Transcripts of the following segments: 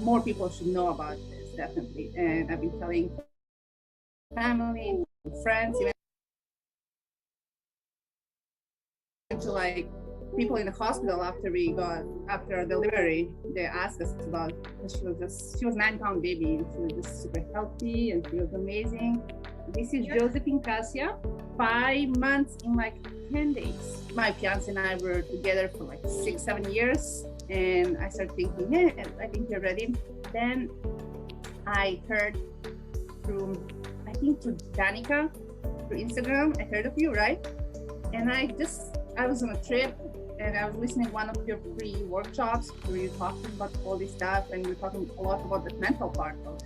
More people should know about this, definitely. And I've been telling family, friends, even to like people in the hospital after our delivery. They asked us about, she was 9-pound baby, and she was just super healthy and she was amazing. This is Josephine Cassia, 5 months in like 10 days. My fiance and I were together for like 6-7 years, and I started thinking, hey, I think you're ready. Then I heard through Danica, through Instagram, I heard of you, right? And I was on a trip and I was listening to one of your free workshops where you're talking about all this stuff, and you're talking a lot about the mental part of it.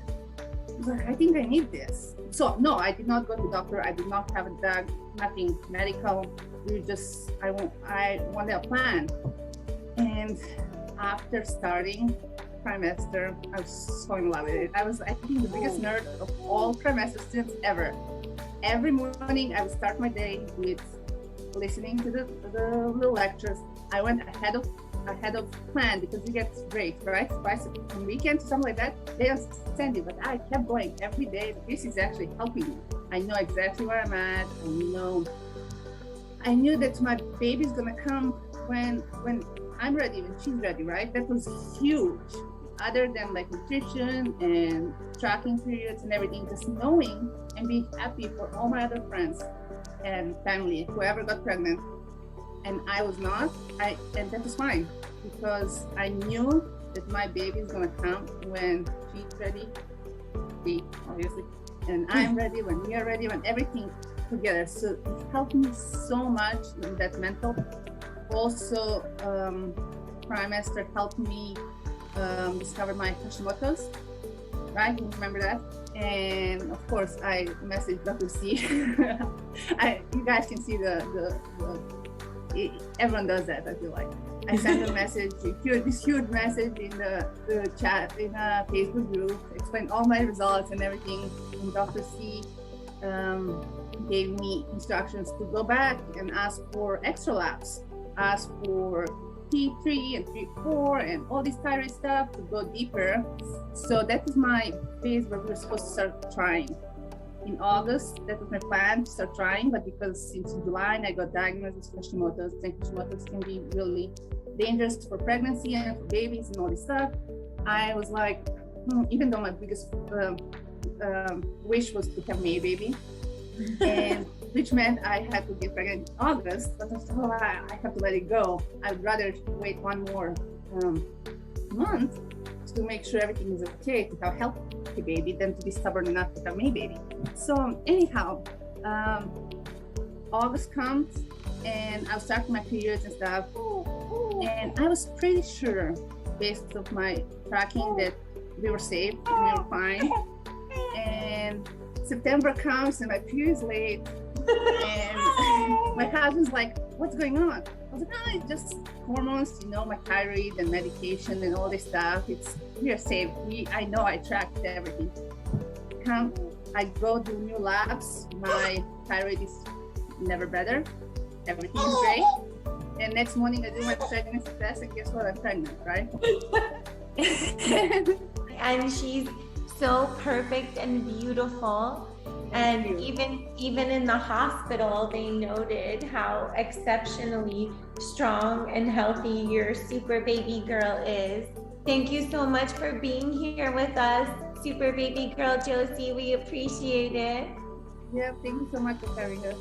I was like, I think I need this. So no, I did not go to the doctor. I did not have a drug, nothing medical. I wanted a plan. And after starting trimester, I was so in love with it. I was, I think, the biggest nerd of all trimester students ever. Every morning I would start my day with listening to the lectures. I went ahead of plan because you get breaks, right? Twice on weekends, something like that. They don't send you, but I kept going every day. This is actually helping me. I know exactly where I'm at. I knew that my baby's gonna come when I'm ready, when she's ready, right? That was huge. Other than like nutrition and tracking periods and everything, just knowing and being happy for all my other friends and family, whoever got pregnant. And I was not, and that was fine, because I knew that my baby is gonna come when she's ready, obviously, and I'm ready, when we are ready, when everything together. So it helped me so much in that mental. Also, trimester helped me discover my Hashimoto's, right? You remember that? And of course, I messaged Dr. C. You guys can see everyone does that, I feel like. I sent a message, this huge message in the chat, in a Facebook group, explained all my results and everything. And Dr. C gave me instructions to go back and ask for extra labs, ask for T3 and T4 and all this thyroid stuff to go deeper. So that is my phase where we're supposed to start trying. In August, that was my plan, to start trying, but because since July I got diagnosed with Hashimoto's, and Hashimoto's can be really dangerous for pregnancy and for babies and all this stuff, I was like, even though my biggest wish was to have me a baby, and which meant I had to get pregnant in August, but I thought, I have to let it go. I'd rather wait one more month to make sure everything is okay to have a healthy baby than to be stubborn enough to have me baby. So anyhow, August comes and I was starting my periods and stuff, and I was pretty sure, based on my tracking, that we were safe and we were fine. And September comes and my period's late, and my husband's like, what's going on? I was like, it's just hormones, my thyroid and medication and all this stuff. We are safe. I know I tracked everything. I go do new labs. My thyroid is never better. Everything is great. And next morning I do my pregnancy test, and guess what? I'm pregnant, right? And she's so perfect and beautiful. And even in the hospital, they noted how exceptionally strong and healthy your super baby girl is. Thank you so much for being here with us, super baby girl Josie. We appreciate it. Yeah, thank you so much for having us.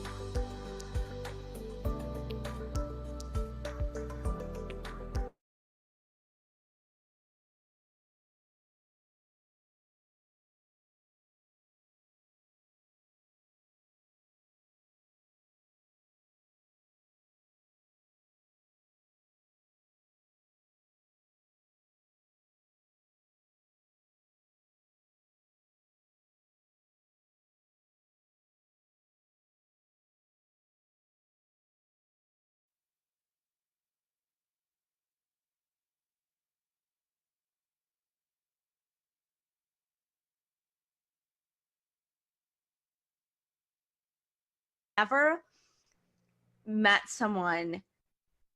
Ever met someone,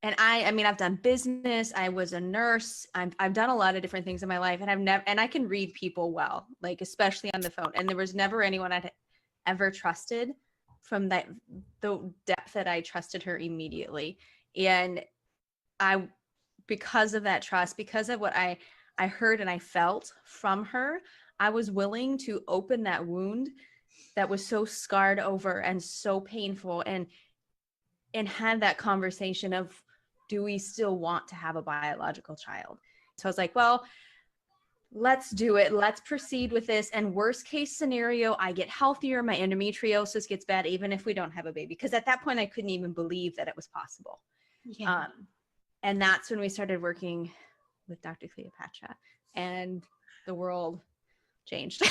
and I mean, I've done business, I was a nurse, I've done a lot of different things in my life, and I can read people well, like especially on the phone. And there was never anyone I'd ever trusted from the depth that I trusted her immediately. And because of that trust, because of what I heard and I felt from her, I was willing to open that wound that was so scarred over and so painful, and have that conversation of, do we still want to have a biological child? So I was like, well, let's do it. Let's proceed with this. And worst case scenario, I get healthier, my endometriosis gets bad, even if we don't have a baby. Because at that point, I couldn't even believe that it was possible. Yeah. And that's when we started working with Dr. Cleopatra, and the world changed.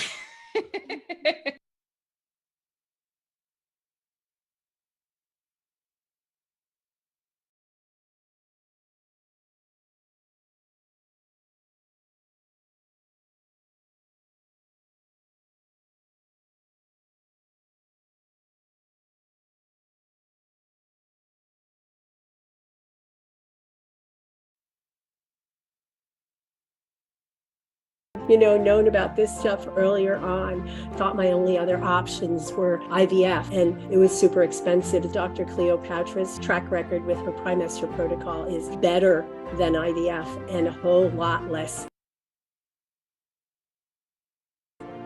Known about this stuff earlier on, thought my only other options were IVF, and it was super expensive. Dr. Cleopatra's track record with her trimester protocol is better than IVF and a whole lot less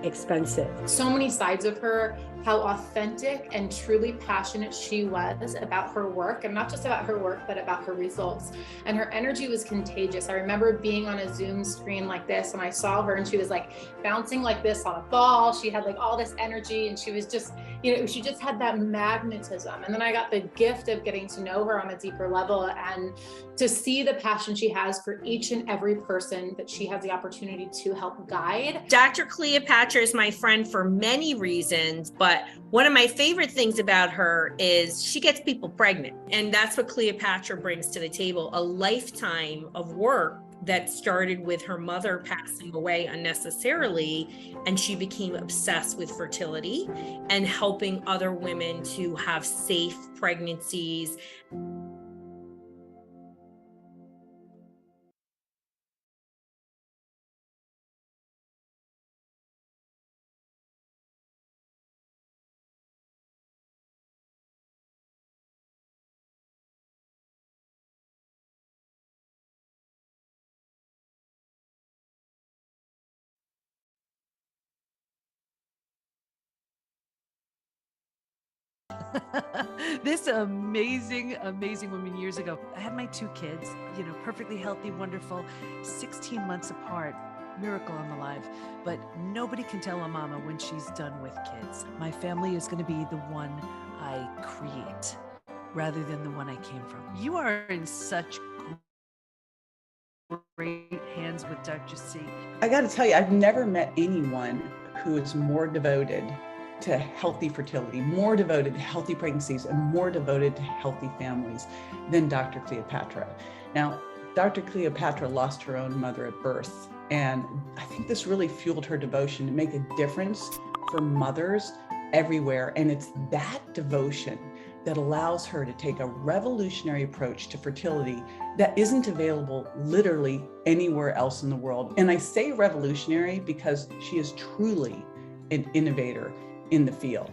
expensive. So many sides of her, how authentic and truly passionate she was about her work, and not just about her work, but about her results. And her energy was contagious. I remember being on a Zoom screen like this, and I saw her and she was like bouncing like this on a ball. She had like all this energy, and she was just, she just had that magnetism. And then I got the gift of getting to know her on a deeper level, and to see the passion she has for each and every person that she has the opportunity to help guide. Dr. Cleopatra is my friend for many reasons, but one of my favorite things about her is she gets people pregnant. And that's what Cleopatra brings to the table, a lifetime of work that started with her mother passing away unnecessarily, and she became obsessed with fertility and helping other women to have safe pregnancies. This amazing woman years ago. I had my 2 kids, perfectly healthy, wonderful, 16 months apart, miracle on the live. But nobody can tell a mama when she's done with kids. My family is going to be the one I create rather than the one I came from. You are in such great hands with Dr. C. I got to tell you, I've never met anyone who is more devoted to healthy fertility, more devoted to healthy pregnancies, and more devoted to healthy families than Dr. Cleopatra. Now, Dr. Cleopatra lost her own mother at birth, and I think this really fueled her devotion to make a difference for mothers everywhere. And it's that devotion that allows her to take a revolutionary approach to fertility that isn't available literally anywhere else in the world. And I say revolutionary because she is truly an innovator in the field.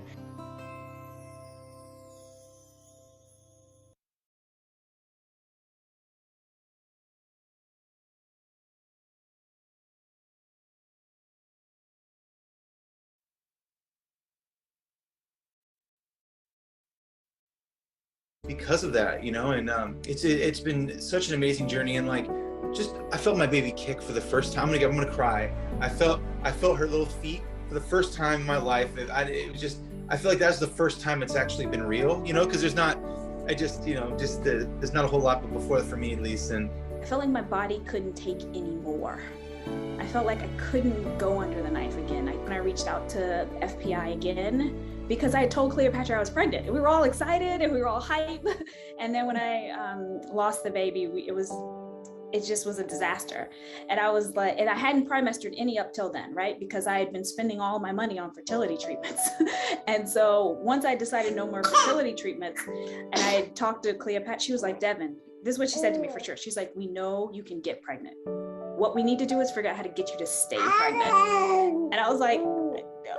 Because of that, and it's been such an amazing journey, and like, I felt my baby kick for the first time. I'm gonna cry. I felt her little feet for the first time in my life. I feel like that's the first time it's actually been real, because there's not a whole lot before, for me at least. And I felt like my body couldn't take any more. I felt like I couldn't go under the knife again. When I reached out to FPI again, because I had told Cleopatra I was pregnant. We were all excited and we were all hyped. And then when I lost the baby, it just was a disaster. And I was like, and I hadn't trimestered any up till then, right? Because I had been spending all my money on fertility treatments. And so once I decided no more fertility treatments, and I had talked to Cleopatra, she was like, Devin, this is what she said to me for sure. She's like, we know you can get pregnant. What we need to do is figure out how to get you to stay pregnant. And I was like,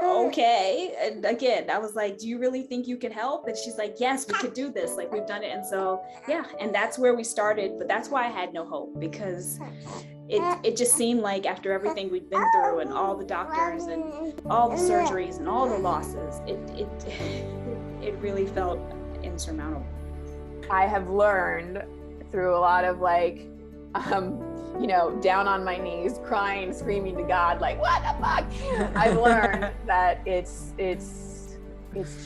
okay. And again, I was like, do you really think you can help? And she's like, yes, we could do this. Like, we've done it. And so, yeah, and that's where we started. But that's why I had no hope, because it just seemed like after everything we'd been through and all the doctors and all the surgeries and all the losses, it really felt insurmountable. I have learned through a lot of down on my knees, crying, screaming to God, like, what the fuck? I've learned that it's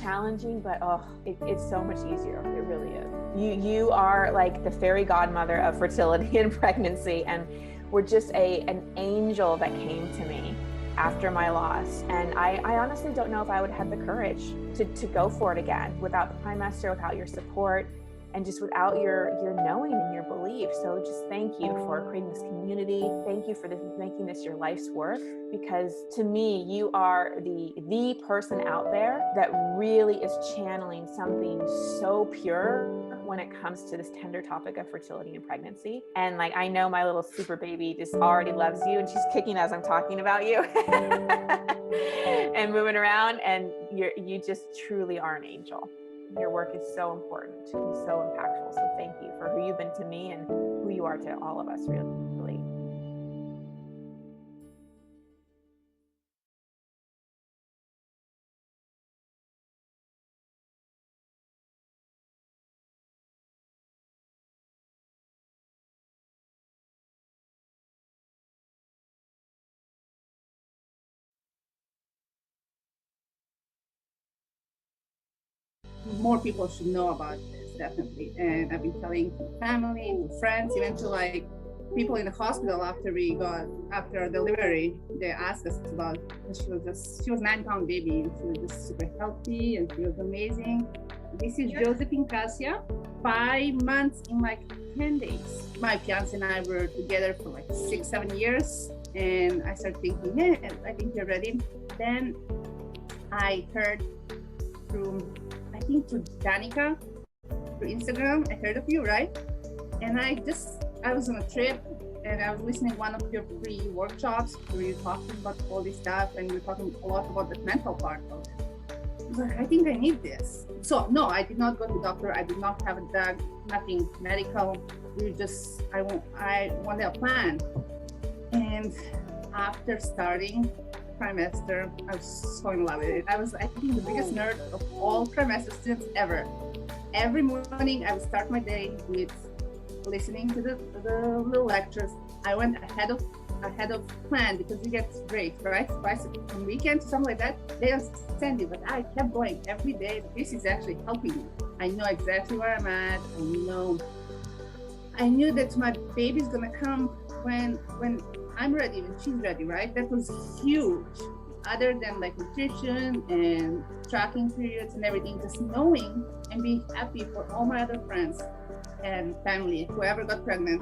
challenging, but it's so much easier. It really is. You are like the fairy godmother of fertility and pregnancy, and were just an angel that came to me after my loss. And I honestly don't know if I would have the courage to go for it again without the trimester, without your support, and just without your knowing and your belief. So just thank you for creating this community. Thank you for making this your life's work, because to me, you are the person out there that really is channeling something so pure when it comes to this tender topic of fertility and pregnancy. And like, I know my little super baby just already loves you, and she's kicking as I'm talking about you and moving around, and you just truly are an angel. Your work is so important and so impactful. So thank you for who you've been to me and who you are to all of us, really. More people should know about this, definitely. And I've been telling family, friends, even to like people in the hospital after delivery. They asked us about, she was 9-pound baby, and she was just super healthy and she was amazing. This is Josephine Cassia, 5 months in like 10 days. My fiance and I were together for like 6-7 years, and I started thinking, yeah, I think you're ready. Then I heard through Danica, through Instagram, I heard of you, right? And I was on a trip and I was listening to one of your free workshops where you're talking about all this stuff, and you're talking a lot about the mental part of it. I was like, I think I need this. So no, I did not go to the doctor. I did not have a drug, nothing medical. I wanted a plan. And after starting trimester, I was so in love with it. I think, the biggest nerd of all trimester students ever. Every morning, I would start my day with listening to the little lectures. I went ahead of plan, because you get breaks, right? Twice on weekends, something like that. They don't send you, but I kept going every day. This is actually helping me. I know exactly where I'm at. I knew that my baby's gonna come when I'm ready, when she's ready, right? That was huge. Other than like nutrition and tracking periods and everything, just knowing and being happy for all my other friends and family, whoever got pregnant.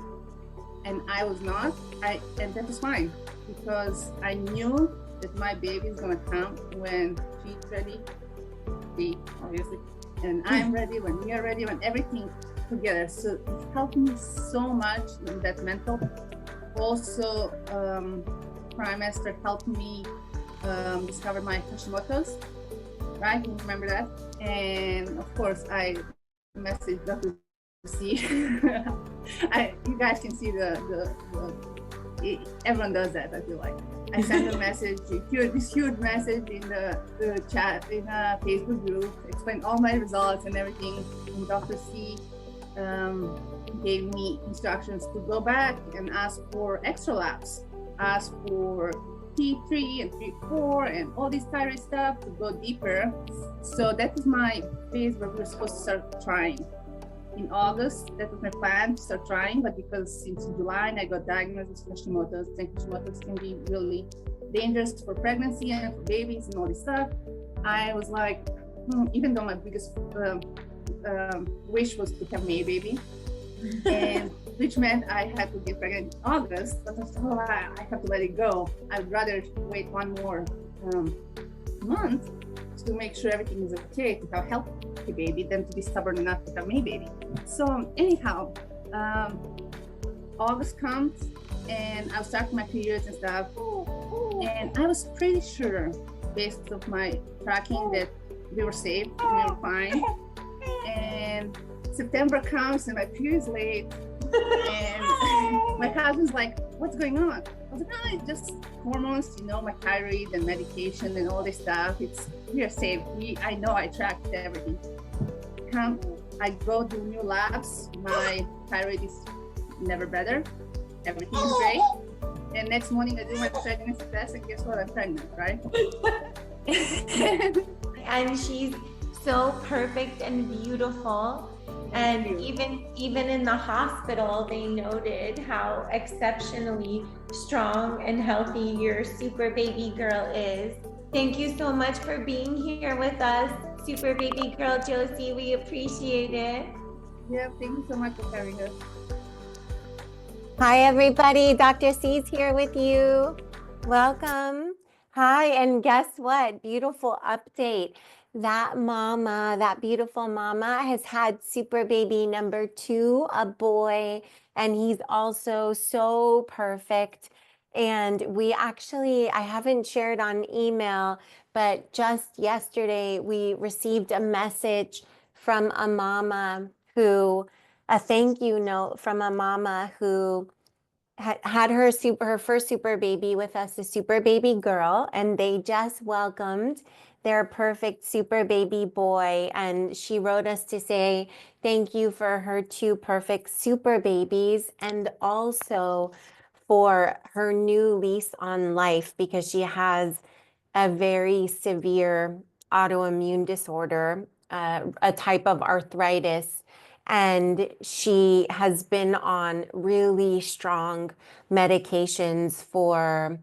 And I was not, and that was fine, because I knew that my baby is gonna come when she's ready, obviously, and I'm ready, when we are ready, when everything together. So it helped me so much in that mental. Also, trimester helped me discover my Hashimoto's, right? You remember that? And of course, I messaged Dr. C. You guys can see everyone does that, I feel like. I sent a message, this huge message in the chat, in a Facebook group, explained all my results and everything. And Dr. C gave me instructions to go back and ask for extra labs, ask for T3 and T4 and all this thyroid stuff to go deeper. So that was my phase where we were supposed to start trying. In August, that was my plan to start trying, but because since July I got diagnosed with Hashimoto's, and Hashimoto's can be really dangerous for pregnancy and for babies and all this stuff, I was like, even though my biggest wish was to have me a baby, and which meant I had to get pregnant in August, but I thought, I have to let it go. I'd rather wait one more month to make sure everything is okay to have a healthy baby than to be stubborn enough to have me a baby. So anyhow, August comes and I was starting my periods and stuff, and I was pretty sure, based on my tracking, that we were safe and we were fine. And September comes and my period's late, and my husband's like, what's going on? I was like, it's just hormones, my thyroid and medication and all this stuff. We are safe. I know I tracked everything. I go do new labs. My thyroid is never better. Everything is great. And next morning I do my pregnancy test, and guess what? I'm pregnant, right? And she's so perfect and beautiful. And even in the hospital, they noted how exceptionally strong and healthy your super baby girl is. Thank you so much for being here with us, super baby girl Josie. We appreciate it. Yeah, thank you so much for having us. Hi, everybody. Dr. C's here with you. Welcome. Hi, and guess what? Beautiful update. That beautiful mama has had super baby number 2, a boy, and he's also so perfect. And I haven't shared on email, but just yesterday we received a message from a mama a thank you note from a mama who had her first super baby with us, a super baby girl, and they just welcomed their perfect super baby boy. And she wrote us to say thank you for her 2 perfect super babies, and also for her new lease on life, because she has a very severe autoimmune disorder, a type of arthritis. And she has been on really strong medications for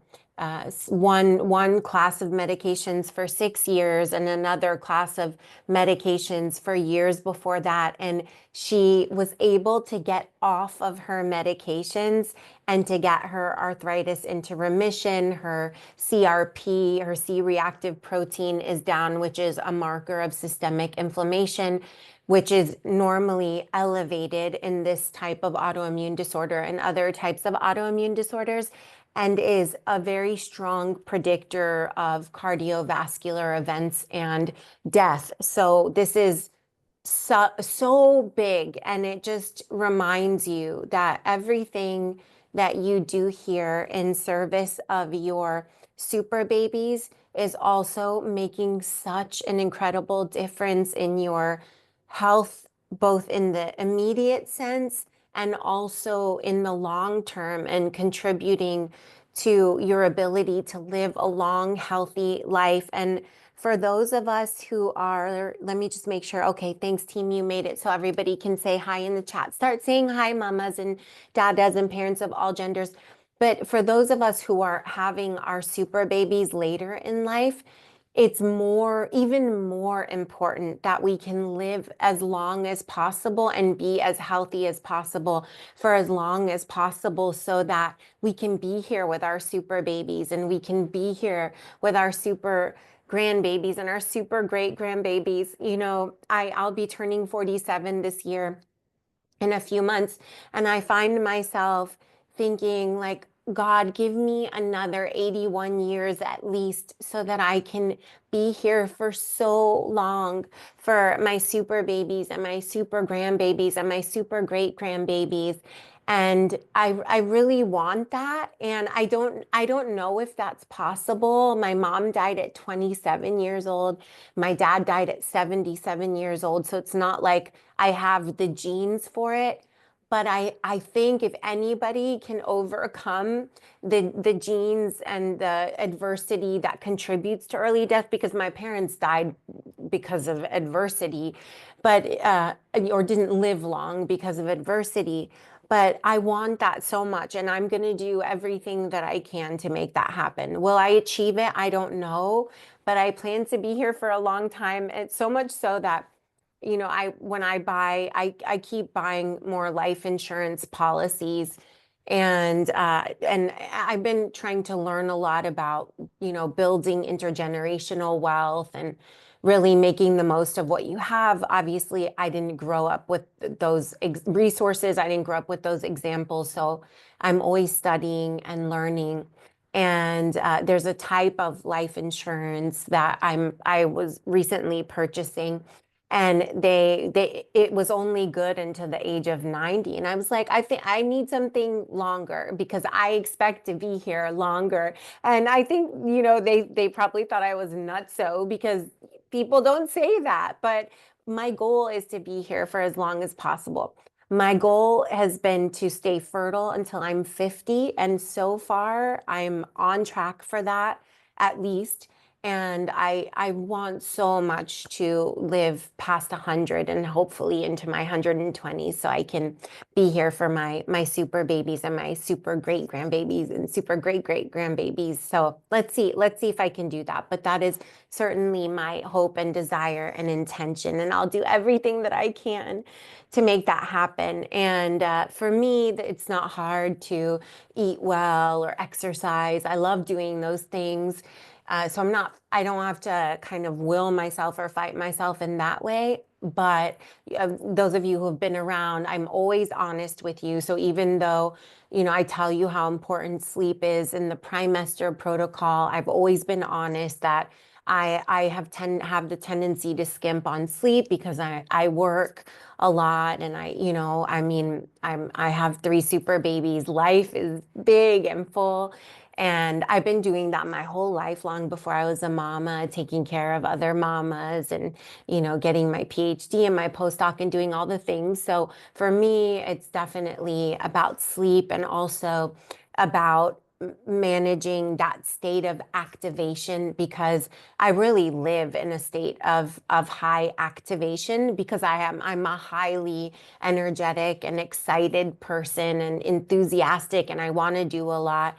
one class of medications for 6 years and another class of medications for years before that. And she was able to get off of her medications and to get her arthritis into remission. Her CRP, her C-reactive protein, is down, which is a marker of systemic inflammation, which is normally elevated in this type of autoimmune disorder and other types of autoimmune disorders, and is a very strong predictor of cardiovascular events and death. So this is so big, and it just reminds you that everything that you do here in service of your super babies is also making such an incredible difference in your health, both in the immediate sense and also in the long term, and contributing to your ability to live a long, healthy life. And for those of us who are, let me just make sure. Okay, thanks, team. You made it so everybody can say hi in the chat. Start saying hi, mamas and dadas and parents of all genders. But for those of us who are having our super babies later in life, it's even more important that we can live as long as possible and be as healthy as possible for as long as possible, so that we can be here with our super babies, and we can be here with our super grandbabies and our super great grandbabies. I'll be turning 47 this year in a few months, and I find myself thinking, like, God, give me another 81 years at least so that I can be here for so long for my super babies and my super grandbabies and my super great grandbabies. And I really want that. And I don't know if that's possible. My mom died at 27 years old. My dad died at 77 years old. So it's not like I have the genes for it. But I think if anybody can overcome the genes and the adversity that contributes to early death, because my parents died because of adversity, but or didn't live long because of adversity. But I want that so much, and I'm going to do everything that I can to make that happen. Will I achieve it? I don't know, but I plan to be here for a long time. It's so much so that, you know, when I buy, I keep buying more life insurance policies, and I've been trying to learn a lot about, you know, building intergenerational wealth and really making the most of what you have. Obviously, I didn't grow up with those resources. I didn't grow up with those examples. So I'm always studying and learning. And there's a type of life insurance that I was recently purchasing, and it was only good until the age of 90. And I was like, I think I need something longer because I expect to be here longer. And I think, you know, they probably thought I was nutso because people don't say that, but my goal is to be here for as long as possible. My goal has been to stay fertile until I'm 50, and so far I'm on track for that, at least. And I want so much to live past 100 and hopefully into my 120s so I can be here for my super babies and my super great grandbabies and super great great grandbabies. So let's see if I can do that. But that is certainly my hope and desire and intention. And I'll do everything that I can to make that happen. And for me, it's not hard to eat well or exercise. I love doing those things. So I don't have to kind of will myself or fight myself in that way. But those of you who have been around, I'm always honest with you. So even though, you know, I tell you how important sleep is in the Primester protocol, I've always been honest that I have the tendency to skimp on sleep because I work a lot, and I have 3 super babies. Life is big and full. And I've been doing that my whole life, long before I was a mama, taking care of other mamas and, you know, getting my PhD and my postdoc and doing all the things. So for me, it's definitely about sleep and also about managing that state of activation, because I really live in a state of high activation because I'm a highly energetic and excited person and enthusiastic, and I want to do a lot.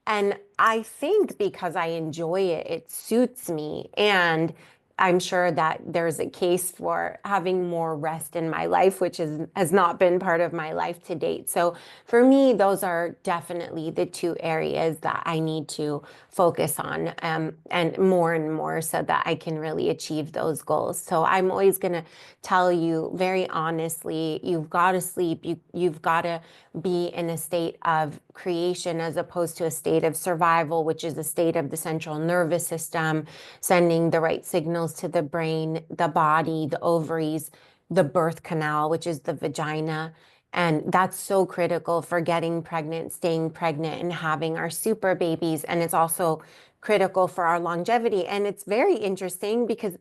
And I think because I enjoy it, it suits me. And I'm sure that there's a case for having more rest in my life, which has not been part of my life to date. So for me, those are definitely the 2 areas that I need to focus on, and more so that I can really achieve those goals. So I'm always going to tell you very honestly, you've got to sleep. You've got to be in a state of creation as opposed to a state of survival, which is a state of the central nervous system, sending the right signals to the brain, the body, the ovaries, the birth canal, which is the vagina. And that's so critical for getting pregnant, staying pregnant, and having our super babies. And it's also critical for our longevity. And it's very interesting because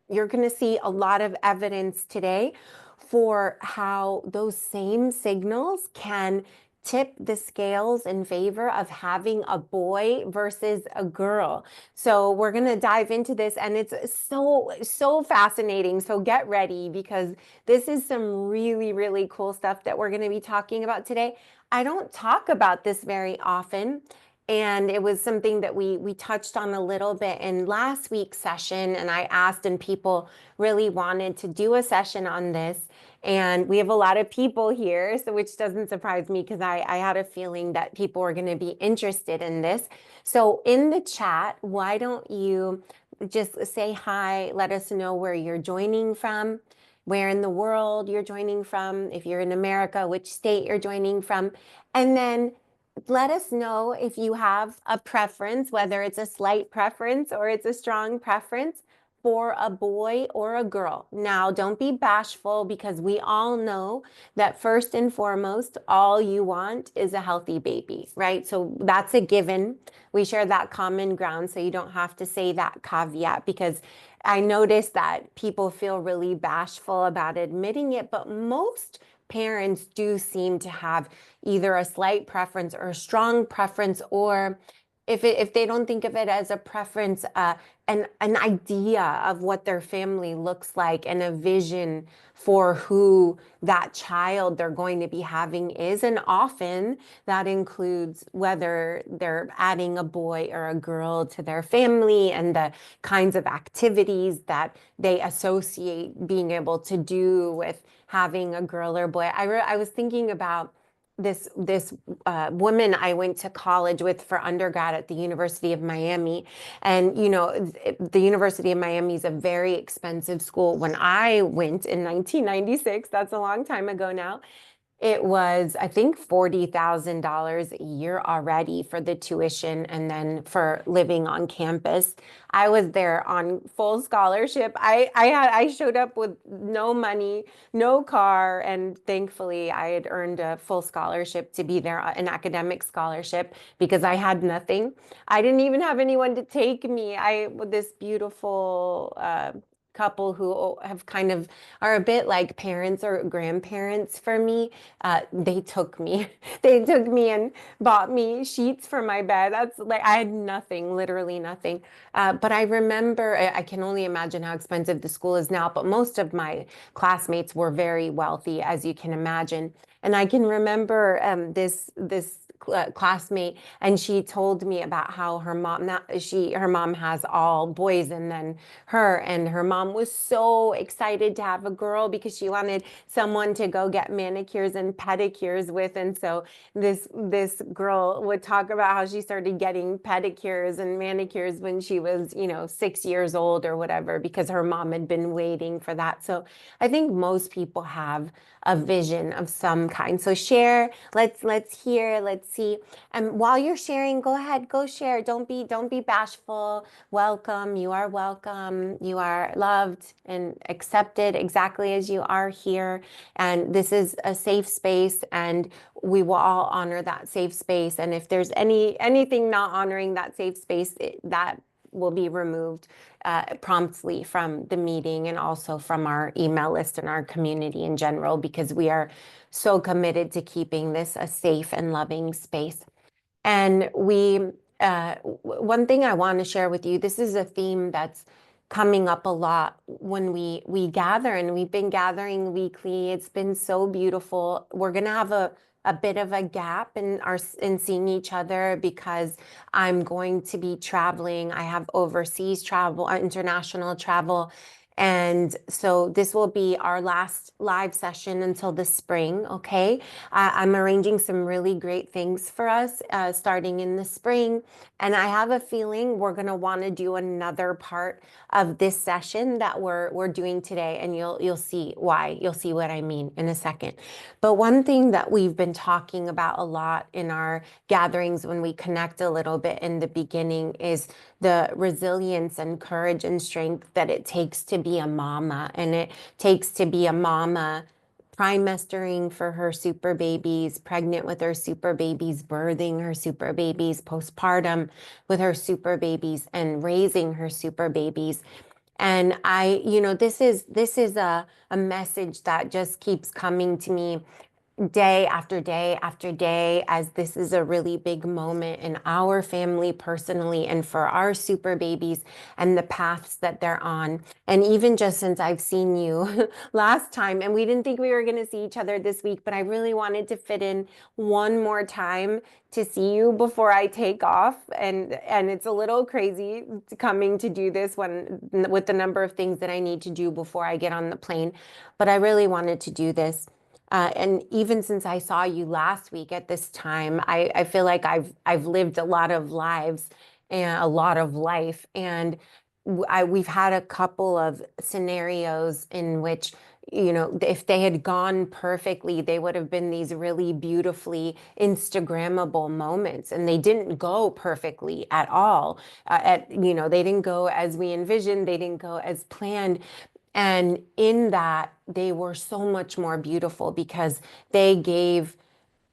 you're going to see a lot of evidence today for how those same signals can tip the scales in favor of having a boy versus a girl. So we're going to dive into this, and it's so fascinating. So get ready, because this is some really, really cool stuff that we're going to be talking about today. I don't talk about this very often. And it was something that we touched on a little bit in last week's session, and I asked, and people really wanted to do a session on this. And we have a lot of people here, so which doesn't surprise me because I had a feeling that people were going to be interested in this. So in the chat, why don't you just say hi, let us know where you're joining from, where in the world you're joining from, if you're in America, which state you're joining from, and then let us know if you have a preference, whether it's a slight preference or it's a strong preference for a boy or a girl. Now, don't be bashful, because we all know that first and foremost, all you want is a healthy baby, right? So that's a given. We share that common ground, so you don't have to say that caveat, because I noticed that people feel really bashful about admitting it, but most parents do seem to have either a slight preference or a strong preference, or if they don't think of it as a preference, an idea of what their family looks like and a vision for who that child they're going to be having is. And often that includes whether they're adding a boy or a girl to their family and the kinds of activities that they associate being able to do with having a girl or boy. I was thinking about this woman I went to college with for undergrad at the University of Miami. And, you know, the University of Miami is a very expensive school. When I went in 1996, that's a long time ago now, it was, I think, $40,000 a year already for the tuition and then for living on campus. I was there on full scholarship. I showed up with no money, no car, and thankfully I had earned a full scholarship to be there, an academic scholarship, because I had nothing. I didn't even have anyone to take me. This beautiful couple who have kind of are a bit like parents or grandparents for me. They took me. They took me and bought me sheets for my bed. That's like, I had nothing, literally nothing. But I remember, I can only imagine how expensive the school is now, but most of my classmates were very wealthy, as you can imagine. And I can remember this classmate, and she told me about how her mom, her mom has all boys and then her, and her mom was so excited to have a girl because she wanted someone to go get manicures and pedicures with. And so this girl would talk about how she started getting pedicures and manicures when she was, 6 years old or whatever, because her mom had been waiting for that. So I think most people have a vision of some kind. So share, let's hear, let's see. And while you're sharing, go ahead, go share. Don't be bashful. Welcome. You are welcome. You are loved and accepted exactly as you are here. And this is a safe space, and we will all honor that safe space. And if there's anything not honoring that safe space, that will be removed promptly from the meeting and also from our email list and our community in general, because we are so committed to keeping this a safe and loving space. And one thing I want to share with you, this is a theme that's coming up a lot when we gather, and we've been gathering weekly. It's been so beautiful. We're going to have a bit of a gap in seeing each other because I'm going to be traveling. I have overseas travel, international travel. And so this will be our last live session until the spring, okay? I'm arranging some really great things for us starting in the spring. And I have a feeling we're gonna wanna do another part of this session that we're doing today, and you'll see why. You'll see what I mean in a second. But one thing that we've been talking about a lot in our gatherings when we connect a little bit in the beginning is the resilience and courage and strength that it takes to be a mama. And it takes to be a mama trimestering for her super babies, pregnant with her super babies, birthing her super babies, postpartum with her super babies, and raising her super babies. And this is a message that just keeps coming to me day after day after day, as this is a really big moment in our family personally and for our super babies and the paths that they're on. And even just since I've seen you last time, and we didn't think we were going to see each other this week, but I really wanted to fit in one more time to see you before I take off. And it's a little crazy coming to do this with the number of things that I need to do before I get on the plane, but I really wanted to do this. And even since I saw you last week at this time, I feel like I've lived a lot of lives and a lot of life. And we've had a couple of scenarios in which, you know, if they had gone perfectly, they would have been these really beautifully Instagrammable moments, and they didn't go perfectly at all. You know, they didn't go as we envisioned, they didn't go as planned. And in that, they were so much more beautiful because they gave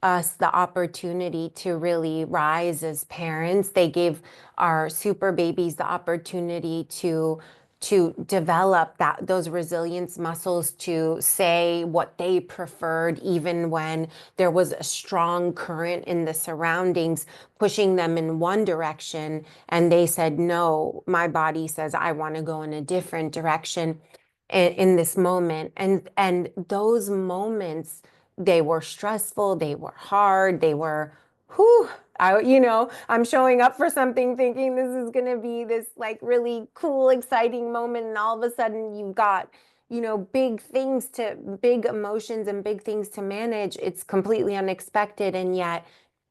us the opportunity to really rise as parents. They gave our super babies the opportunity to develop those resilience muscles, to say what they preferred, even when there was a strong current in the surroundings pushing them in one direction, and they said, no, my body says I want to go in a different direction in this moment. And those moments, they were stressful, they were hard, they were, whew, you know, I'm showing up for something thinking this is going to be this like really cool, exciting moment. And all of a sudden you've got, you know, big emotions and big things to manage. It's completely unexpected. And yet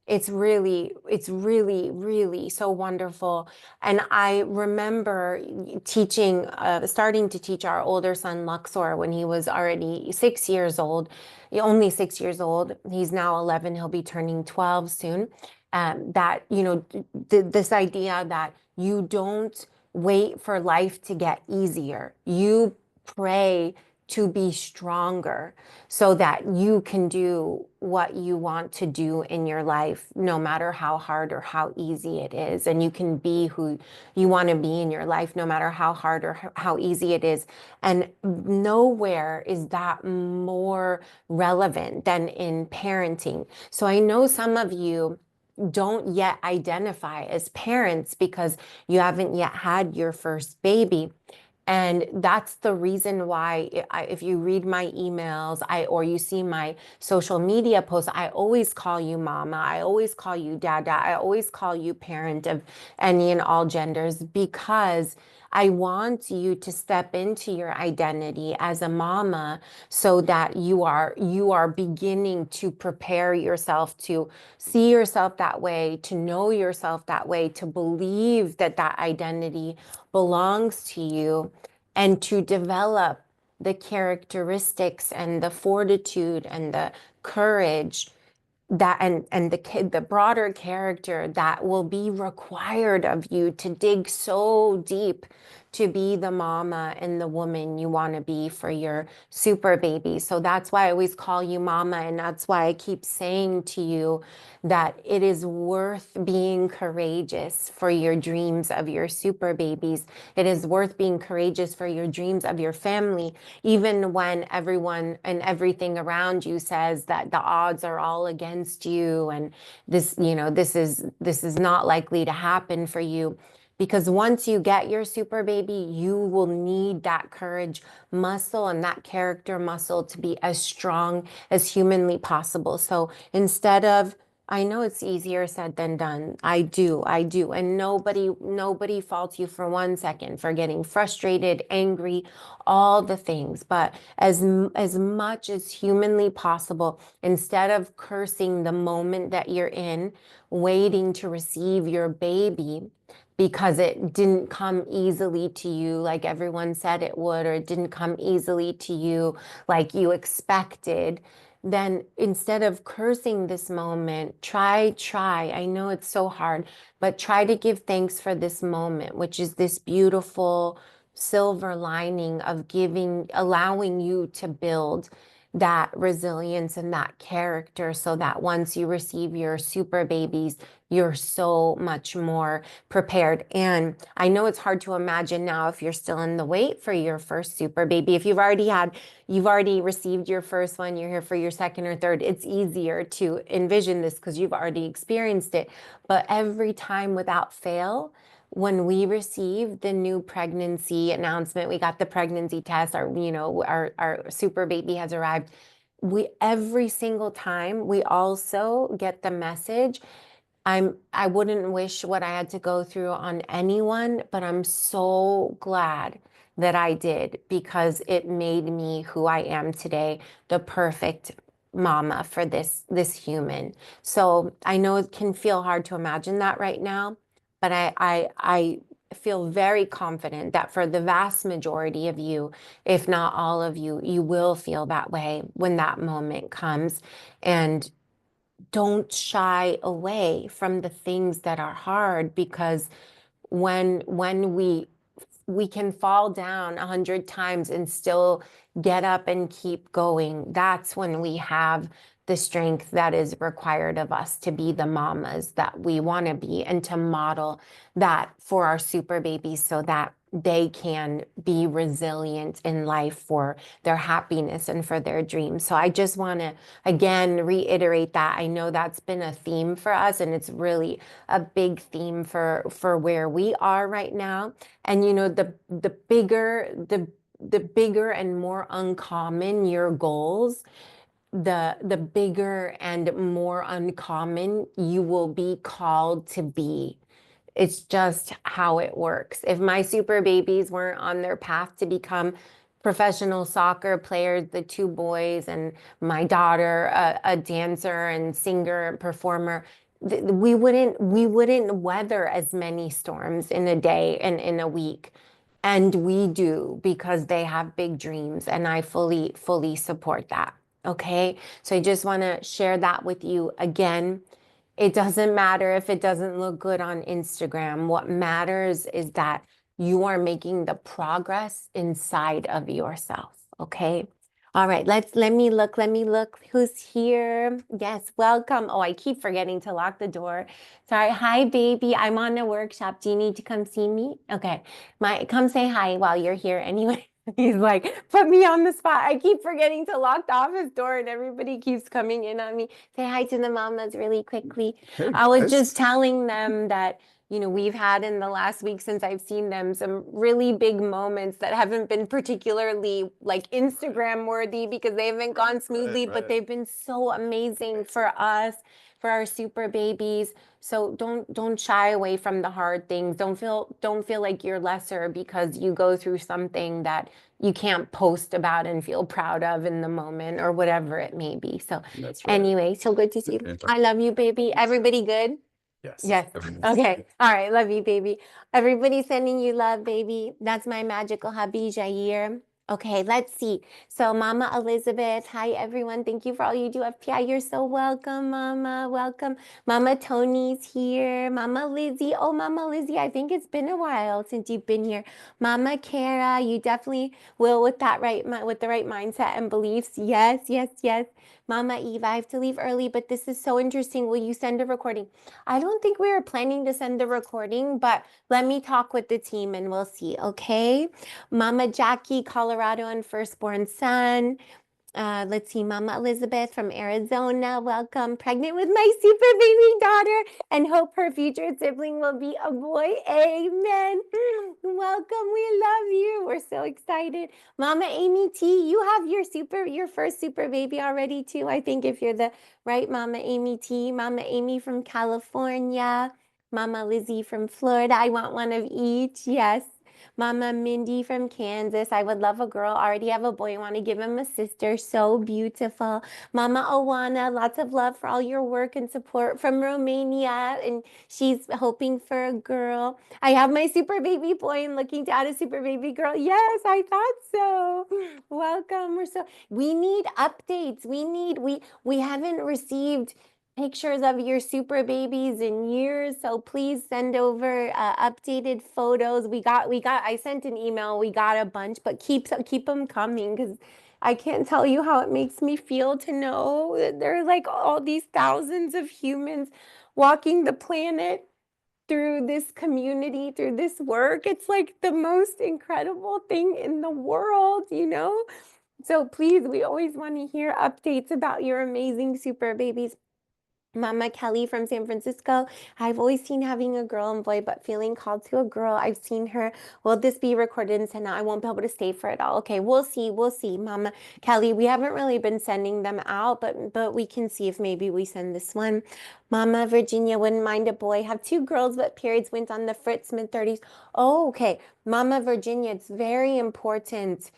it's really, really so wonderful. And I remember starting to teach our older son, Luxor, when he was already 6 years old, only 6 years old. He's now 11. He'll be turning 12 soon. That, you know, this idea that you don't wait for life to get easier. You pray to be stronger so that you can do what you want to do in your life, no matter how hard or how easy it is. And you can be who you want to be in your life, no matter how hard or how easy it is. And nowhere is that more relevant than in parenting. So I know some of you don't yet identify as parents because you haven't yet had your first baby. And that's the reason why if you read my emails, or you see my social media posts, I always call you mama. I always call you dada. I always call you parent of any and all genders, because I want you to step into your identity as a mama so that you are beginning to prepare yourself to see yourself that way, to know yourself that way, to believe that that identity belongs to you, and to develop the characteristics and the fortitude and the courage that and the broader character that will be required of you to dig so deep to be the mama and the woman you want to be for your super baby. So that's why I always call you mama, and that's why I keep saying to you that it is worth being courageous for your dreams of your super babies. It is worth being courageous for your dreams of your family, even when everyone and everything around you says that the odds are all against you and this, you know, this is not likely to happen for you. Because once you get your super baby, you will need that courage muscle and that character muscle to be as strong as humanly possible. So instead of, I know it's easier said than done. I do. And nobody faults you for 1 second for getting frustrated, angry, all the things. But as much as humanly possible, instead of cursing the moment that you're in, waiting to receive your baby, because it didn't come easily to you like everyone said it would, or it didn't come easily to you like you expected, then instead of cursing this moment, try, I know it's so hard, but try to give thanks for this moment, which is this beautiful silver lining of allowing you to build that resilience and that character, so that once you receive your super babies, you're so much more prepared. And I know it's hard to imagine now if you're still in the wait for your first super baby. If you've already received your first one, you're here for your second or third, it's easier to envision this because you've already experienced it. But every time without fail, when we received the new pregnancy announcement, we got the pregnancy test, our super baby has arrived. Every single time we also get the message, I wouldn't wish what I had to go through on anyone, but I'm so glad that I did, because it made me who I am today, the perfect mama for this human. So I know it can feel hard to imagine that right now, but I feel very confident that for the vast majority of you, if not all of you, you will feel that way when that moment comes. And don't shy away from the things that are hard, because when we can fall down 100 times and still get up and keep going, that's when we have the strength that is required of us to be the mamas that we want to be, and to model that for our super babies so that they can be resilient in life for their happiness and for their dreams. So I just want to again reiterate that. I know that's been a theme for us, and it's really a big theme for where we are right now. And you know, the bigger and more uncommon your goals, the bigger and more uncommon you will be called to be. It's just how it works. If my super babies weren't on their path to become professional soccer players, the two boys, and my daughter, a dancer and singer and performer, we wouldn't weather as many storms in a day and in a week. And we do, because they have big dreams, and I fully support that. Okay, so I just want to share that with you again. It doesn't matter if it doesn't look good on Instagram. What matters is that you are making the progress inside of yourself. Okay. All right, let me look. Who's here? Yes, welcome. Oh, I keep forgetting to lock the door. Sorry. Hi, baby. I'm on a workshop. Do you need to come see me? Okay. Come say hi while you're here anyway. He's like, put me on the spot. I keep forgetting to lock the office door, and everybody keeps coming in on me. Say hi to the mamas really quickly. Hey, I was guys. just telling them that, you know, we've had in the last week since I've seen them some really big moments that haven't been particularly like Instagram worthy, because they haven't gone smoothly, but they've been so amazing for us, for our super babies. So don't shy away from the hard things. Don't feel like you're lesser because you go through something that you can't post about and feel proud of in the moment, or whatever it may be. So That's right. anyway, so good to see you. Okay. I love you, baby. Everybody good? Yes. Yes. Okay. All right. Love you, baby. Everybody sending you love, baby. That's my magical hubby, Jair. Okay, let's see. So Mama Elizabeth, hi everyone. Thank you for all you do, FPI. You're so welcome, Mama. Welcome. Mama Tony's here. Mama Lizzie. Oh, Mama Lizzie, I think it's been a while since you've been here. Mama Kara, you definitely will with the right mindset and beliefs. Yes, yes, yes. Mama Eva, I have to leave early, but this is so interesting. Will you send a recording? I don't think we were planning to send a recording, but let me talk with the team and we'll see, okay? Mama Jackie, Colorado, and firstborn son. Let's see, Mama Elizabeth from Arizona, welcome. Pregnant with my super baby daughter, and hope her future sibling will be a boy. Amen. Welcome, we love you. We're so excited. Mama Amy T, you have your first super baby already too, I think, if you're the right Mama Amy T. Mama Amy from California. Mama Lizzie from Florida. I want one of each. Yes. Mama Mindy from Kansas. I would love a girl. Already have a boy. I want to give him a sister. So beautiful. Mama Owana, lots of love for all your work and support from Romania. And she's hoping for a girl. I have my super baby boy and looking to add a super baby girl. Yes, I thought so. Welcome. We need updates. We haven't received pictures of your super babies in years, so please send over updated photos. I sent an email, we got a bunch, but keep them coming, because I can't tell you how it makes me feel to know that there are like all these thousands of humans walking the planet through this community, through this work. It's like the most incredible thing in the world, you know? So please, we always want to hear updates about your amazing super babies. Mama Kelly from San Francisco. I've always seen having a girl and boy, but feeling called to a girl. I've seen her. Will this be recorded and sent out? I won't be able to stay for it all. Okay, we'll see. We'll see, Mama Kelly. We haven't really been sending them out, but we can see if maybe we send this one. Mama Virginia, wouldn't mind a boy. Have two girls, but periods went on the fritz, mid-30s. Oh, okay. Mama Virginia, it's very important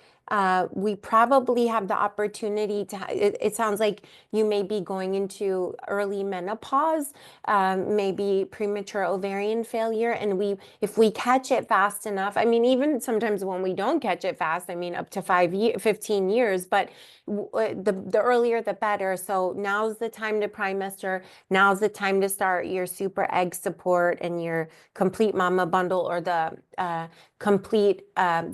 We probably have the opportunity to, it sounds like you may be going into early menopause, maybe premature ovarian failure. And if we catch it fast enough, I mean, even sometimes when we don't catch it fast, I mean, up to 15 years, but the earlier the better. So now's the time to trimester. Now's the time to start your super egg support and your complete mama bundle, or the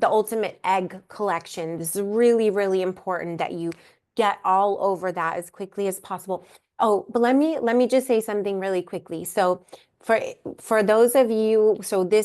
ultimate egg collection. This is really, really important that you get all over that as quickly as possible. Oh, but let me just say something really quickly. So for those of you,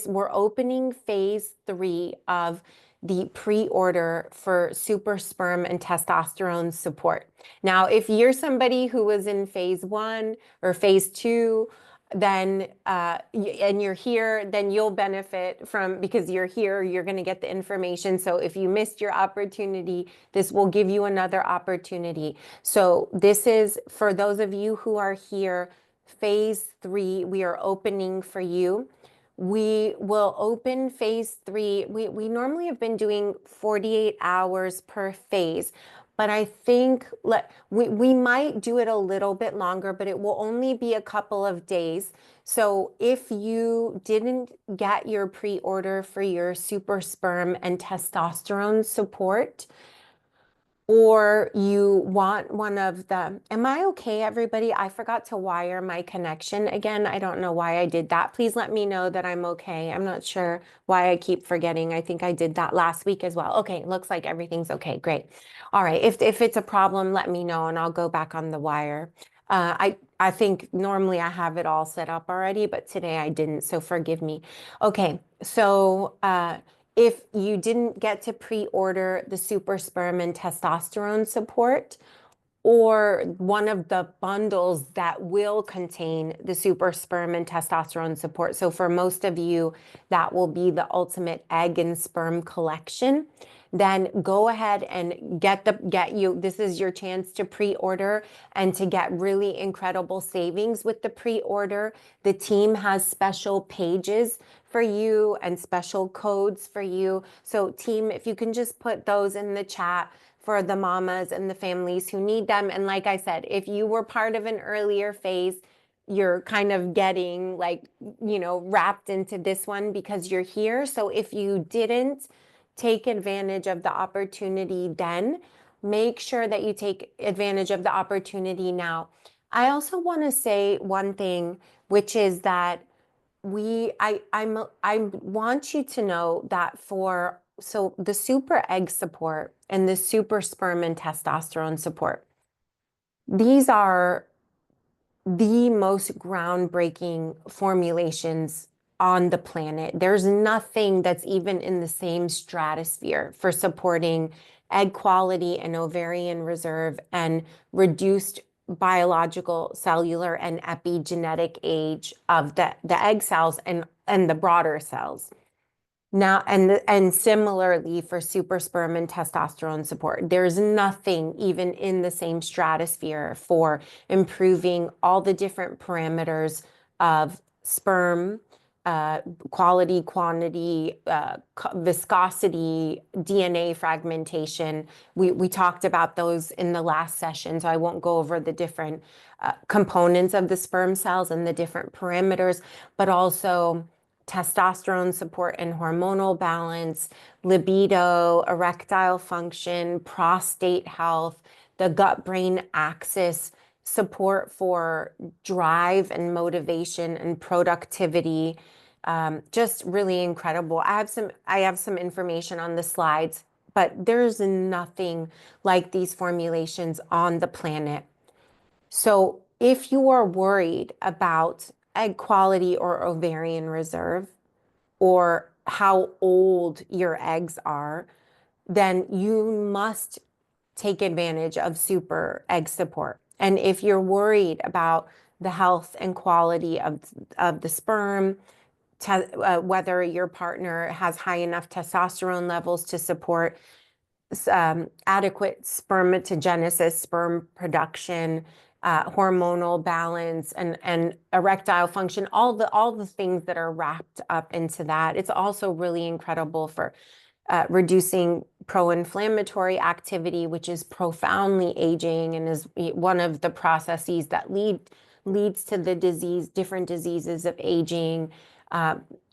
we're opening phase 3 of the pre-order for super sperm and testosterone support. Now, if you're somebody who was in phase 1 or phase 2, then and you're here, then you'll benefit from, because you're here, you're going to get the information. So if you missed your opportunity, this will give you another opportunity. So this is for those of you who are here, phase 3, we are opening for you. We will open phase 3. We normally have been doing 48 hours per phase, but I think we might do it a little bit longer, but it will only be a couple of days. So if you didn't get your pre-order for your super sperm and testosterone support, or you want one of the, am I okay, everybody? I forgot to wire my connection again. I don't know why I did that. Please let me know that I'm okay. I'm not sure why I keep forgetting. I think I did that last week as well. Okay, looks like everything's okay. Great. All right, if it's a problem, let me know and I'll go back on the wire. I think normally I have it all set up already, but today I didn't, so forgive me. Okay, so if you didn't get to pre-order the super sperm and testosterone support, or one of the bundles that will contain the super sperm and testosterone support. So for most of you, that will be the ultimate egg and sperm collection. Then go ahead and this is your chance to pre-order and to get really incredible savings with the pre-order. The team has special pages for you and special codes for you. So team, if you can just put those in the chat for the mamas and the families who need them. And like I said, if you were part of an earlier phase, you're kind of getting wrapped into this one because you're here. So if you didn't take advantage of the opportunity then, make sure that you take advantage of the opportunity now. I also want to say one thing, which is that I want you to know that so the super egg support and the super sperm and testosterone support, these are the most groundbreaking formulations on the planet. There's nothing that's even in the same stratosphere for supporting egg quality and ovarian reserve and reduced biological, cellular, and epigenetic age of the egg cells and the broader cells. Now, and similarly for super sperm and testosterone support, there's nothing even in the same stratosphere for improving all the different parameters of sperm, quality, quantity, viscosity, DNA fragmentation. We talked about those in the last session, so I won't go over the different components of the sperm cells and the different parameters, but also testosterone support and hormonal balance, libido, erectile function, prostate health, the gut-brain axis, support for drive and motivation and productivity. Just really incredible. I have some information on the slides, but there's nothing like these formulations on the planet. So if you are worried about egg quality or ovarian reserve, or how old your eggs are, then you must take advantage of super egg support. And if you're worried about the health and quality of the sperm, whether your partner has high enough testosterone levels to support adequate spermatogenesis, sperm production, hormonal balance, and erectile function, all the things that are wrapped up into that. It's also really incredible for reducing pro-inflammatory activity, which is profoundly aging and is one of the processes that leads to the different diseases of aging,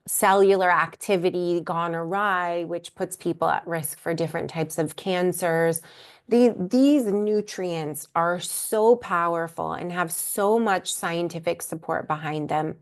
cellular activity gone awry, which puts people at risk for different types of cancers. These nutrients are so powerful and have so much scientific support behind them.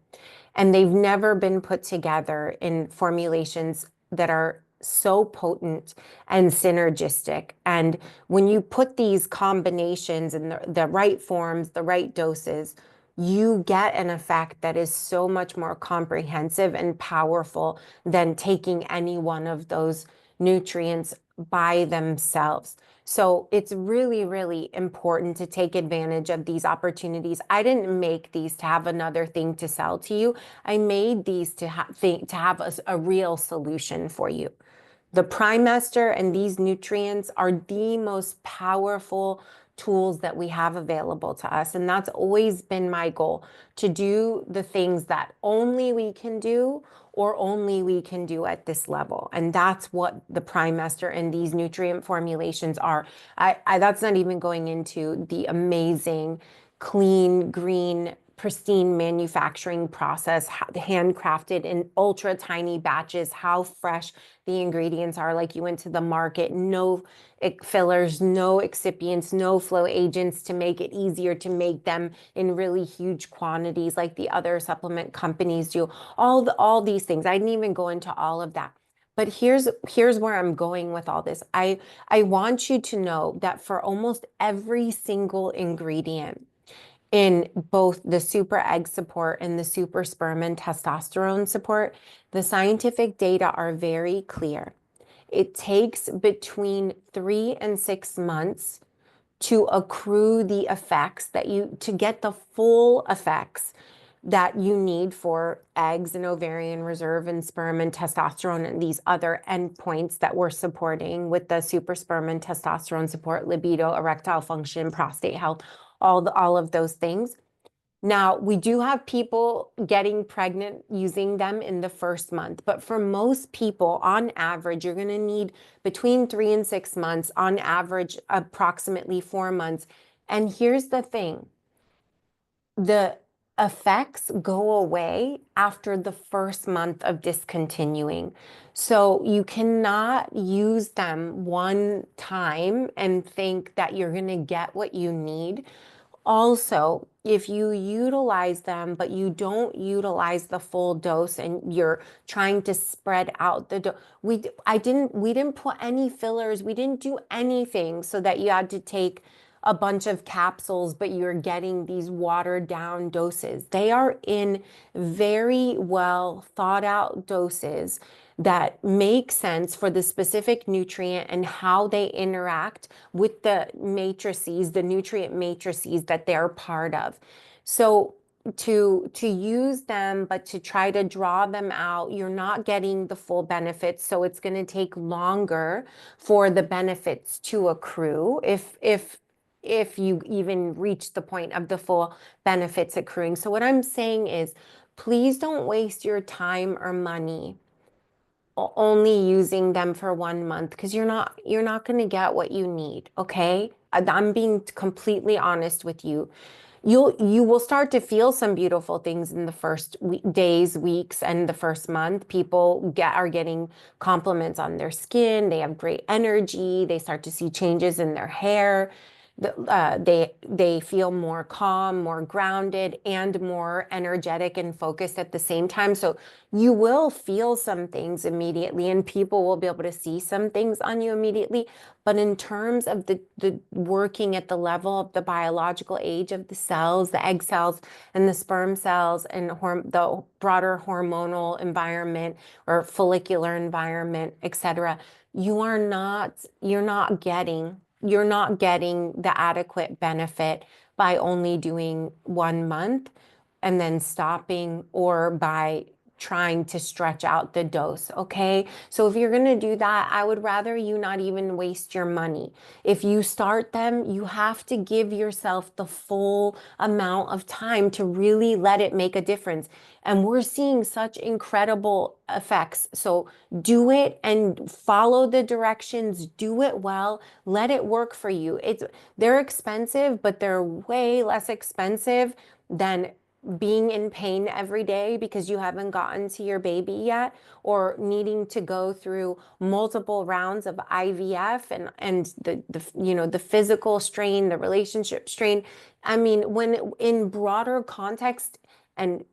And they've never been put together in formulations that are so potent and synergistic. And when you put these combinations in the right forms, the right doses, you get an effect that is so much more comprehensive and powerful than taking any one of those nutrients by themselves. So it's really, really important to take advantage of these opportunities. I didn't make these to have another thing to sell to you. I made these to have a real solution for you. The Primester and these nutrients are the most powerful tools that we have available to us. And that's always been my goal, to do the things that only we can do or only we can do at this level. And that's what the Primester and these nutrient formulations are. That's not even going into the amazing, clean, green, pristine manufacturing process, handcrafted in ultra tiny batches, how fresh the ingredients are. Like you went to the market, no fillers, no excipients, no flow agents to make it easier to make them in really huge quantities like the other supplement companies do. All these things. I didn't even go into all of that. But here's where I'm going with all this. I want you to know that for almost every single ingredient in both the super egg support and the super sperm and testosterone support, the scientific data are very clear. It takes between 3 and 6 months to accrue the effects to get the full effects that you need for eggs and ovarian reserve and sperm and testosterone and these other endpoints that we're supporting with the super sperm and testosterone support, libido, erectile function, prostate health, all of those things. Now, we do have people getting pregnant using them in the first month, but for most people, on average, you're going to need between 3 and 6 months, on average, approximately 4 months. And here's the thing. The effects go away after the first month of discontinuing. So you cannot use them one time and think that you're going to get what you need. Also, if you utilize them, but you don't utilize the full dose and you're trying to spread out the dose, we didn't put any fillers. We didn't do anything so that you had to take a bunch of capsules, but you're getting these watered down doses. They are in very well thought out doses that make sense for the specific nutrient and how they interact with the matrices, the nutrient matrices that they're part of. So to use them, but to try to draw them out, you're not getting the full benefits. So it's going to take longer for the benefits to accrue if you even reach the point of the full benefits accruing. So what I'm saying is, please don't waste your time or money only using them for 1 month, because you're not going to get what you need. Okay, I'm being completely honest with you. You will start to feel some beautiful things in the first days, weeks, and the first month. People are getting compliments on their skin. They have great energy. They start to see changes in their hair. They feel more calm, more grounded, and more energetic and focused at the same time. So you will feel some things immediately, and people will be able to see some things on you immediately. But in terms of the working at the level of the biological age of the cells, the egg cells and the sperm cells, and the broader hormonal environment or follicular environment, etc., you're not getting the adequate benefit by only doing 1 month and then stopping, or by trying to stretch out the dose, okay? So if you're gonna do that, I would rather you not even waste your money. If you start them, you have to give yourself the full amount of time to really let it make a difference. And we're seeing such incredible effects. So do it and follow the directions, do it well, let it work for you. They're expensive, but they're way less expensive than being in pain every day because you haven't gotten to your baby yet, or needing to go through multiple rounds of IVF and the physical strain, the relationship strain. I mean, when in broader context, and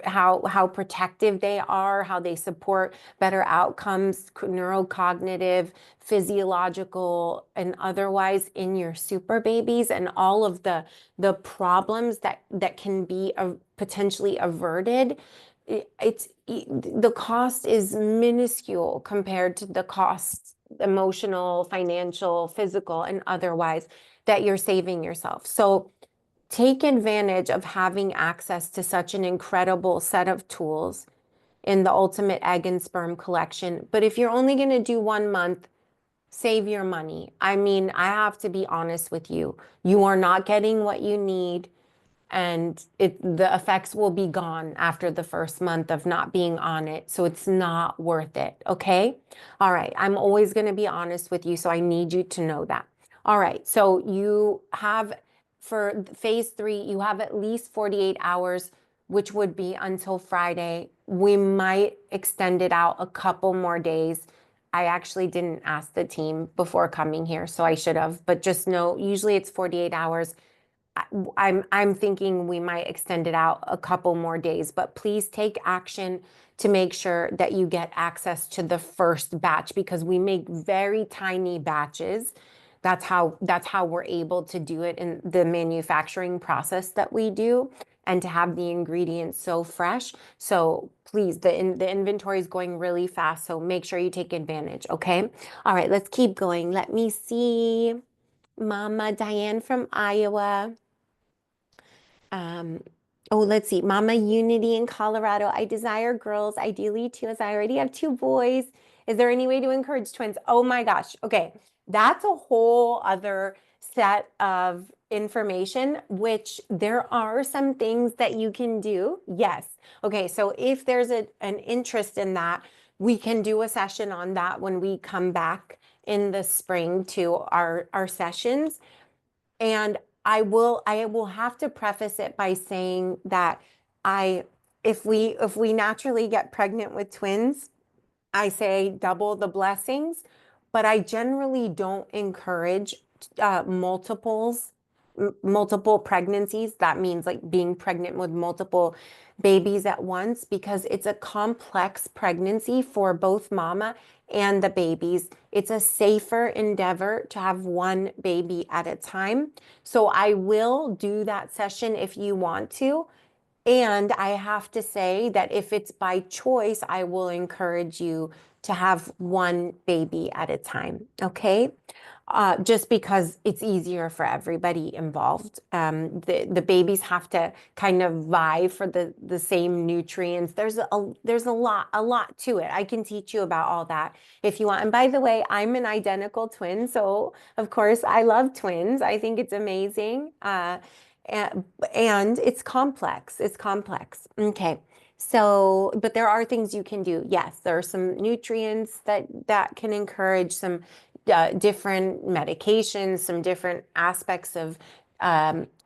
how protective they are, how they support better outcomes, neurocognitive, physiological, and otherwise in your super babies, and all of the problems that can be potentially averted. The cost is minuscule compared to the costs, emotional, financial, physical, and otherwise, that you're saving yourself. So take advantage of having access to such an incredible set of tools in the Ultimate Egg and Sperm Collection. But if you're only going to do 1 month, save your money. I mean, I have to be honest with you. You are not getting what you need, and the effects will be gone after the first month of not being on it. So it's not worth it, okay? All right, I'm always going to be honest with you, so I need you to know that. All right, so you have, for phase 3, you have at least 48 hours, which would be until Friday. We might extend it out a couple more days. I actually didn't ask the team before coming here, so I should have, but just know, usually it's 48 hours. I'm thinking we might extend it out a couple more days, but please take action to make sure that you get access to the first batch, because we make very tiny batches. That's how we're able to do it in the manufacturing process that we do, and to have the ingredients so fresh. So please, the inventory is going really fast, so make sure you take advantage, okay? All right, let's keep going. Let me see. Mama Diane from Iowa. Oh, let's see. Mama Unity in Colorado. I desire girls, ideally 2, as I already have 2 boys. Is there any way to encourage twins? Oh my gosh. Okay. That's a whole other set of information, which there are some things that you can do. Yes. Okay. So if there's an interest in that, we can do a session on that when we come back in the spring to our sessions. And I will have to preface it by saying that if we naturally get pregnant with twins, I say double the blessings, but I generally don't encourage multiple pregnancies. That means like being pregnant with multiple babies at once, because it's a complex pregnancy for both mama and the babies. It's a safer endeavor to have 1 baby at a time. So I will do that session if you want to. And I have to say that if it's by choice, I will encourage you to have 1 baby at a time, okay? Just because it's easier for everybody involved. The babies have to kind of vie for the same nutrients. There's a lot to it. I can teach you about all that if you want. And by the way, I'm an identical twin, so of course I love twins. I think it's amazing. And it's complex. It's complex. Okay. So, but there are things you can do. Yes, there are some nutrients that can encourage some different medications, some different aspects of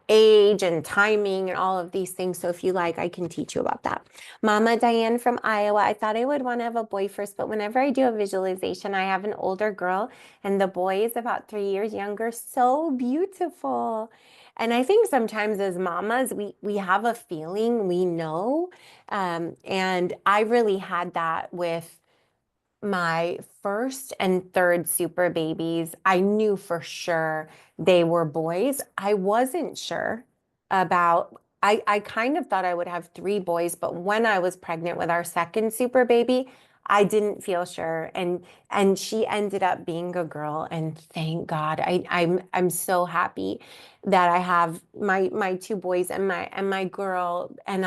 age and timing and all of these things. So if you like, I can teach you about that. Mama Diane from Iowa. I thought I would want to have a boy first, but whenever I do a visualization, I have an older girl and the boy is about 3 years younger. So beautiful. And I think sometimes as mamas, we have a feeling, we know. And I really had that with my first and third super babies. I knew for sure they were boys. I wasn't sure about, I kind of thought I would have 3 boys, but when I was pregnant with our second super baby, I didn't feel sure. And she ended up being a girl, and thank God. I'm so happy that I have my 2 boys and my girl, and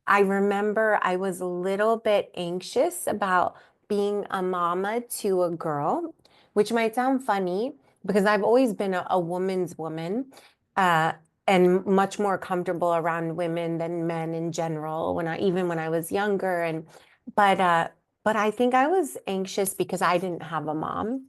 I remember I was a little bit anxious about being a mama to a girl, which might sound funny because I've always been a woman's woman, uh, and much more comfortable around women than men in general even when I was younger. But I think I was anxious because I didn't have a mom,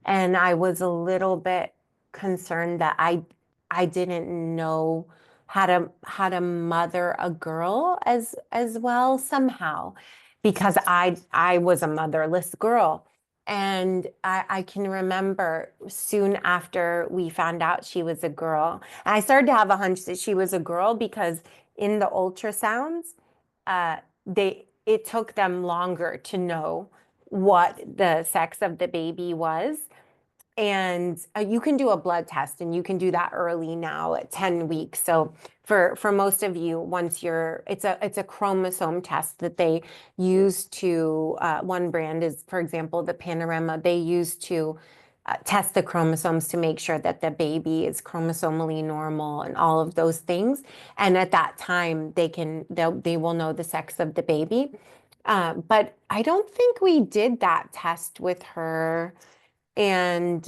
and I was a little bit concerned that I didn't know how to mother a girl as well somehow, because I was a motherless girl. And I can remember soon after we found out she was a girl, I started to have a hunch that she was a girl because in the ultrasounds, it took them longer to know what the sex of the baby was. And you can do a blood test, and you can do that early now at 10 weeks. So for most of you, it's a chromosome test that they use to, one brand is, for example, the Panorama. They use to test the chromosomes to make sure that the baby is chromosomally normal and all of those things. And at that time, they will know the sex of the baby. But I don't think we did that test with her. And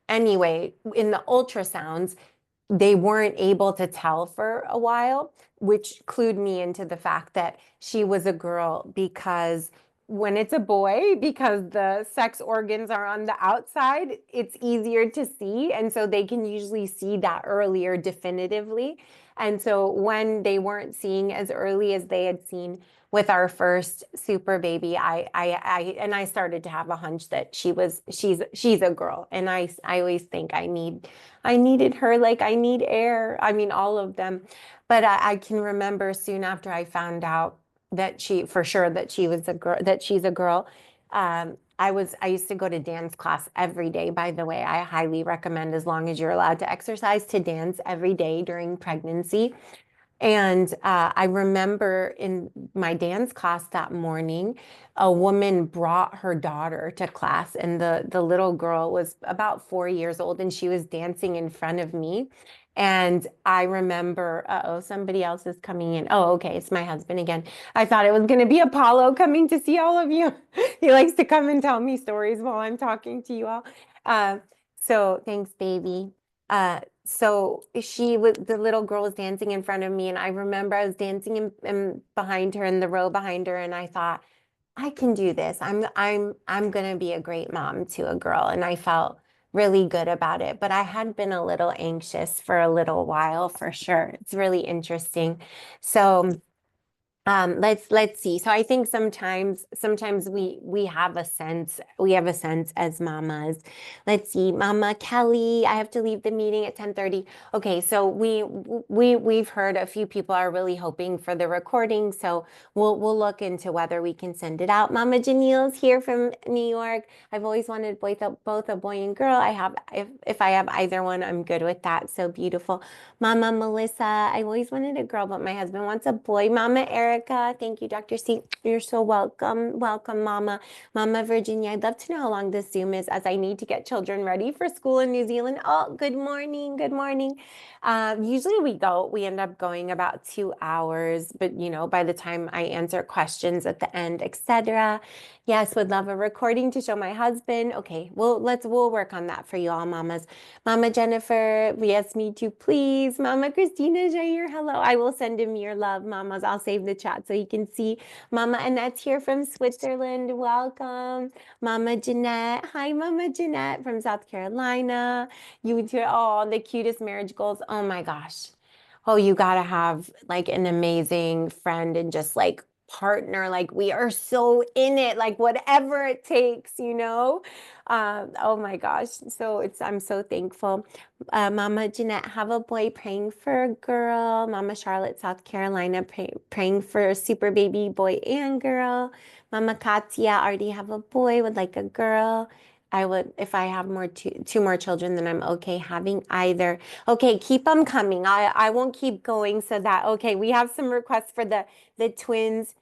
anyway, in the ultrasounds, they weren't able to tell for a while, which clued me into the fact that she was a girl, because when it's a boy, because the sex organs are on the outside, it's easier to see. And so they can usually see that earlier definitively. And so when they weren't seeing as early as they had seen with our first super baby, I started to have a hunch that she's a girl. And I always think I needed her, like I need air. I mean, all of them. But I can remember soon after I found out that she's a girl. I used to go to dance class every day, by the way. I highly recommend, as long as you're allowed to exercise, to dance every day during pregnancy. And I remember in my dance class that morning, a woman brought her daughter to class, and the little girl was about 4 years old, and she was dancing in front of me. And I remember, somebody else is coming in. Oh, okay, it's my husband again. I thought it was going to be Apollo coming to see all of you. He likes to come and tell me stories while I'm talking to you all. So thanks, baby. So the little girl was dancing in front of me, and I remember I was dancing in behind her, in the row behind her, and I thought, I can do this. I'm gonna be a great mom to a girl, and I felt really good about it. But I had been a little anxious for a little while, for sure. It's really interesting. So let's see. So I think sometimes we have a sense as mamas. Let's see, Mama Kelly, I have to leave the meeting at 10:30. Okay, so we've heard a few people are really hoping for the recording, so we'll look into whether we can send it out. Mama Janelle's here from New York. I've always wanted both a boy and girl. If I have either one, I'm good with that. So beautiful. Mama Melissa, I always wanted a girl, but my husband wants a boy. Mama Erica, thank you, Dr. C. You're so welcome. Welcome, Mama. Mama Virginia, I'd love to know how long this Zoom is, as I need to get children ready for school in New Zealand. Oh, good morning. Good morning. Usually we end up going about 2 hours, but by the time I answer questions at the end, etc. Yes, would love a recording to show my husband. Okay, we'll work on that for you all, mamas. Mama Jennifer, yes, me too, please. Mama Christina Jair, hello. I will send him your love, mamas. I'll save the chat so you can see. Mama Annette's here from Switzerland. Welcome. Mama Jeanette. Hi, Mama Jeanette from South Carolina. You two, oh, the cutest marriage goals. Oh my gosh. Oh, you gotta have like an amazing friend and just like partner, like we are so in it, like whatever it takes, oh my gosh. So I'm so thankful. Mama Jeanette, have a boy, praying for a girl. Mama Charlotte, South Carolina, praying for a super baby boy and girl. Mama Katia, already have a boy, would like a girl. If I have two more children, then I'm okay having either. Okay, keep them coming. I won't keep going okay, we have some requests for the twins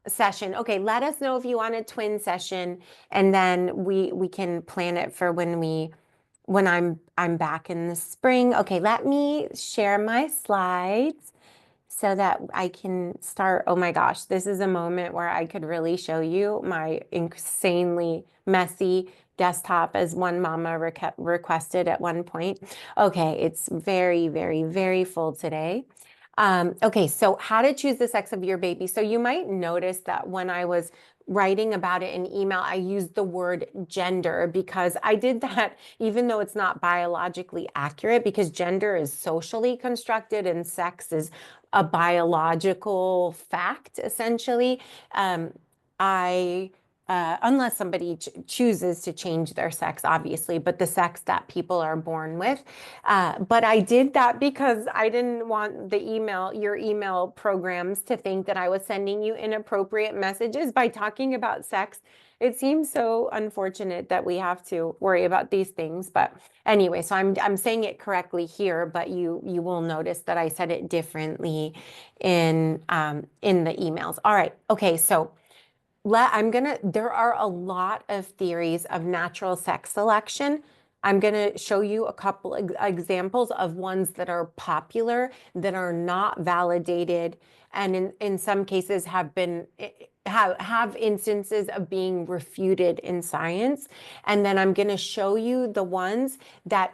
session. Okay, let us know if you want a twin session, and then we can plan it for when I'm back in the spring. Okay, let me share my slides so that I can start. Oh my gosh, this is a moment where I could really show you my insanely messy desktop, as one mama requested at one point. Okay, it's very, very, very full today. Okay, so how to choose the sex of your baby. So you might notice that when I was writing about it in email, I used the word gender because I did that even though it's not biologically accurate, because gender is socially constructed and sex is a biological fact, essentially. Unless somebody chooses to change their sex, obviously, but the sex that people are born with. But I did that because I didn't want your email programs to think that I was sending you inappropriate messages by talking about sex. It seems so unfortunate that we have to worry about these things. But anyway, so I'm saying it correctly here, but you will notice that I said it differently in the emails. All right. Okay. So there are a lot of theories of natural sex selection. I'm going to show you a couple examples of ones that are popular, that are not validated, and in some cases have instances of being refuted in science. And then I'm going to show you the ones that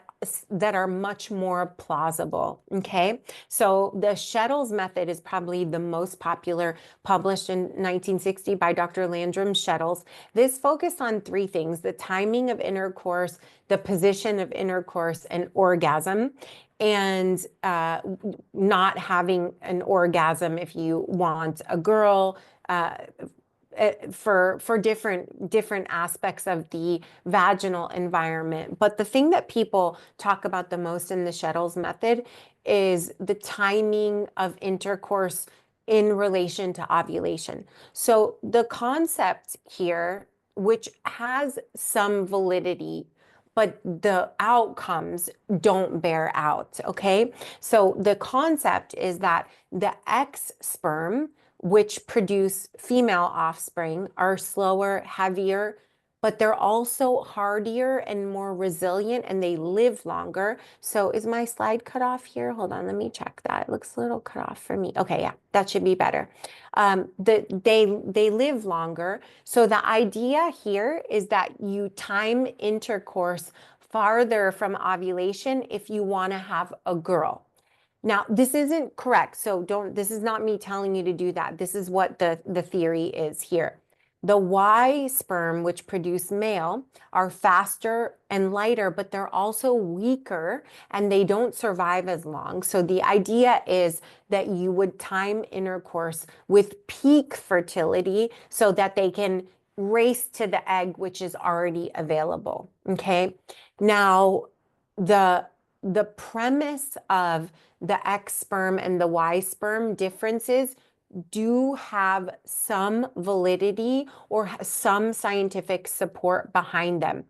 are much more plausible. Okay, so the Shettles method is probably the most popular, published in 1960 by Dr. Landrum Shettles. This focused on three things: the timing of intercourse, the position of intercourse, and orgasm, and not having an orgasm if you want a girl, for different aspects of the vaginal environment. But the thing that people talk about the most in the Shettles method is the timing of intercourse in relation to ovulation. So the concept here, which has some validity, but the outcomes don't bear out, okay? So the concept is that the X sperm, which produce female offspring, are slower, heavier, but they're also hardier and more resilient, and they live longer. So is my slide cut off here? Hold on, let me check that. It looks a little cut off for me. Okay, yeah, that should be better. They live longer. So the idea here is that you time intercourse farther from ovulation if you want to have a girl. Now, this isn't correct, so this is not me telling you to do that. This is what the theory is here. The Y sperm, which produce male, are faster and lighter, but they're also weaker and they don't survive as long. So the idea is that you would time intercourse with peak fertility so that they can race to the egg, which is already available, okay? Now, the premise of the X sperm and the Y sperm differences do have some validity or some scientific support behind them.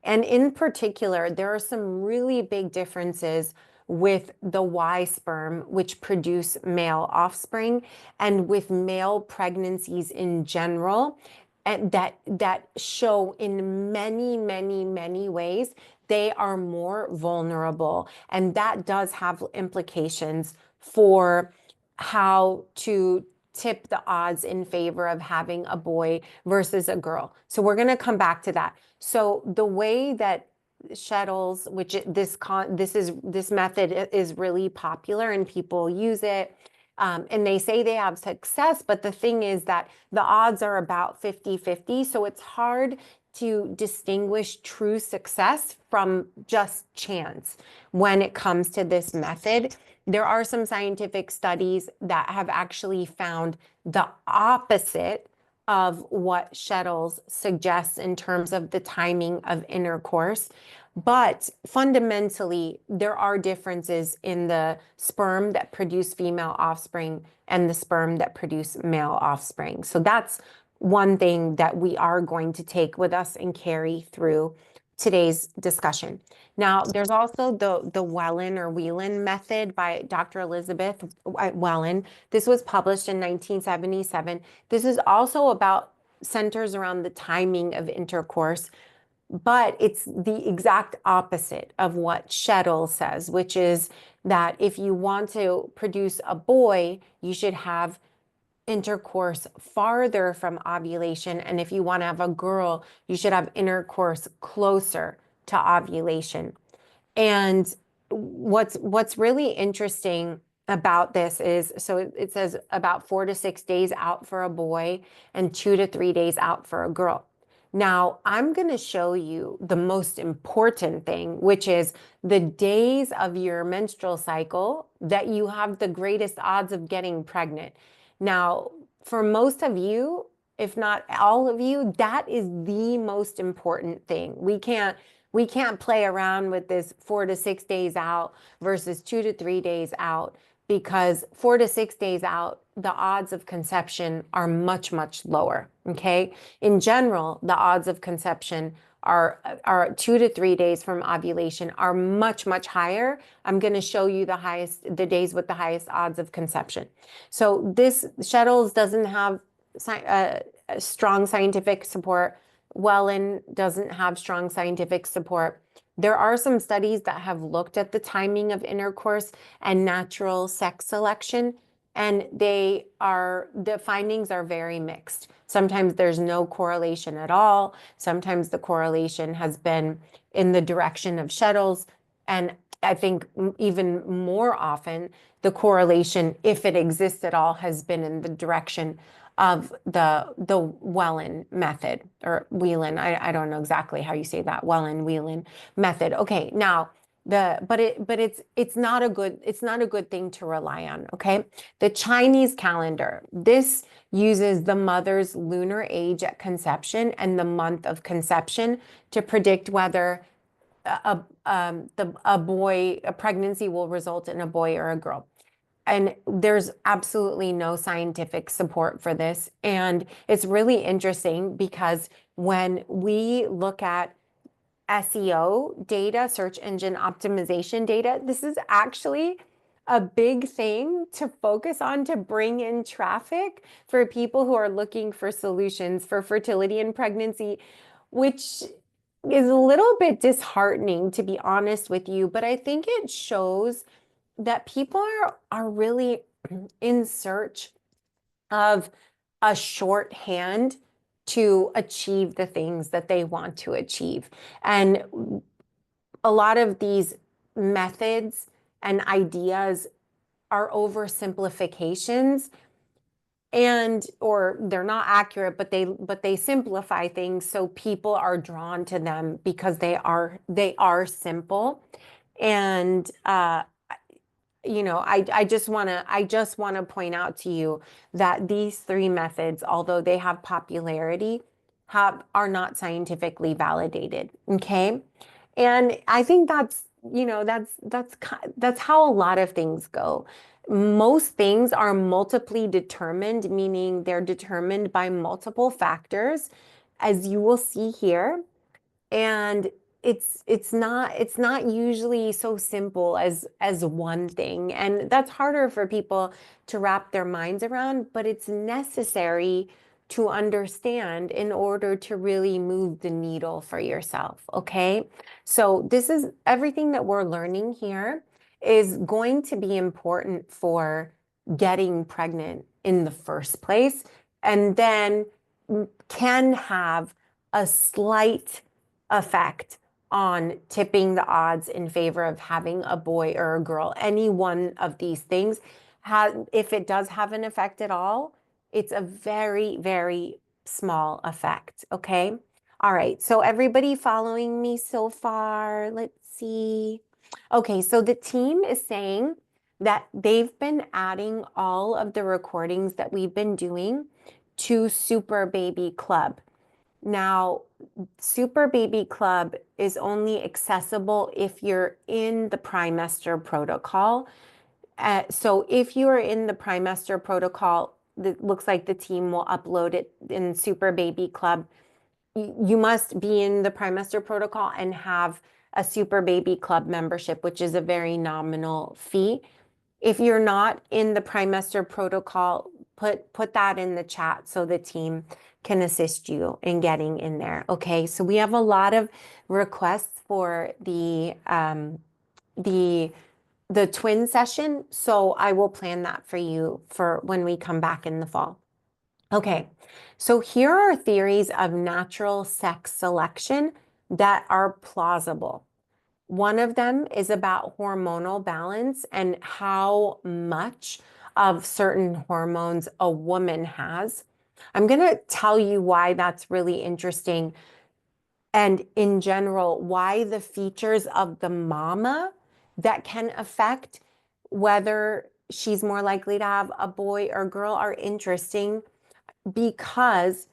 And in particular, there are some really big differences with the Y sperm, which produce male offspring, and with male pregnancies in general, and that show in many, many, many ways they are more vulnerable. And that does have implications for how to tip the odds in favor of having a boy versus a girl. So we're going to come back to that. So the way that Shettles, which this method is really popular and people use it, and they say they have success, but the thing is that the odds are about 50-50. So it's hard to distinguish true success from just chance when it comes to this method. There are some scientific studies that have actually found the opposite of what Shettles suggests in terms of the timing of intercourse. But fundamentally, there are differences in the sperm that produce female offspring and the sperm that produce male offspring. So that's one thing that we are going to take with us and carry through today's discussion. Now, there's also the Whelan method by Dr. Elizabeth Whelan. This was published in 1977. This is also centers around the timing of intercourse. but it's the exact opposite of what Shettle says, which is that if you want to produce a boy, you should have intercourse farther from ovulation. And if you want to have a girl, you should have intercourse closer to ovulation. And what's really interesting about this is, so it says about 4 to 6 days out for a boy and 2 to 3 days out for a girl. Now, I'm going to show you the most important thing, which is the days of your menstrual cycle that you have the greatest odds of getting pregnant. Now, for most of you, if not all of you, that is the most important thing. We can't play around with this 4 to 6 days out versus 2 to 3 days out, because 4 to 6 days out, the odds of conception are much, much lower. Okay. In general, the odds of conception are 2 to 3 days from ovulation are much, much higher. I'm going to show you the days with the highest odds of conception. So this Shettles doesn't have strong scientific support. Wellen doesn't have strong scientific support. There are some studies that have looked at the timing of intercourse and natural sex selection, and the findings are very mixed. Sometimes there's no correlation at all. Sometimes the correlation has been in the direction of Shettles. And I think even more often, the correlation, if it exists at all, has been in the direction of the Wellen method, or Whelan. I don't know exactly how you say that, Wellen-Whelan method. Okay, now it's not a good thing to rely on. Okay, the Chinese calendar, this uses the mother's lunar age at conception and the month of conception to predict whether a pregnancy will result in a boy or a girl. And there's absolutely no scientific support for this. And it's really interesting because when we look at SEO data, search engine optimization data, this is actually a big thing to focus on to bring in traffic for people who are looking for solutions for fertility and pregnancy, which is a little bit disheartening, to be honest with you. But I think it shows that people are really in search of a shorthand to achieve the things that they want to achieve. And a lot of these methods and ideas are oversimplifications, or they're not accurate, but they simplify things so people are drawn to them because they are simple. And I just want to point out to you that these 3 methods, although they have popularity, are not scientifically validated. Okay. And I think that's how a lot of things go. Most things are multiply determined, meaning they're determined by multiple factors, as you will see here. And it's not usually so simple as one thing. And that's harder for people to wrap their minds around, but it's necessary to understand in order to really move the needle for yourself. Okay. So this is everything that we're learning here is going to be important for getting pregnant in the first place, and then can have a slight effect on tipping the odds in favor of having a boy or a girl. Any one of these things, if it does have an effect at all, it's a very, very small effect. Okay. All right. So everybody following me so far? Let's see. Okay. So the team is saying that they've been adding all of the recordings that we've been doing to Super Baby Club. Now, Super Baby Club is only accessible if you're in the Primester protocol. So if you are in the Primester protocol, it looks like the team will upload it in Super Baby Club. You must be in the Primester protocol and have a Super Baby Club membership, which is a very nominal fee. If you're not in the Primester protocol, put that in the chat so the team can assist you in getting in there. Okay, so we have a lot of requests for the twin session, so I will plan that for you for when we come back in the fall. Okay, so here are theories of natural sex selection that are plausible. One of them is about hormonal balance and how much of certain hormones a woman has. I'm going to tell you why that's really interesting, and in general, why the features of the mama that can affect whether she's more likely to have a boy or girl are interesting, because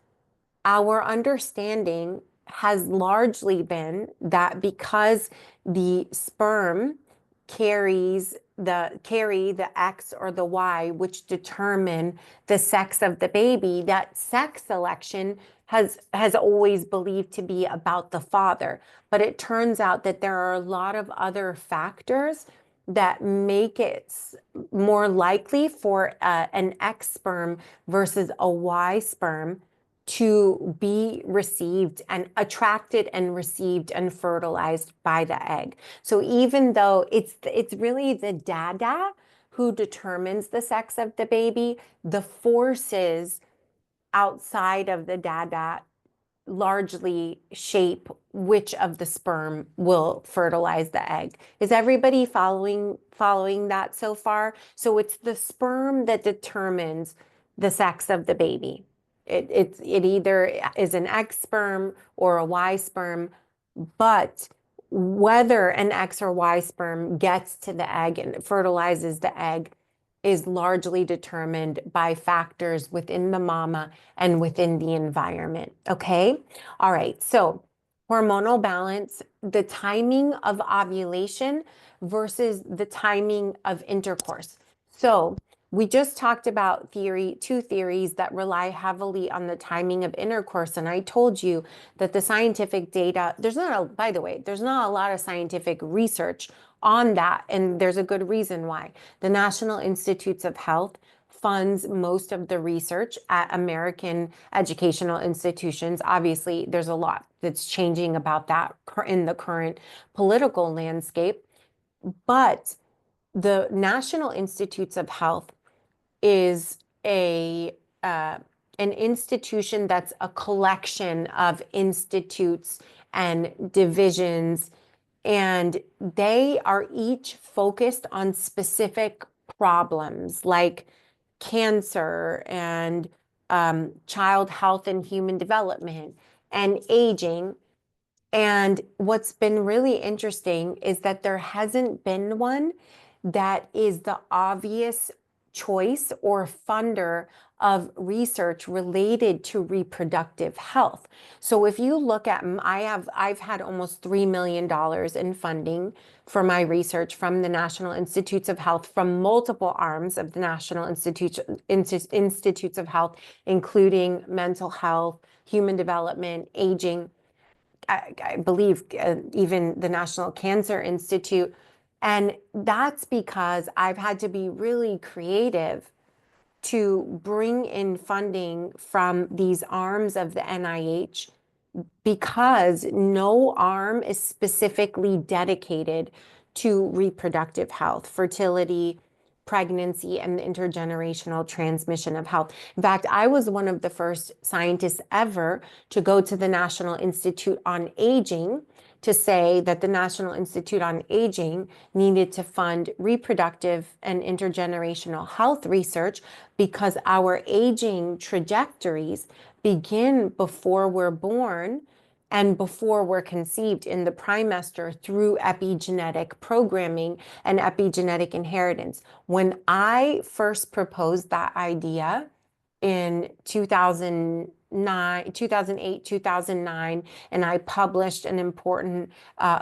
our understanding has largely been that because the sperm carry the X or the Y, which determine the sex of the baby, that sex selection has always believed to be about the father. But it turns out that there are a lot of other factors that make it more likely for an X sperm versus a Y sperm to be received and attracted and received and fertilized by the egg. So even though it's really the dada who determines the sex of the baby, the forces outside of the dada largely shape which of the sperm will fertilize the egg. Is everybody following that so far? So it's the sperm that determines the sex of the baby. It either is an X sperm or a Y sperm, but whether an X or Y sperm gets to the egg and fertilizes the egg is largely determined by factors within the mama and within the environment. Okay? All right. So hormonal balance, the timing of ovulation versus the timing of intercourse. So we just talked about two theories that rely heavily on the timing of intercourse. And I told you that the scientific data, by the way, there's not a lot of scientific research on that. And there's a good reason why. The National Institutes of Health funds most of the research at American educational institutions. Obviously, there's a lot that's changing about that in the current political landscape. But the National Institutes of Health is an institution that's a collection of institutes and divisions, and they are each focused on specific problems like cancer and child health and human development and aging. And what's been really interesting is that there hasn't been one that is the obvious choice or funder of research related to reproductive health. So if you look at, I've had almost $3 million in funding for my research from the National Institutes of Health, from multiple arms of the National Institutes of Health, including mental health, human development, aging, I believe even the National Cancer Institute. And that's because I've had to be really creative to bring in funding from these arms of the NIH, because no arm is specifically dedicated to reproductive health, fertility, pregnancy, and the intergenerational transmission of health. In fact, I was one of the first scientists ever to go to the National Institute on Aging to say that the National Institute on Aging needed to fund reproductive and intergenerational health research, because our aging trajectories begin before we're born and before we're conceived in the trimester through epigenetic programming and epigenetic inheritance. When I first proposed that idea in 2008, 2009, and I published an important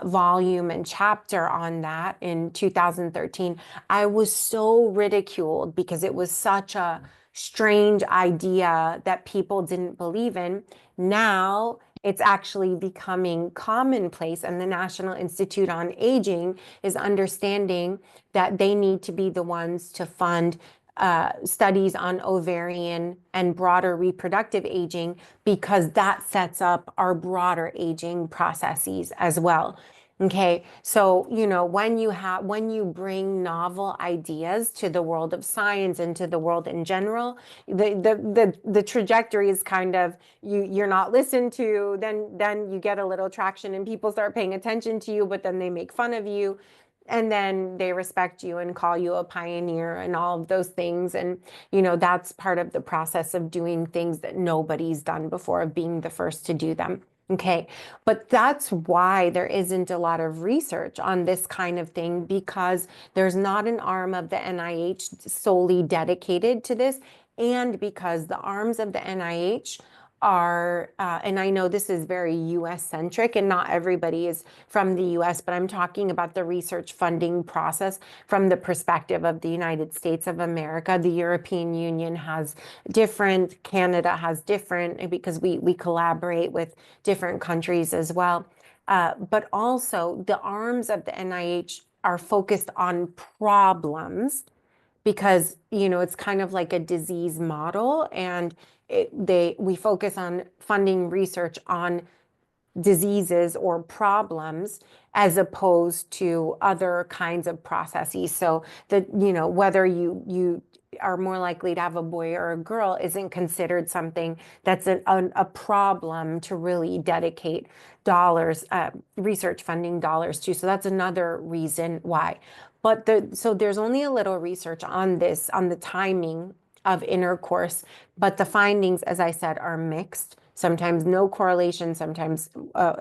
volume and chapter on that in 2013, I was so ridiculed because it was such a strange idea that people didn't believe in. Now it's actually becoming commonplace, and the National Institute on Aging is understanding that they need to be the ones to fund studies on ovarian and broader reproductive aging, because that sets up our broader aging processes as well. Okay, so when you bring novel ideas to the world of science and to the world in general, the trajectory is kind of you're not listened to, then you get a little traction and people start paying attention to you, but then they make fun of you. And then they respect you and call you a pioneer and all of those things. And, that's part of the process of doing things that nobody's done before, of being the first to do them. Okay. But that's why there isn't a lot of research on this kind of thing, because there's not an arm of the NIH solely dedicated to this. And because the arms of the NIH are, and I know this is very US centric and not everybody is from the US, but I'm talking about the research funding process from the perspective of the United States of America. The European Union has different, Canada has different, because we collaborate with different countries as well. But also the arms of the NIH are focused on problems, because it's kind of like a disease model, and we focus on funding research on diseases or problems as opposed to other kinds of processes. So that whether you are more likely to have a boy or a girl isn't considered something that's a problem to really dedicate dollars, research funding dollars to. So that's another reason why. But so there's only a little research on this, on the timing of intercourse, but the findings, as I said, are mixed. Sometimes no correlation, sometimes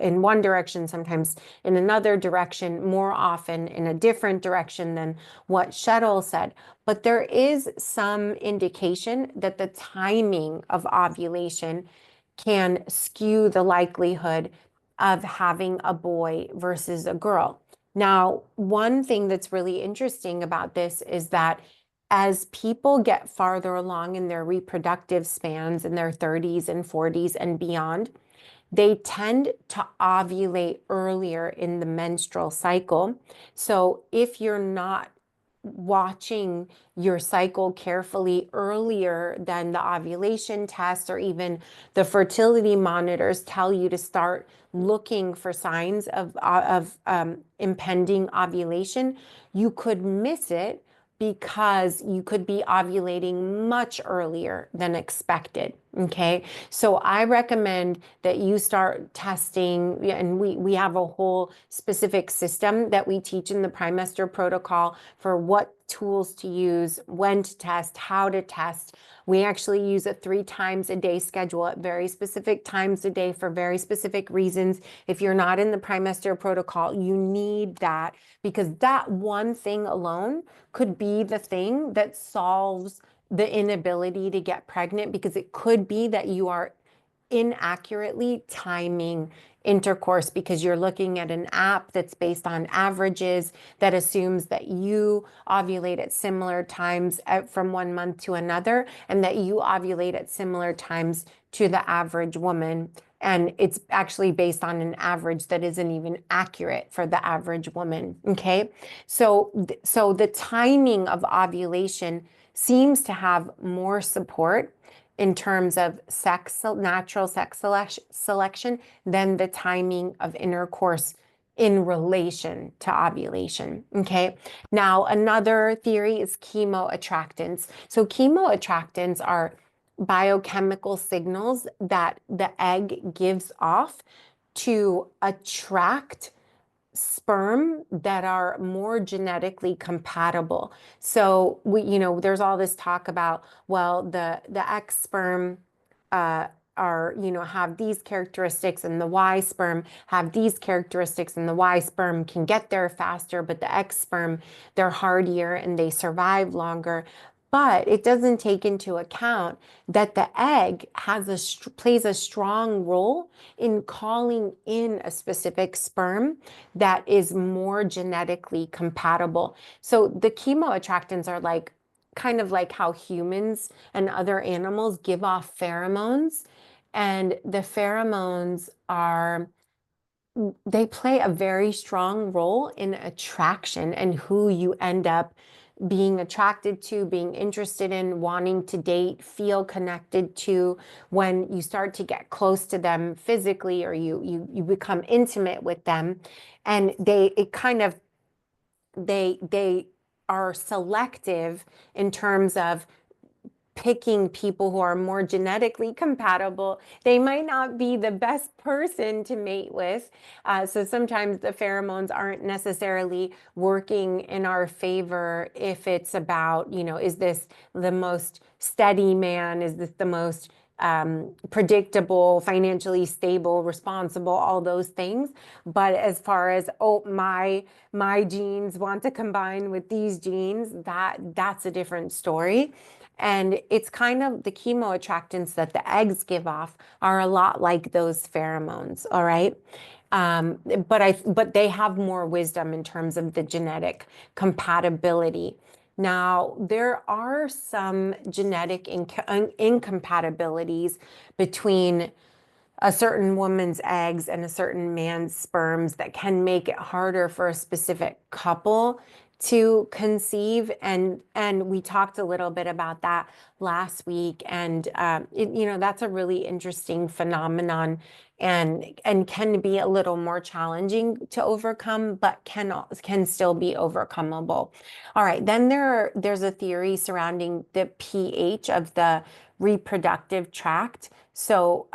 in one direction, sometimes in another direction, more often in a different direction than what Shettle said. But there is some indication that the timing of ovulation can skew the likelihood of having a boy versus a girl. Now, one thing that's really interesting about this is that as people get farther along in their reproductive spans, in their 30s and 40s and beyond, they tend to ovulate earlier in the menstrual cycle. So if you're not watching your cycle carefully earlier than the ovulation test, or even the fertility monitors tell you to start looking for signs of impending ovulation, you could miss it, because you could be ovulating much earlier than expected. Okay, so I recommend that you start testing, and we have a whole specific system that we teach in the Primester protocol for what tools to use, when to test, how to test. We actually use a 3 times a day schedule at very specific times a day for very specific reasons. If you're not in the Primester protocol, you need that, because that one thing alone could be the thing that solves the inability to get pregnant, because it could be that you are inaccurately timing intercourse, because you're looking at an app that's based on averages that assumes that you ovulate at similar times from one month to another, and that you ovulate at similar times to the average woman. And it's actually based on an average that isn't even accurate for the average woman. Okay, so the timing of ovulation seems to have more support in terms of natural sex selection than the timing of intercourse in relation to ovulation. Okay. Now, another theory is chemoattractants. So chemoattractants are biochemical signals that the egg gives off to attract sperm that are more genetically compatible. So there's all this talk about, well, the X sperm have these characteristics, and the Y sperm have these characteristics, and the Y sperm can get there faster, but the X sperm, they're hardier and they survive longer. But it doesn't take into account that the egg plays a strong role in calling in a specific sperm that is more genetically compatible. So the chemoattractants are kind of like how humans and other animals give off pheromones. And the pheromones they play a very strong role in attraction and who you end up being attracted to, being interested in, wanting to date, feel connected to. When you start to get close to them physically, or you become intimate with them, and they are selective in terms of picking people who are more genetically compatible. They might not be the best person to mate with. So sometimes the pheromones aren't necessarily working in our favor if it's about, is this the most steady man? Is this the most predictable, financially stable, responsible, all those things. But as far as, my genes want to combine with these genes, that's a different story. And it's kind of the chemoattractants that the eggs give off are a lot like those pheromones, all right? But they have more wisdom in terms of the genetic compatibility. Now, there are some genetic incompatibilities between a certain woman's eggs and a certain man's sperms that can make it harder for a specific couple to conceive, and we talked a little bit about that last week, and that's a really interesting phenomenon, and can be a little more challenging to overcome, but can still be overcomable. All right, then there's a theory surrounding the pH of the reproductive tract. So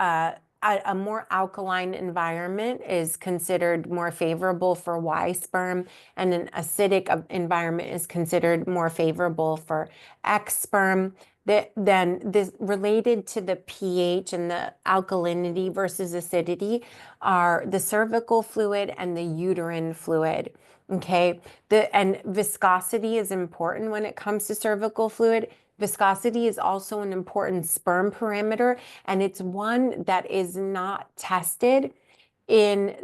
a more alkaline environment is considered more favorable for Y sperm, and an acidic environment is considered more favorable for X sperm. Then this related to the pH and the alkalinity versus acidity are the cervical fluid and the uterine fluid. Okay, and viscosity is important when it comes to cervical fluid. Viscosity is also an important sperm parameter, and it's one that is not tested in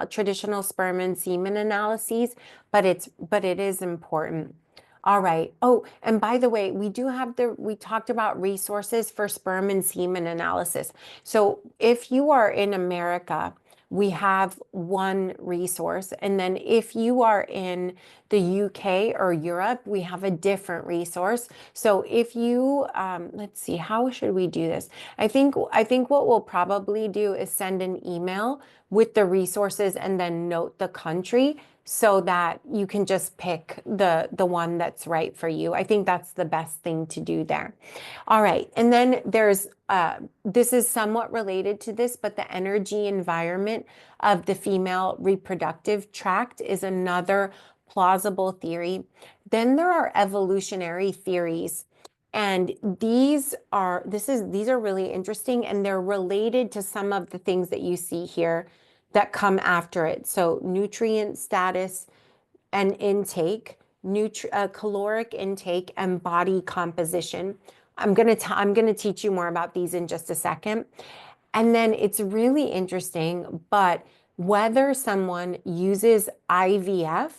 traditional sperm and semen analyses, but it is important. All right. Oh, and by the way, we talked about resources for sperm and semen analysis. So if you are in America, we have one resource. And then if you are in the UK or Europe, we have a different resource. So if you, let's see, how should we do this? I think what we'll probably do is send an email with the resources and then note the country, so that you can just pick the one that's right for you. I think that's the best thing to do there. All right, and then there's, this is somewhat related to this, but the energy environment of the female reproductive tract is another plausible theory. Then there are evolutionary theories. And these are really interesting, and they're related to some of the things that you see here that come after it. So nutrient status and intake, caloric intake, and body composition. I'm gonna teach you more about these in just a second. And then it's really interesting, but whether someone uses IVF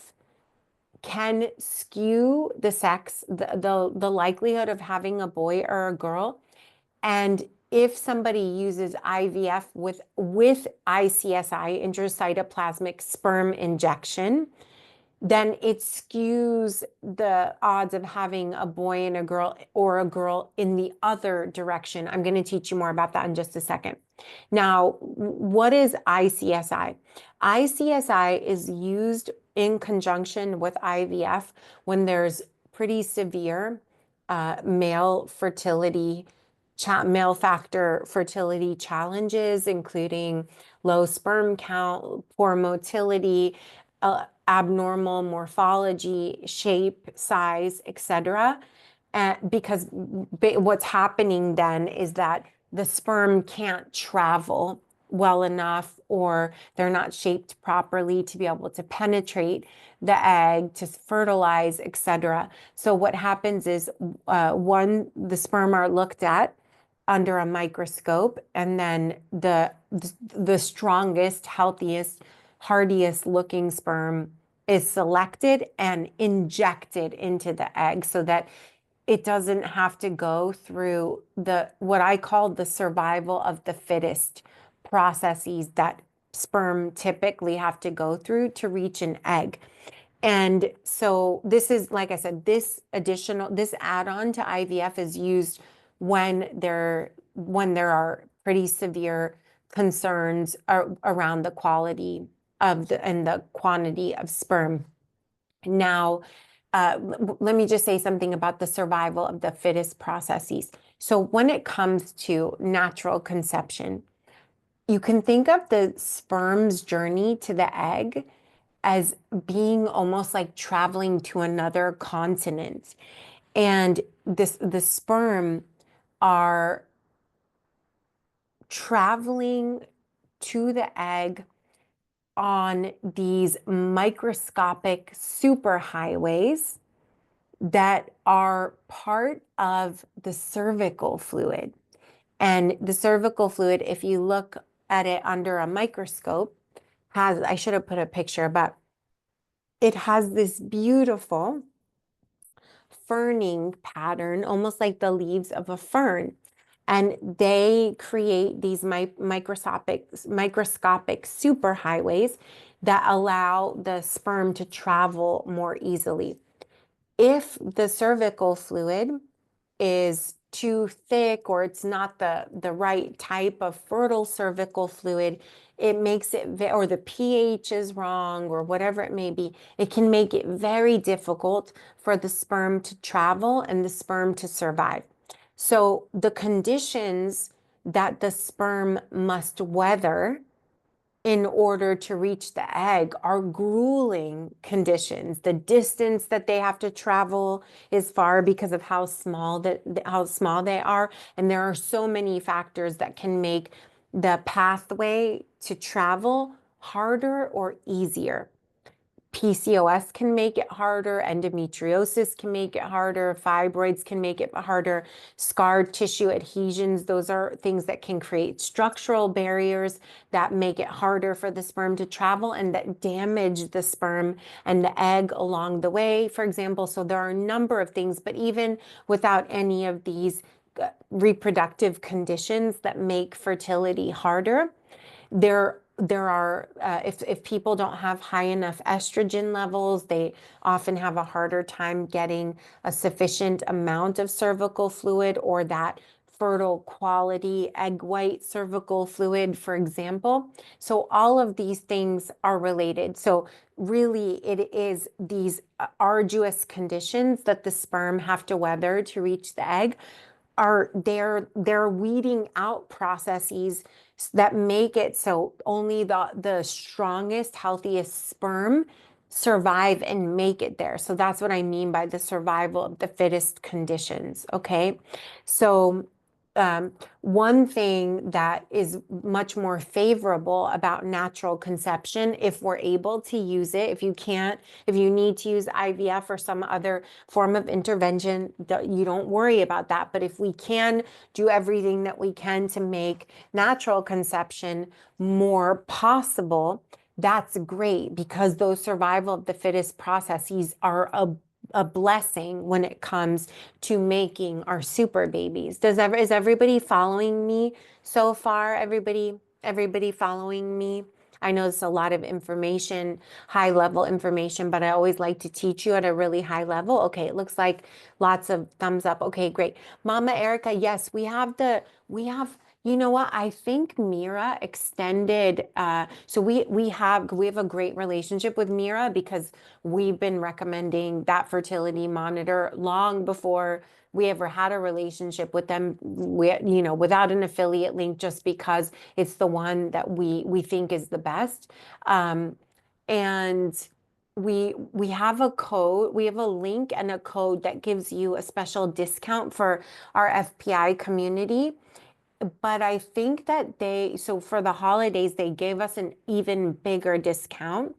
can skew the sex, the likelihood of having a boy or a girl. And if somebody uses IVF with ICSI, intracytoplasmic sperm injection, then it skews the odds of having a boy and a girl, or a girl in the other direction. I'm going to teach you more about that in just a second. Now, what is ICSI? ICSI is used in conjunction with IVF when there's pretty severe male factor fertility challenges, including low sperm count, poor motility, abnormal morphology, shape, size, etc. Because what's happening then is that the sperm can't travel well enough, or they're not shaped properly to be able to penetrate the egg, to fertilize, etc. So what happens is, the sperm are looked at under a microscope, and then the strongest, healthiest, hardiest looking sperm is selected and injected into the egg, so that it doesn't have to go through what I call the survival of the fittest processes that sperm typically have to go through to reach an egg. And so this is, like I said, this add-on to IVF is used when there are pretty severe concerns around the quality of and the quantity of sperm. Now, let me just say something about the survival of the fittest processes. So when it comes to natural conception, you can think of the sperm's journey to the egg as being almost like traveling to another continent. And the sperm are traveling to the egg on these microscopic superhighways that are part of the cervical fluid. And the cervical fluid, if you look at it under a microscope, I should have put a picture, but it has this beautiful ferning pattern, almost like the leaves of a fern. And they create these microscopic superhighways that allow the sperm to travel more easily. If the cervical fluid is too thick or it's not the right type of fertile cervical fluid, it makes it, or the pH is wrong or whatever it may be, it can make it very difficult for the sperm to travel and the sperm to survive. So the conditions that the sperm must weather in order to reach the egg are grueling conditions. The distance that they have to travel is far because of how small they are. And there are so many factors that can make the pathway to travel harder or easier. PCOS can make it harder, endometriosis can make it harder, fibroids can make it harder, scar tissue adhesions, those are things that can create structural barriers that make it harder for the sperm to travel and that damage the sperm and the egg along the way, for example. So there are a number of things, but even without any of these reproductive conditions that make fertility harder, there are, if people don't have high enough estrogen levels, they often have a harder time getting a sufficient amount of cervical fluid or that fertile quality egg white cervical fluid, for example. So all of these things are related. So really it is these arduous conditions that the sperm have to weather to reach the egg they're weeding out processes that make it so only the strongest, healthiest sperm survive and make it there. So that's what I mean by the survival of the fittest conditions, okay? So one thing that is much more favorable about natural conception, if we're able to use it, if you need to use IVF or some other form of intervention, you don't worry about that. But if we can do everything that we can to make natural conception more possible, that's great, because those survival of the fittest processes are a blessing when it comes to making our super babies. Is everybody following me so far? Everybody following me? I know it's a lot of information, high level information, but I always like to teach you at a really high level. Okay, it looks like lots of thumbs up. Okay, great. Mama Erica, yes, we have, you know what? I think Mira extended, so we have a great relationship with Mira because we've been recommending that fertility monitor long before we ever had a relationship with them, without an affiliate link, just because it's the one that we think is the best. And we have a code, we have a link and a code that gives you a special discount for our FPI community. But I think that so for the holidays, they gave us an even bigger discount.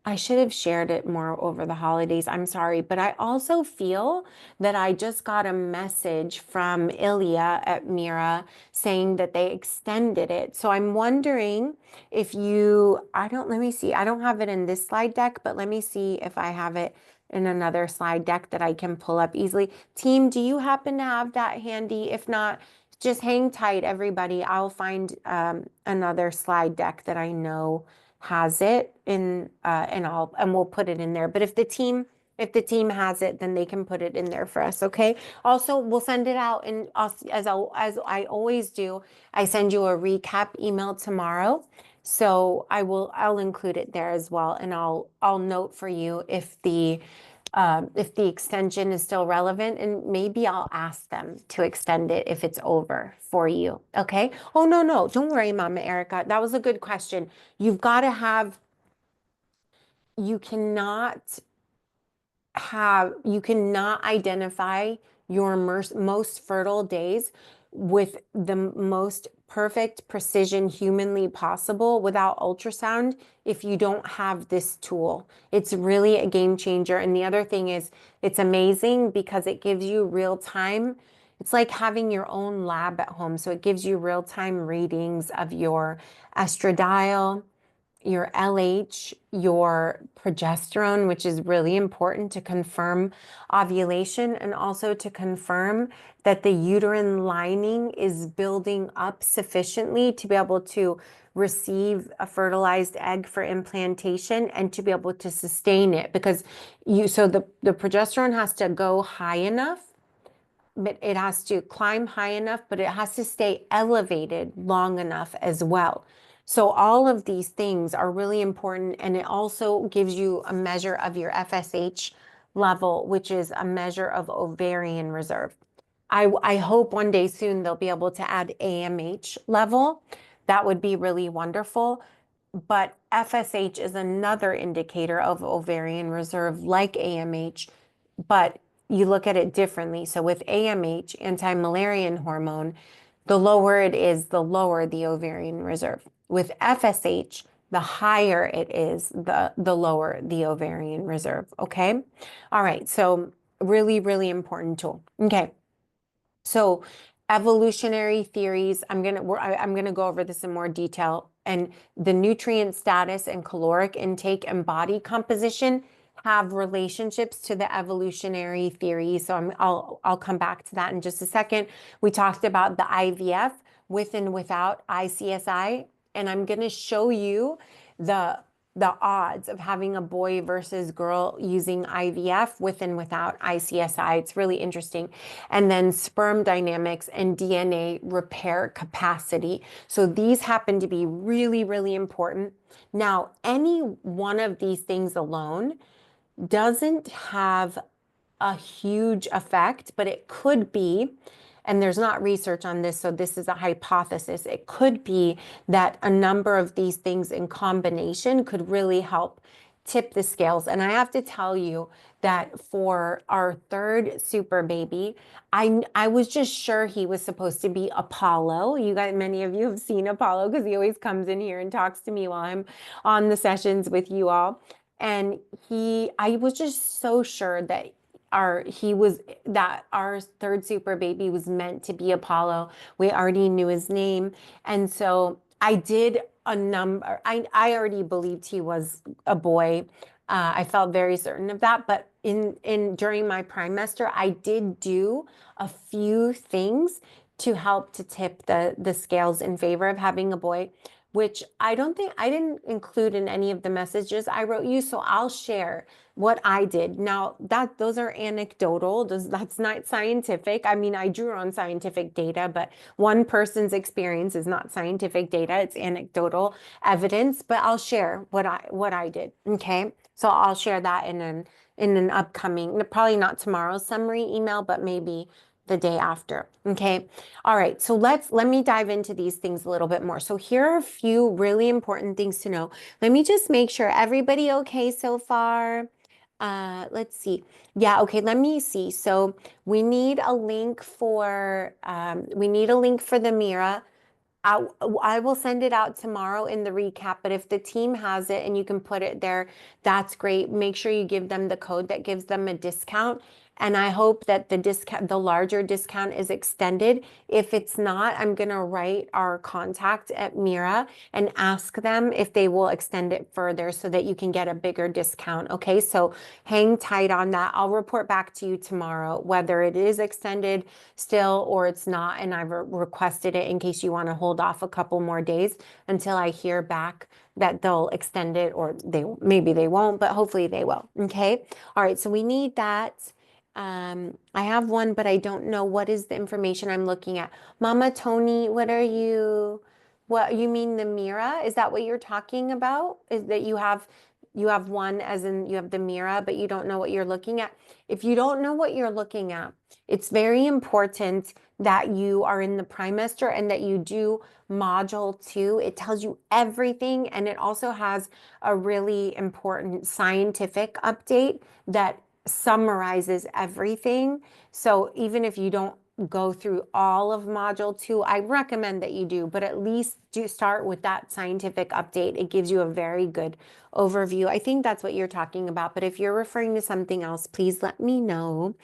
I should have shared it more over the holidays. I'm sorry. But I also feel that I just got a message from Ilya at Mira saying that they extended it. So I'm wondering if let me see. I don't have it in this slide deck, but let me see if I have it in another slide deck that I can pull up easily. Team, do you happen to have that handy? If not, just hang tight, everybody. I'll find another slide deck that I know has it in, and we'll put it in there. But if the team has it, then they can put it in there for us, okay? Also, we'll send it out, and as I always do, I send you a recap email tomorrow. So I'll include it there as well, and I'll note for you if the extension is still relevant, and maybe I'll ask them to extend it if it's over for you, okay? Oh, no, don't worry, Mama Erica. That was a good question. You cannot identify your most fertile days with the most perfect precision humanly possible without ultrasound if you don't have this tool. It's really a game changer. And the other thing is, it's amazing because it gives you real time. It's like having your own lab at home. So it gives you real time readings of your estradiol, your LH, your progesterone, which is really important to confirm ovulation, and also to confirm that the uterine lining is building up sufficiently to be able to receive a fertilized egg for implantation and to be able to sustain it. Because the progesterone has to go high enough, but it has to climb high enough, but it has to stay elevated long enough as well. So all of these things are really important, and it also gives you a measure of your FSH level, which is a measure of ovarian reserve. I hope one day soon they'll be able to add AMH level. That would be really wonderful. But FSH is another indicator of ovarian reserve, like AMH, but you look at it differently. So with AMH, anti-Müllerian hormone, the lower it is, the lower the ovarian reserve. With FSH, the higher it is, the lower the ovarian reserve, okay? All right, so really, really important tool. Okay, so evolutionary theories, I'm gonna go over this in more detail, and the nutrient status and caloric intake and body composition have relationships to the evolutionary theory. So I'll come back to that in just a second. We talked about the IVF with and without ICSI, and I'm going to show you the odds of having a boy versus girl using IVF with and without ICSI. It's really interesting. And then sperm dynamics and DNA repair capacity. So these happen to be really, really important. Now, any one of these things alone doesn't have a huge effect, but it could be, and there's not research on this, so this is a hypothesis. It could be that a number of these things in combination could really help tip the scales. And I have to tell you that for our third super baby, I was just sure he was supposed to be Apollo. You guys, many of you have seen Apollo because he always comes in here and talks to me while I'm on the sessions with you all. And I was just so sure that our third super baby was meant to be Apollo. We already knew his name. And so I did a number, I already believed he was a boy. I felt very certain of that. But during my trimester, I did do a few things to help to tip the scales in favor of having a boy, which I didn't include in any of the messages I wrote you. So I'll share what I did. Now those are anecdotal. That's not scientific. I mean, I drew on scientific data, but one person's experience is not scientific data. It's anecdotal evidence, but I'll share what I did. Okay. So I'll share that in an upcoming, probably not tomorrow's summary email, but maybe the day after. Okay. All right. So let me dive into these things a little bit more. So here are a few really important things to know. Let me just make sure everybody okay so far. Let's see. Yeah. Okay. Let me see. So we need a link for the Mira. I will send it out tomorrow in the recap, but if the team has it and you can put it there, that's great. Make sure you give them the code that gives them a discount. And I hope that the discount, the larger discount is extended. If it's not, I'm going to write our contact at Mira and ask them if they will extend it further so that you can get a bigger discount. Okay, so hang tight on that. I'll report back to you tomorrow whether it is extended still or it's not. And I've requested it in case you want to hold off a couple more days until I hear back that they'll extend it, or maybe they won't, but hopefully they will. Okay. All right. So we need that. I have one, but I don't know what is the information I'm looking at. Mama Tony, what you mean the Mira? Is that what you're talking about? Is that you have one, as in you have the Mira, but you don't know what you're looking at? If you don't know what you're looking at, it's very important that you are in the Primester and that you do module 2. It tells you everything, and it also has a really important scientific update that summarizes everything. So even if you don't go through all of module 2, I recommend that you do, but at least do start with that scientific update. It gives you a very good overview. I think that's what you're talking about, but if you're referring to something else, please let me know.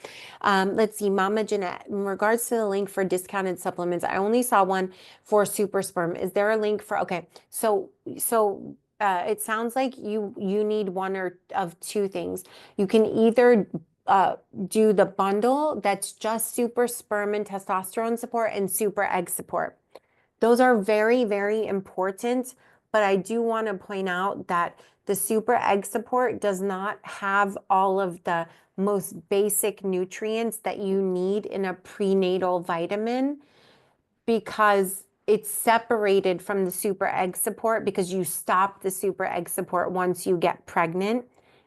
Let's see, Mama Jeanette, in regards to the link for discounted supplements, I only saw one for Super Sperm. Is there a link for, okay, so it sounds like you need one or of two things. You can either do the bundle that's just Super Sperm and Testosterone Support and Super Egg Support. Those are very, very important, but I do want to point out that the Super Egg Support does not have all of the most basic nutrients that you need in a prenatal vitamin, because it's separated from the Super Egg Support, because you stop the Super Egg Support once you get pregnant,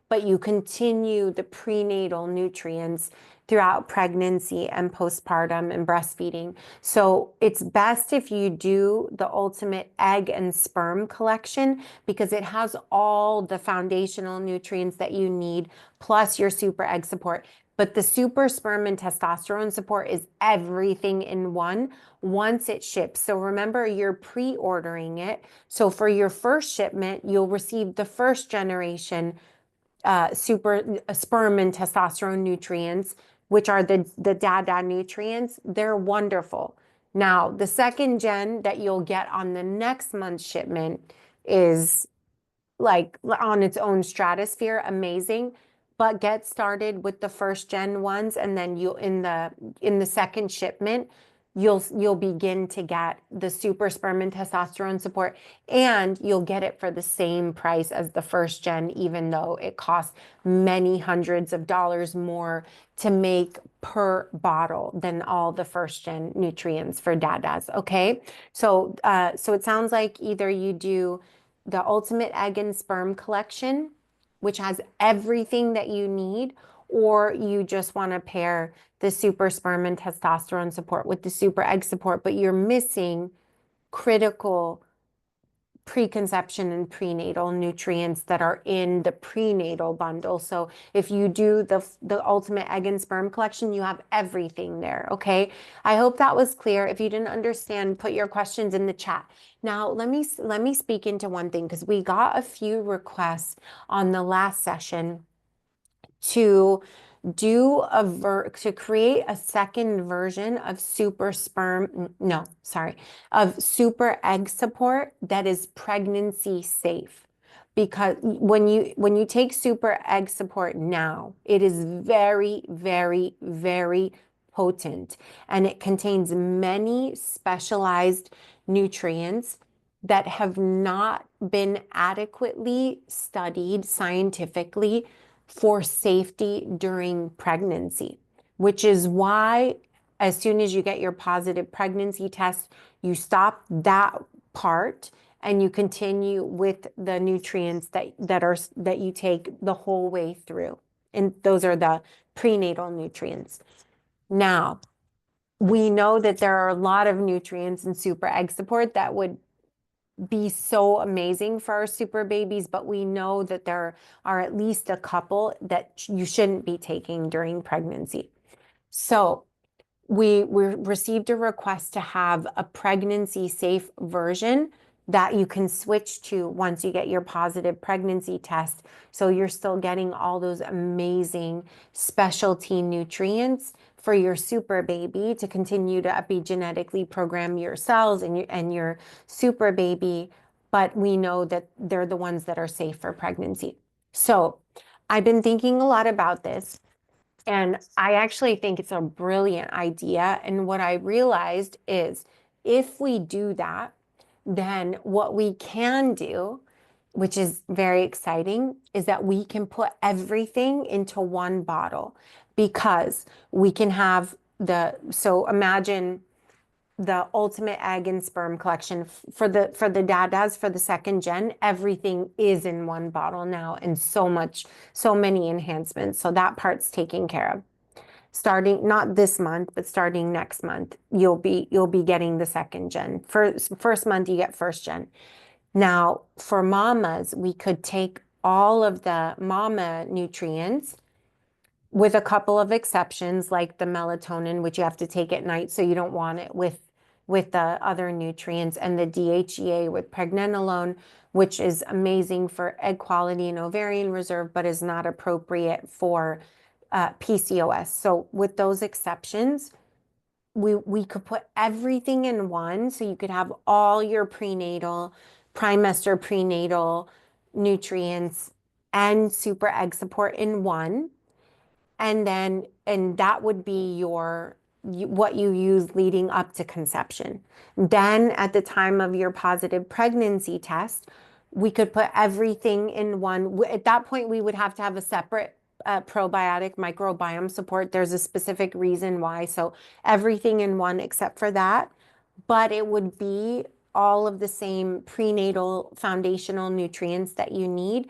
but you continue the prenatal nutrients throughout pregnancy and postpartum and breastfeeding. So it's best if you do the Ultimate Egg and Sperm Collection, because it has all the foundational nutrients that you need, plus your Super Egg Support. But the Super Sperm and Testosterone Support is everything in one once it ships. So remember, you're pre-ordering it. So for your first shipment, you'll receive the first generation Super Sperm and Testosterone nutrients, which are the Dada nutrients. They're wonderful. Now, the second gen that you'll get on the next month's shipment is like on its own stratosphere, amazing. But get started with the first gen ones, and then you'll in the second shipment, you'll begin to get the Super Sperm and Testosterone Support, and you'll get it for the same price as the first gen, even though it costs many hundreds of dollars more to make per bottle than all the first gen nutrients for Dadas. Okay, so it sounds like either you do the Ultimate Egg and Sperm Collection, which has everything that you need, or you just want to pair the Super Sperm and Testosterone Support with the Super Egg Support, but you're missing critical preconception and prenatal nutrients that are in the prenatal bundle. So if you do the Ultimate Egg and Sperm Collection, you have everything there. Okay, I hope that was clear. If you didn't understand, put your questions in the chat. Now let me speak into one thing, because we got a few requests on the last session to create a second version of Super Egg Support that is pregnancy safe. Because when you take Super Egg Support now, it is very, very, very potent, and it contains many specialized nutrients that have not been adequately studied scientifically for safety during pregnancy, which is why as soon as you get your positive pregnancy test, you stop that part and you continue with the nutrients that you take the whole way through. And those are the prenatal nutrients. Now, we know that there are a lot of nutrients in Super Egg Support that would be so amazing for our super babies, but we know that there are at least a couple that you shouldn't be taking during pregnancy. So we received a request to have a pregnancy safe version that you can switch to once you get your positive pregnancy test. So you're still getting all those amazing specialty nutrients for your super baby to continue to epigenetically program your cells and your super baby. But we know that they're the ones that are safe for pregnancy. So I've been thinking a lot about this, and I actually think it's a brilliant idea. And what I realized is if we do that, then what we can do, which is very exciting, is that we can put everything into one bottle, because we can have so imagine the ultimate egg and sperm collection for the dadas for the second gen. Everything is in one bottle now, and so many enhancements. So that part's taken care of. Starting not this month, but starting next month, you'll be getting the second gen. First month you get first gen. Now for mamas, we could take all of the mama nutrients, with a couple of exceptions, like the melatonin, which you have to take at night, so you don't want it with the other nutrients, and the DHEA with pregnenolone, which is amazing for egg quality and ovarian reserve, but is not appropriate for PCOS. So with those exceptions, we could put everything in one, so you could have all your prenatal, trimester prenatal nutrients and super egg support in one. And that would be what you use leading up to conception. Then at the time of your positive pregnancy test, we could put everything in one. At that point, we would have to have a separate probiotic microbiome support. There's a specific reason why. So everything in one except for that, but it would be all of the same prenatal foundational nutrients that you need,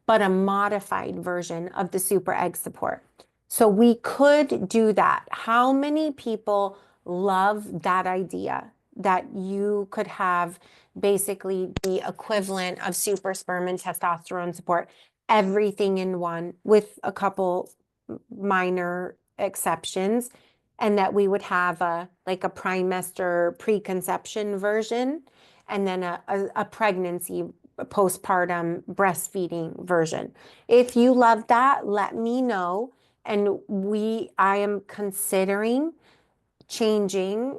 but a modified version of the super egg support. So we could do that. How many people love that idea, that you could have basically the equivalent of super sperm and testosterone support, everything in one, with a couple minor exceptions, and that we would have a trimester preconception version, and then a pregnancy postpartum breastfeeding version? If you love that, let me know. And I am considering changing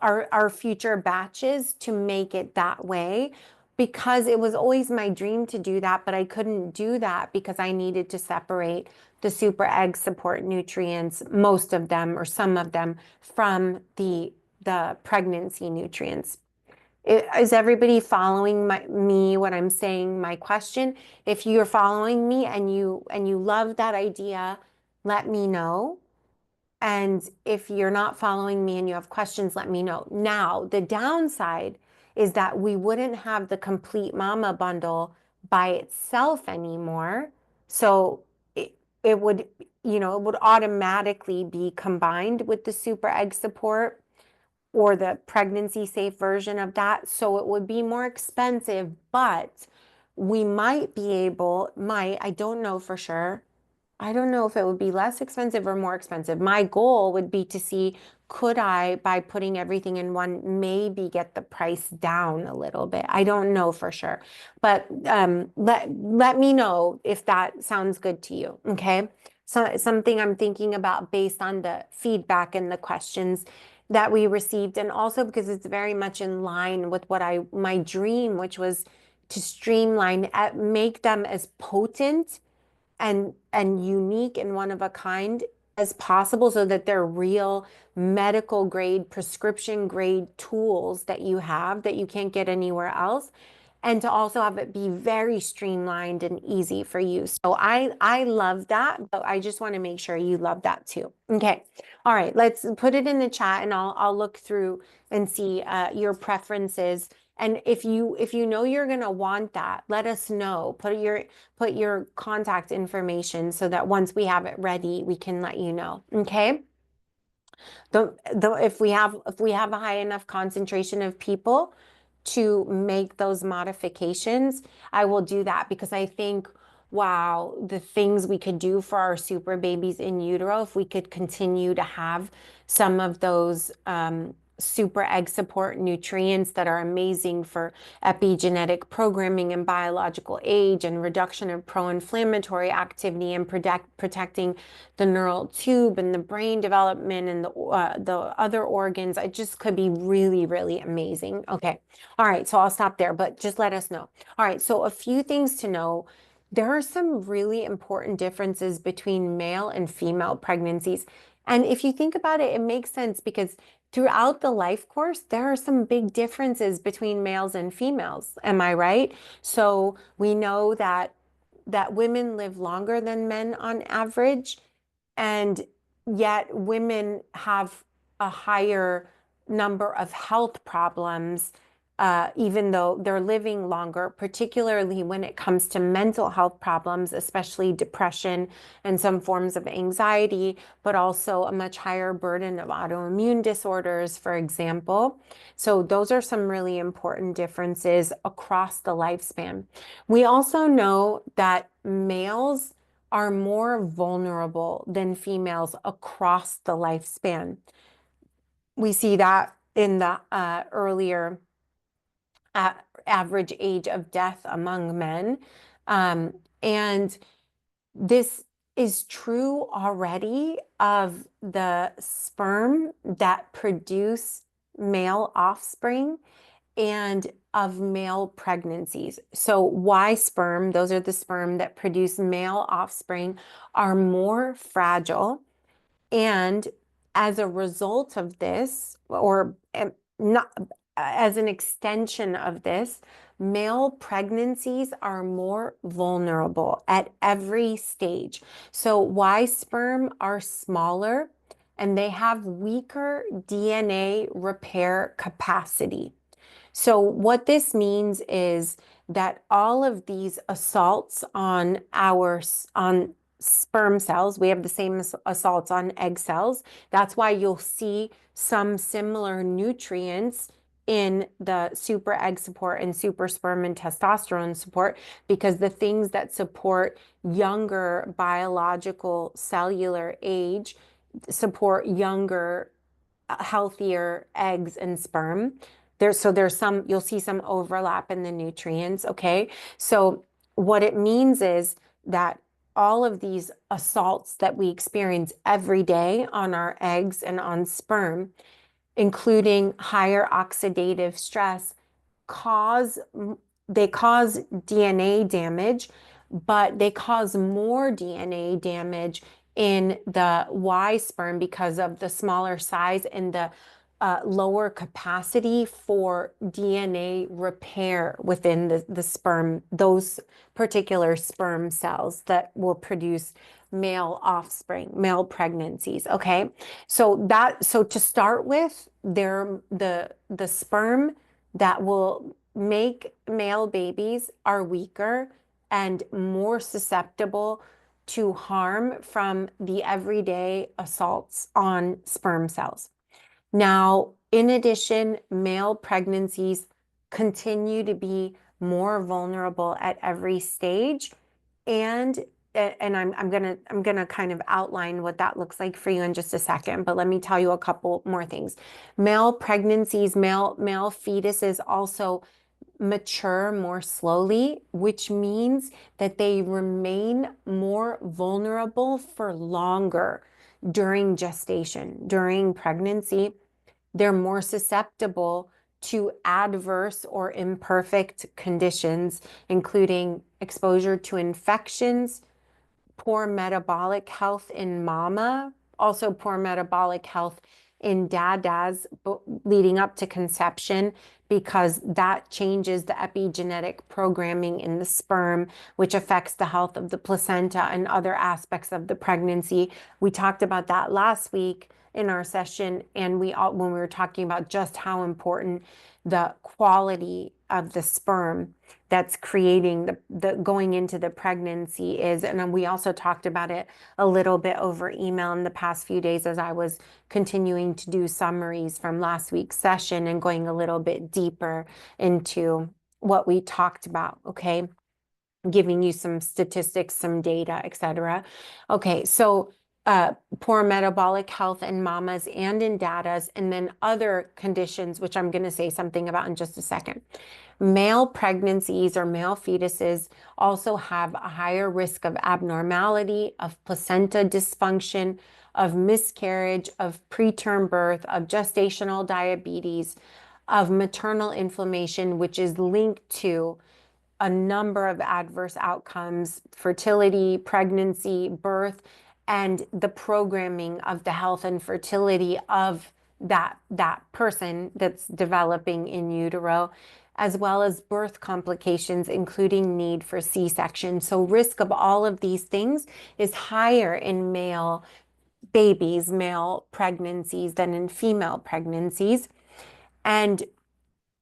our future batches to make it that way, because it was always my dream to do that, but I couldn't do that because I needed to separate the super egg support nutrients, most of them or some of them, from the pregnancy nutrients. Is everybody following me, what I'm saying, my question? If you're following me and you love that idea, let me know. And if you're not following me and you have questions, let me know. Now, the downside is that we wouldn't have the complete mama bundle by itself anymore. So it would automatically be combined with the super egg support or the pregnancy safe version of that. So it would be more expensive, but we might be able, I don't know for sure. I don't know if it would be less expensive or more expensive. My goal would be to see, could I, by putting everything in one, maybe get the price down a little bit. I don't know for sure, but let me know if that sounds good to you, okay? So something I'm thinking about based on the feedback and the questions that we received, and also because it's very much in line with my dream, which was to streamline, make them as potent and unique and one of a kind as possible, so that they're real medical grade, prescription grade tools that you have that you can't get anywhere else, and to also have it be very streamlined and easy for you. So I love that, but I just want to make sure you love that too. Okay. All right, let's put it in the chat, and I'll look through and see your preferences. And if you know you're gonna want that, let us know. Put your contact information so that once we have it ready, we can let you know. Okay. If we have a high enough concentration of people to make those modifications, I will do that, because I think, wow, the things we could do for our super babies in utero, if we could continue to have some of those super egg support nutrients that are amazing for epigenetic programming and biological age and reduction of pro-inflammatory activity and protecting the neural tube and the brain development and the other organs. It just could be really, really amazing. Okay. All right. So I'll stop there, but just let us know. All right. So a few things to know. There are some really important differences between male and female pregnancies. And if you think about it, it makes sense because throughout the life course, there are some big differences between males and females. Am I right? So we know that women live longer than men on average, and yet women have a higher number of health problems, even though they're living longer, particularly when it comes to mental health problems, especially depression and some forms of anxiety, but also a much higher burden of autoimmune disorders, for example. So those are some really important differences across the lifespan. We also know that males are more vulnerable than females across the lifespan. We see that in the earlier average age of death among men. And this is true already of the sperm that produce male offspring and of male pregnancies. So Y sperm, those are the sperm that produce male offspring, are more fragile. And as a result of this, or not as an extension of this, male pregnancies are more vulnerable at every stage. So Y sperm are smaller and they have weaker DNA repair capacity. So what this means is that all of these assaults on sperm cells, we have the same assaults on egg cells. That's why you'll see some similar nutrients in the super egg support and super sperm and testosterone support, because the things that support younger biological cellular age support younger, healthier eggs and sperm. There's some, you'll see some overlap in the nutrients, okay? So what it means is that all of these assaults that we experience every day on our eggs and on sperm, including higher oxidative stress, cause DNA damage, but they cause more DNA damage in the Y sperm because of the smaller size and the lower capacity for DNA repair within the sperm, those particular sperm cells that will produce male offspring, male pregnancies. Okay. So to start with, the sperm that will make male babies are weaker and more susceptible to harm from the everyday assaults on sperm cells. Now, in addition, male pregnancies continue to be more vulnerable at every stage, and I'm gonna kind of outline what that looks like for you in just a second, but let me tell you a couple more things. Male pregnancies, male fetuses also mature more slowly, which means that they remain more vulnerable for longer during gestation, during pregnancy. They're more susceptible to adverse or imperfect conditions, including exposure to infections, poor metabolic health in mama, also poor metabolic health in dadas leading up to conception, because that changes the epigenetic programming in the sperm, which affects the health of the placenta and other aspects of the pregnancy. We talked about that last week in our session, and when we were talking about just how important the quality of the sperm that's creating the going into the pregnancy is. And we also talked about it a little bit over email in the past few days as I was continuing to do summaries from last week's session and going a little bit deeper into what we talked about, okay? Giving you some statistics, some data, etc. Okay, so poor metabolic health in mamas and in dadas, and then other conditions, which I'm going to say something about in just a second. Male pregnancies or male fetuses also have a higher risk of abnormality, of placenta dysfunction, of miscarriage, of preterm birth, of gestational diabetes, of maternal inflammation, which is linked to a number of adverse outcomes: fertility, pregnancy, birth, and the programming of the health and fertility of that person that's developing in utero, as well as birth complications, including need for C-section. So risk of all of these things is higher in male babies, male pregnancies, than in female pregnancies. And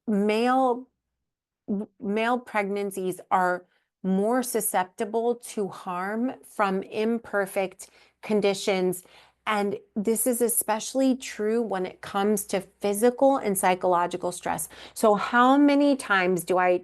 male pregnancies are more susceptible to harm from imperfect conditions. And this is especially true when it comes to physical and psychological stress. So how many times do I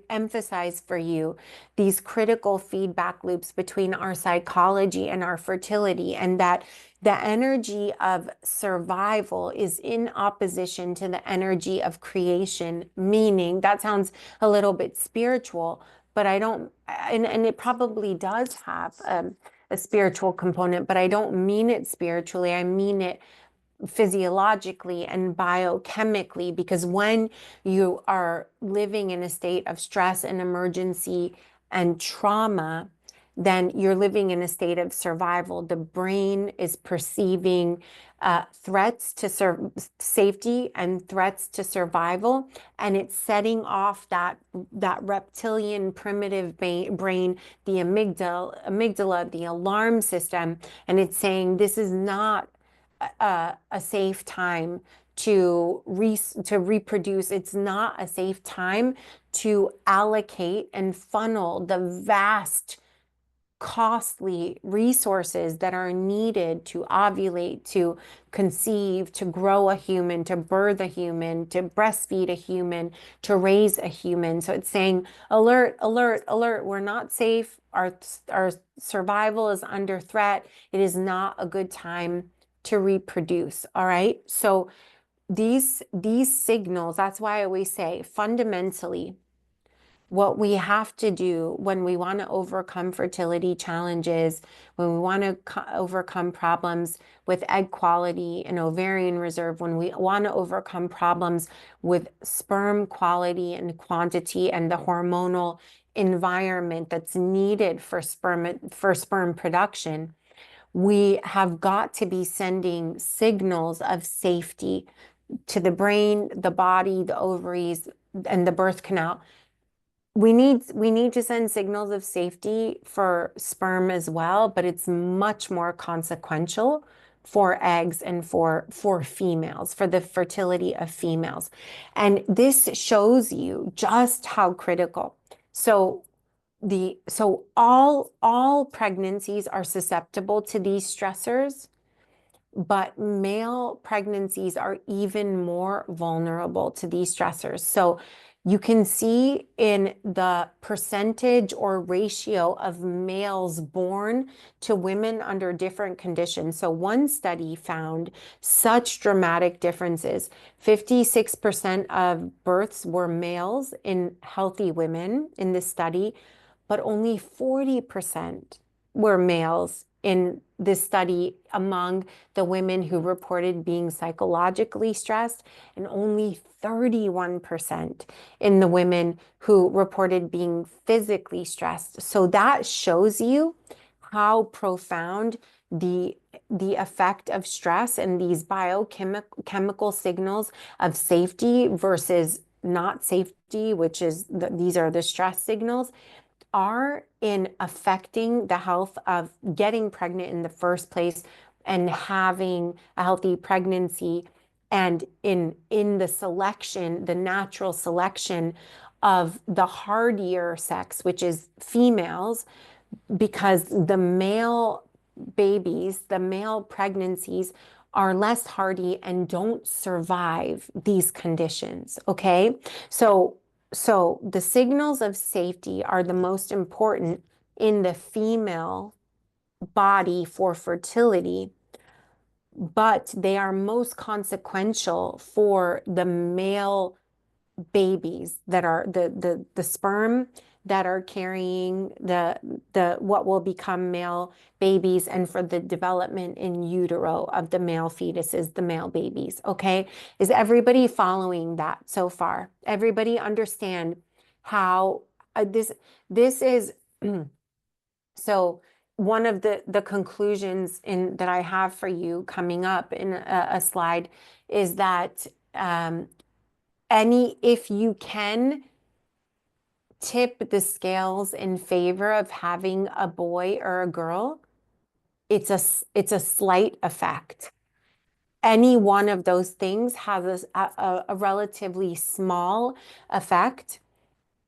emphasize for you these critical feedback loops between our psychology and our fertility, and that the energy of survival is in opposition to the energy of creation, meaning that sounds a little bit spiritual, but I don't, and it probably does have a spiritual component, but I don't mean it spiritually. I mean it physiologically and biochemically, because when you are living in a state of stress and emergency and trauma, then you're living in a state of survival. The brain is perceiving threats to safety and threats to survival, and it's setting off that reptilian primitive brain, the amygdala, the alarm system, and it's saying this is not a safe time to reproduce. It's not a safe time to allocate and funnel the vast, costly resources that are needed to ovulate, to conceive, to grow a human, to birth a human, to breastfeed a human, to raise a human. So it's saying, alert, alert, alert, we're not safe. Our survival is under threat. It is not a good time to reproduce. All right. So these signals, that's why I always say, fundamentally, what we have to do when we want to overcome fertility challenges, when we want to overcome problems with egg quality and ovarian reserve, when we want to overcome problems with sperm quality and quantity and the hormonal environment that's needed for sperm production, we have got to be sending signals of safety to the brain, the body, the ovaries, and the birth canal. We need to send signals of safety for sperm as well, but it's much more consequential for eggs and for females, for the fertility of females. And this shows you just how critical. So all pregnancies are susceptible to these stressors, but male pregnancies are even more vulnerable to these stressors. So you can see in the percentage or ratio of males born to women under different conditions. So one study found such dramatic differences. 56% of births were males in healthy women in this study, but only 40% were males in this study among the women who reported being psychologically stressed, and only 31% in the women who reported being physically stressed. So that shows you how profound the effect of stress and these biochemical signals of safety versus not safety, which is these are the stress signals, are in affecting the health of getting pregnant in the first place and having a healthy pregnancy, and in the selection, the natural selection of the hardier sex, which is females, because the male babies, the male pregnancies are less hardy and don't survive these conditions, okay? So the signals of safety are the most important in the female body for fertility, but they are most consequential for the male babies that are the sperm that are carrying the what will become male babies, and for the development in utero of the male fetuses, the male babies. Okay, is everybody following that so far? Everybody understand how this is so one of the conclusions in that I have for you coming up in a slide is that if you can tip the scales in favor of having a boy or a girl, it's a slight effect. Any one of those things has a relatively small effect.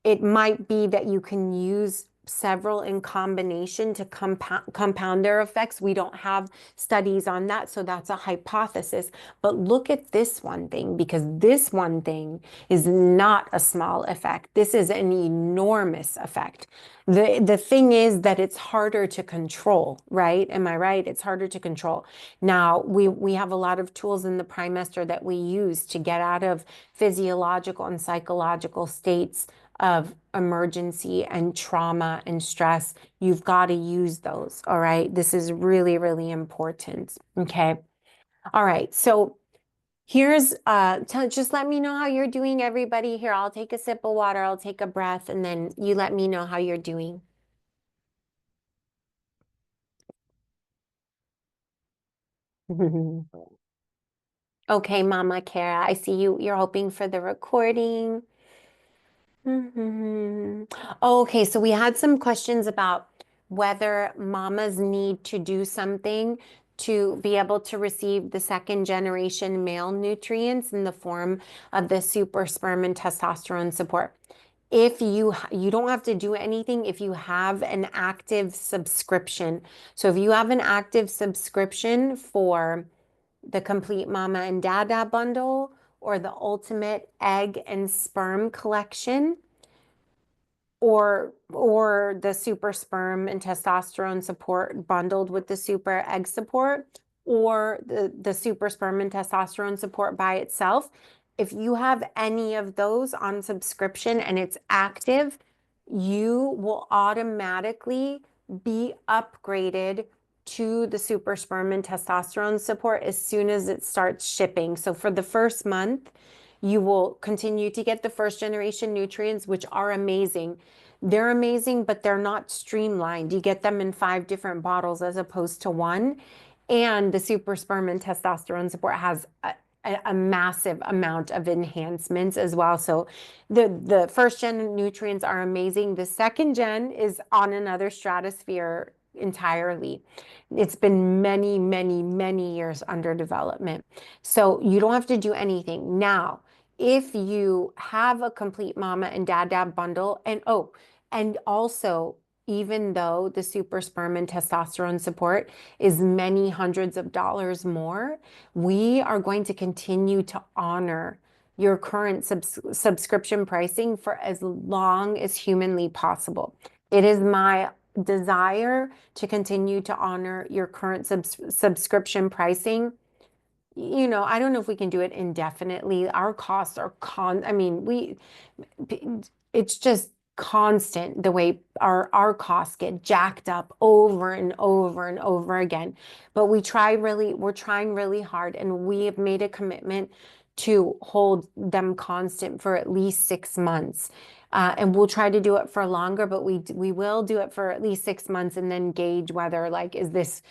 It might be that you can use several in combination to compound their effects. We don't have studies on that, so that's a hypothesis. But look at this one thing, because this one thing is not a small effect. This is an enormous effect. The thing is that it's harder to control, right? Am I right? It's harder to control. Now, we have a lot of tools in the Primester that we use to get out of physiological and psychological states of emergency and trauma and stress. You've got to use those. All right. This is really, really important. Okay. All right. So here's, just let me know how you're doing, everybody. Here, I'll take a sip of water. I'll take a breath, and then you let me know how you're doing. Okay, Mama Kara, I see you're hoping for the recording. Okay, so we had some questions about whether mamas need to do something to be able to receive the second generation male nutrients in the form of the super sperm and testosterone support. If you don't have to do anything if you have an active subscription. So if you have an active subscription for the Complete Mama and Dada bundle or the Ultimate Egg and Sperm collection, or the super sperm and testosterone support bundled with the super egg support, or the super sperm and testosterone support by itself. If you have any of those on subscription and it's active, you will automatically be upgraded to the super sperm and testosterone support as soon as it starts shipping. So for the first month, you will continue to get the first generation nutrients, which are amazing. They're amazing, but they're not streamlined. You get them in 5 different bottles as opposed to 1. And the super sperm and testosterone support has a massive amount of enhancements as well. So the first gen nutrients are amazing. The second gen is on another stratosphere entirely. It's been many, many, many years under development. So you don't have to do anything. Now, if you have a Complete Mama and Dada bundle, and also, even though the super sperm and testosterone support is many hundreds of dollars more, we are going to continue to honor your current subscription pricing for as long as humanly possible. It is my desire to continue to honor your current subscription pricing. You know, I don't know if we can do it indefinitely. Our costs are it's just constant the way our costs get jacked up over and over and over again. But we're trying really hard, and we have made a commitment to hold them constant for at least 6 months. And we'll try to do it for longer, but we will do it for at least 6 months and then gauge whether, like, is this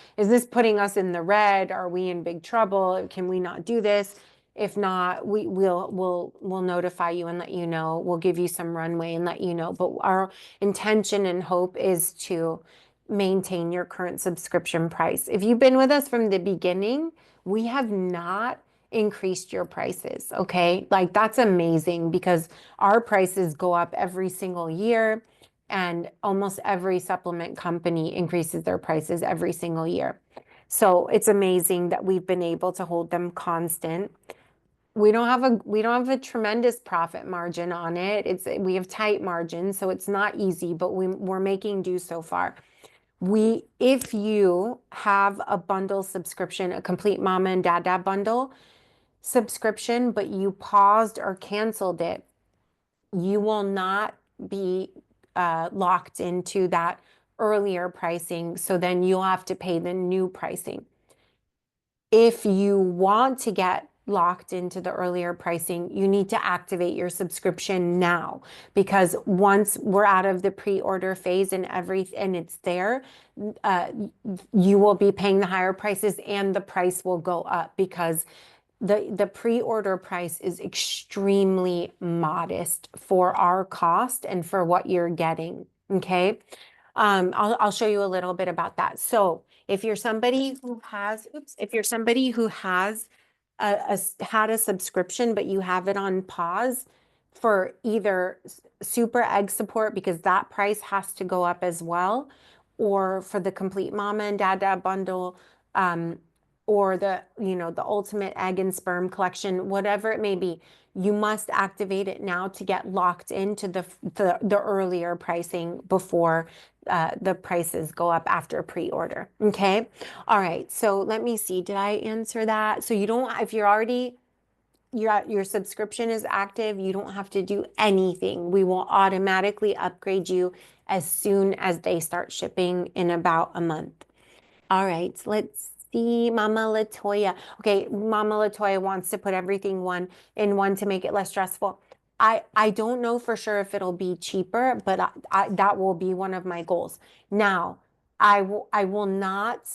putting us in the red? Are we in big trouble? Can we not do this? If not, we'll notify you and let you know. We'll give you some runway and let you know. But our intention and hope is to maintain your current subscription price. If you've been with us from the beginning, we have not increased your prices, okay? Like, that's amazing, because our prices go up every single year, and almost every supplement company increases their prices every single year. So it's amazing that we've been able to hold them constant. We don't have a tremendous profit margin on it. We have tight margins, so it's not easy, but we're making do so far. If you have a bundle subscription, a complete mama and dad bundle subscription, but you paused or canceled it, you will not be locked into that earlier pricing. So then you'll have to pay the new pricing. If you want to get locked into the earlier pricing, you need to activate your subscription now, because once we're out of the pre-order phase and it's there, you will be paying the higher prices and the price will go up, because the pre-order price is extremely modest for our cost and for what you're getting. Okay. I'll show you a little bit about that. So if you're somebody who has, had a subscription, but you have it on pause for either Super Egg Support, because that price has to go up as well, or for the complete mama and dad bundle, or the ultimate egg and sperm collection, whatever it may be, you must activate it now to get locked into the earlier pricing before the prices go up after pre-order. Okay. All right. So let me see. Did I answer that? So you don't, if you're already, your subscription is active, you don't have to do anything. We will automatically upgrade you as soon as they start shipping in about a month. All right. Let's see. Mama Latoya. Okay. Mama Latoya wants to put everything in one to make it less stressful. I don't know for sure if it'll be cheaper, but that will be one of my goals. Now, I will not,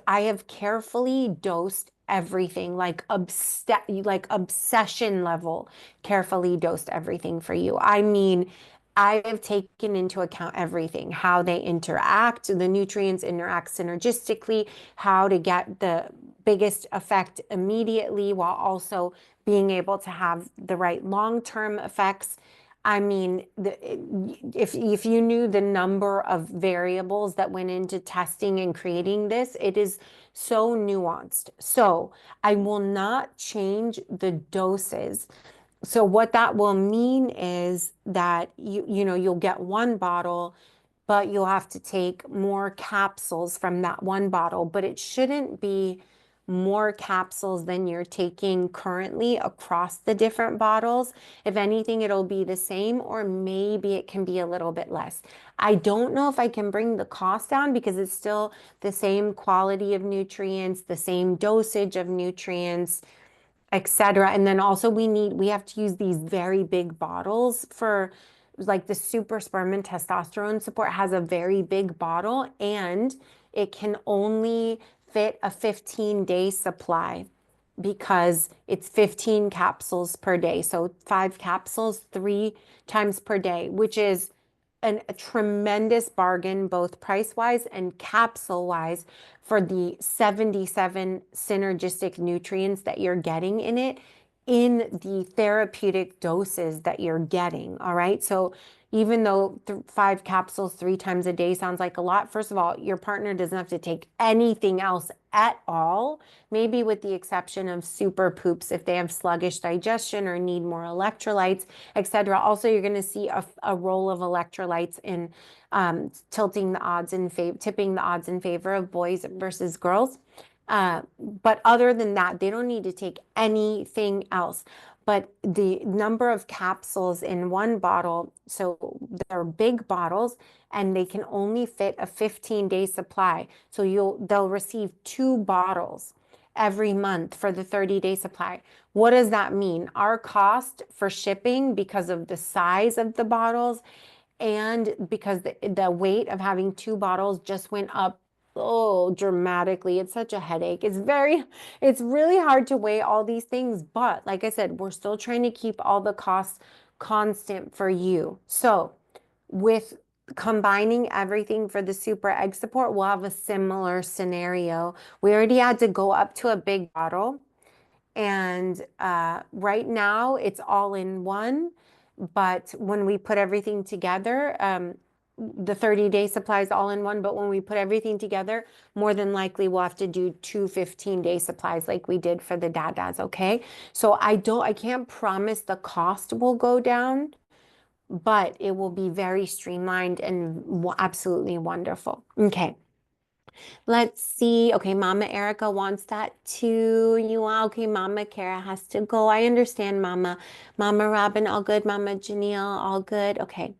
I have carefully dosed everything, like obsession level, carefully dosed everything for you. I mean, I have taken into account everything, how they interact, the nutrients interact synergistically, how to get the biggest effect immediately while also being able to have the right long-term effects. I mean, if you knew the number of variables that went into testing and creating this, it is so nuanced. So I will not change the doses. So what that will mean is that you'll get one bottle, but you'll have to take more capsules from that one bottle, but it shouldn't be more capsules than you're taking currently across the different bottles. If anything, it'll be the same, or maybe it can be a little bit less. I don't know if I can bring the cost down, because it's still the same quality of nutrients, the same dosage of nutrients, etc. And then also we have to use these very big bottles for, like, the Super Sperm and Testosterone Support has a very big bottle, and it can only fit a 15-day supply, because it's 15 capsules per day. So 5 capsules 3 times per day, which is a tremendous bargain, both price-wise and capsule-wise, for the 77 synergistic nutrients that you're getting in it, in the therapeutic doses that you're getting. All right. So even though 5 capsules 3 times a day sounds like a lot, first of all, your partner doesn't have to take anything else at all, maybe with the exception of super poops if they have sluggish digestion or need more electrolytes, etc. Also, you're going to see a role of electrolytes in tipping the odds in favor of boys versus girls. But other than that, they don't need to take anything else. But the number of capsules in one bottle, so they're big bottles, and they can only fit a 15-day supply. So they'll receive 2 bottles every month for the 30-day supply. What does that mean? Our cost for shipping, because of the size of the bottles and because the weight of having 2 bottles just went up dramatically. It's such a headache. It's really hard to weigh all these things, but like I said, we're still trying to keep all the costs constant for you. So with combining everything for the Super Egg Support, we'll have a similar scenario. We already had to go up to a big bottle, and right now it's all in one, but when we put everything together, the 30-day supplies all in one, but when we put everything together, more than likely we'll have to do 2 15-day supplies like we did for the dads. Okay. So I can't promise the cost will go down, but it will be very streamlined and absolutely wonderful. Okay. Let's see. Okay, Mama Erica wants that too. You are okay. Mama Kara has to go. I understand, Mama. Mama Robin, all good. Mama Janelle, all good. Okay.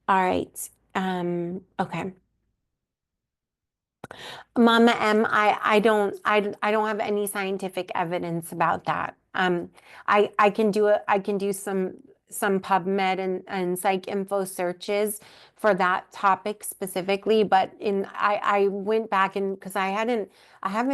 All right. Okay. Mama M, I don't have any scientific evidence about that. I can do some PubMed and PsycInfo searches for that topic specifically, but I went back and because I haven't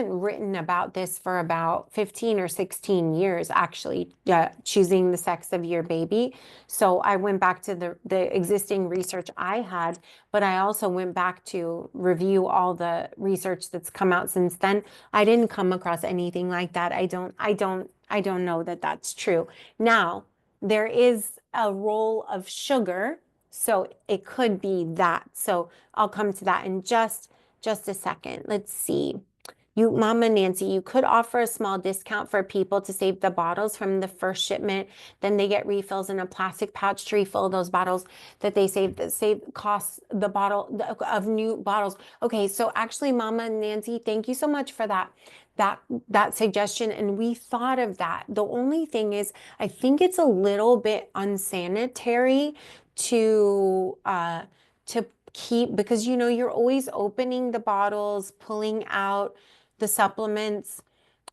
written about this for about 15 or 16 years actually, choosing the sex of your baby. So I went back to the existing research I had, but I also went back to review all the research that's come out since then. I didn't come across anything like that. I don't know that that's true. Now, there is a role of sugar, so it could be that. So I'll come to that in just a second. Let's see. Mama Nancy, you could offer a small discount for people to save the bottles from the first shipment. Then they get refills in a plastic pouch to refill those bottles that they save costs the bottle of new bottles. Okay, so actually, Mama Nancy, thank you so much for that suggestion, and we thought of that. The only thing is, I think it's a little bit unsanitary to keep, because you're always opening the bottles, pulling out the supplements,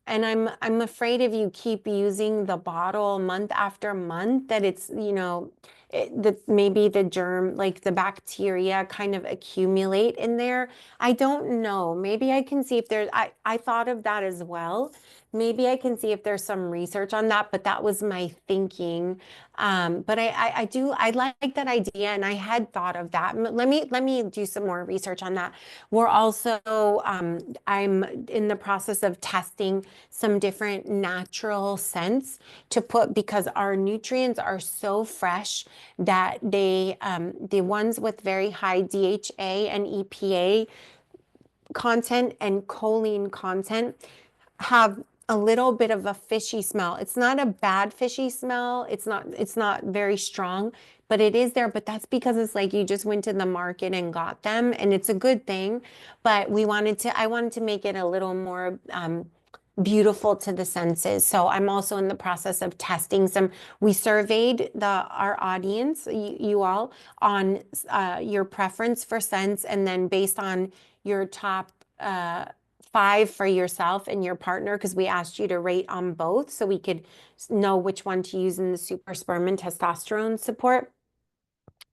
and I'm afraid if you keep using the bottle month after month that it's that maybe the germ, like the bacteria, kind of accumulate in there. I don't know. Maybe I can see if there's I thought of that as well. Maybe I can see if there's some research on that, but that was my thinking. But I like that idea, and I had thought of that. Let me do some more research on that. We're also I'm in the process of testing some different natural scents to put, because our nutrients are so fresh that the ones with very high DHA and EPA content and choline content have a little bit of a fishy smell. It's not a bad fishy smell. It's not very strong, but it is there. But that's because it's like you just went to the market and got them, and it's a good thing. But I wanted to make it a little more beautiful to the senses. So I'm also in the process of testing some. We surveyed our audience, you all, on your preference for scents, and then based on your top 5 for yourself and your partner, because we asked you to rate on both so we could know which one to use in the super sperm and testosterone support.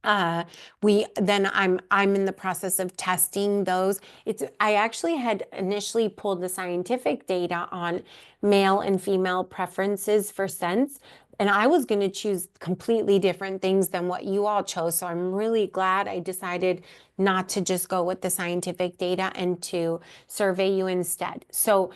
I'm in the process of testing those. I actually had initially pulled the scientific data on male and female preferences for scents, and I was going to choose completely different things than what you all chose. So I'm really glad I decided not to just go with the scientific data and to survey you instead. So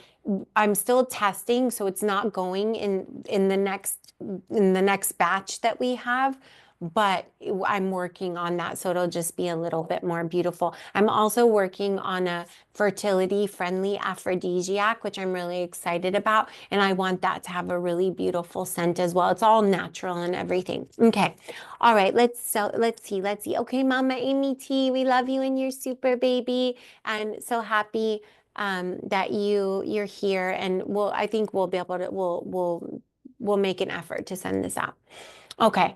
I'm still testing, so it's not going in the next batch that we have, but I'm working on that, so it'll just be a little bit more beautiful. I'm also working on a fertility-friendly aphrodisiac, which I'm really excited about, and I want that to have a really beautiful scent as well. It's all natural and everything. Okay, all right. Let's see. Okay, Mama Amy T, we love you and your super baby, and so happy that you're here, and I think we'll be able to we'll make an effort to send this out. Okay.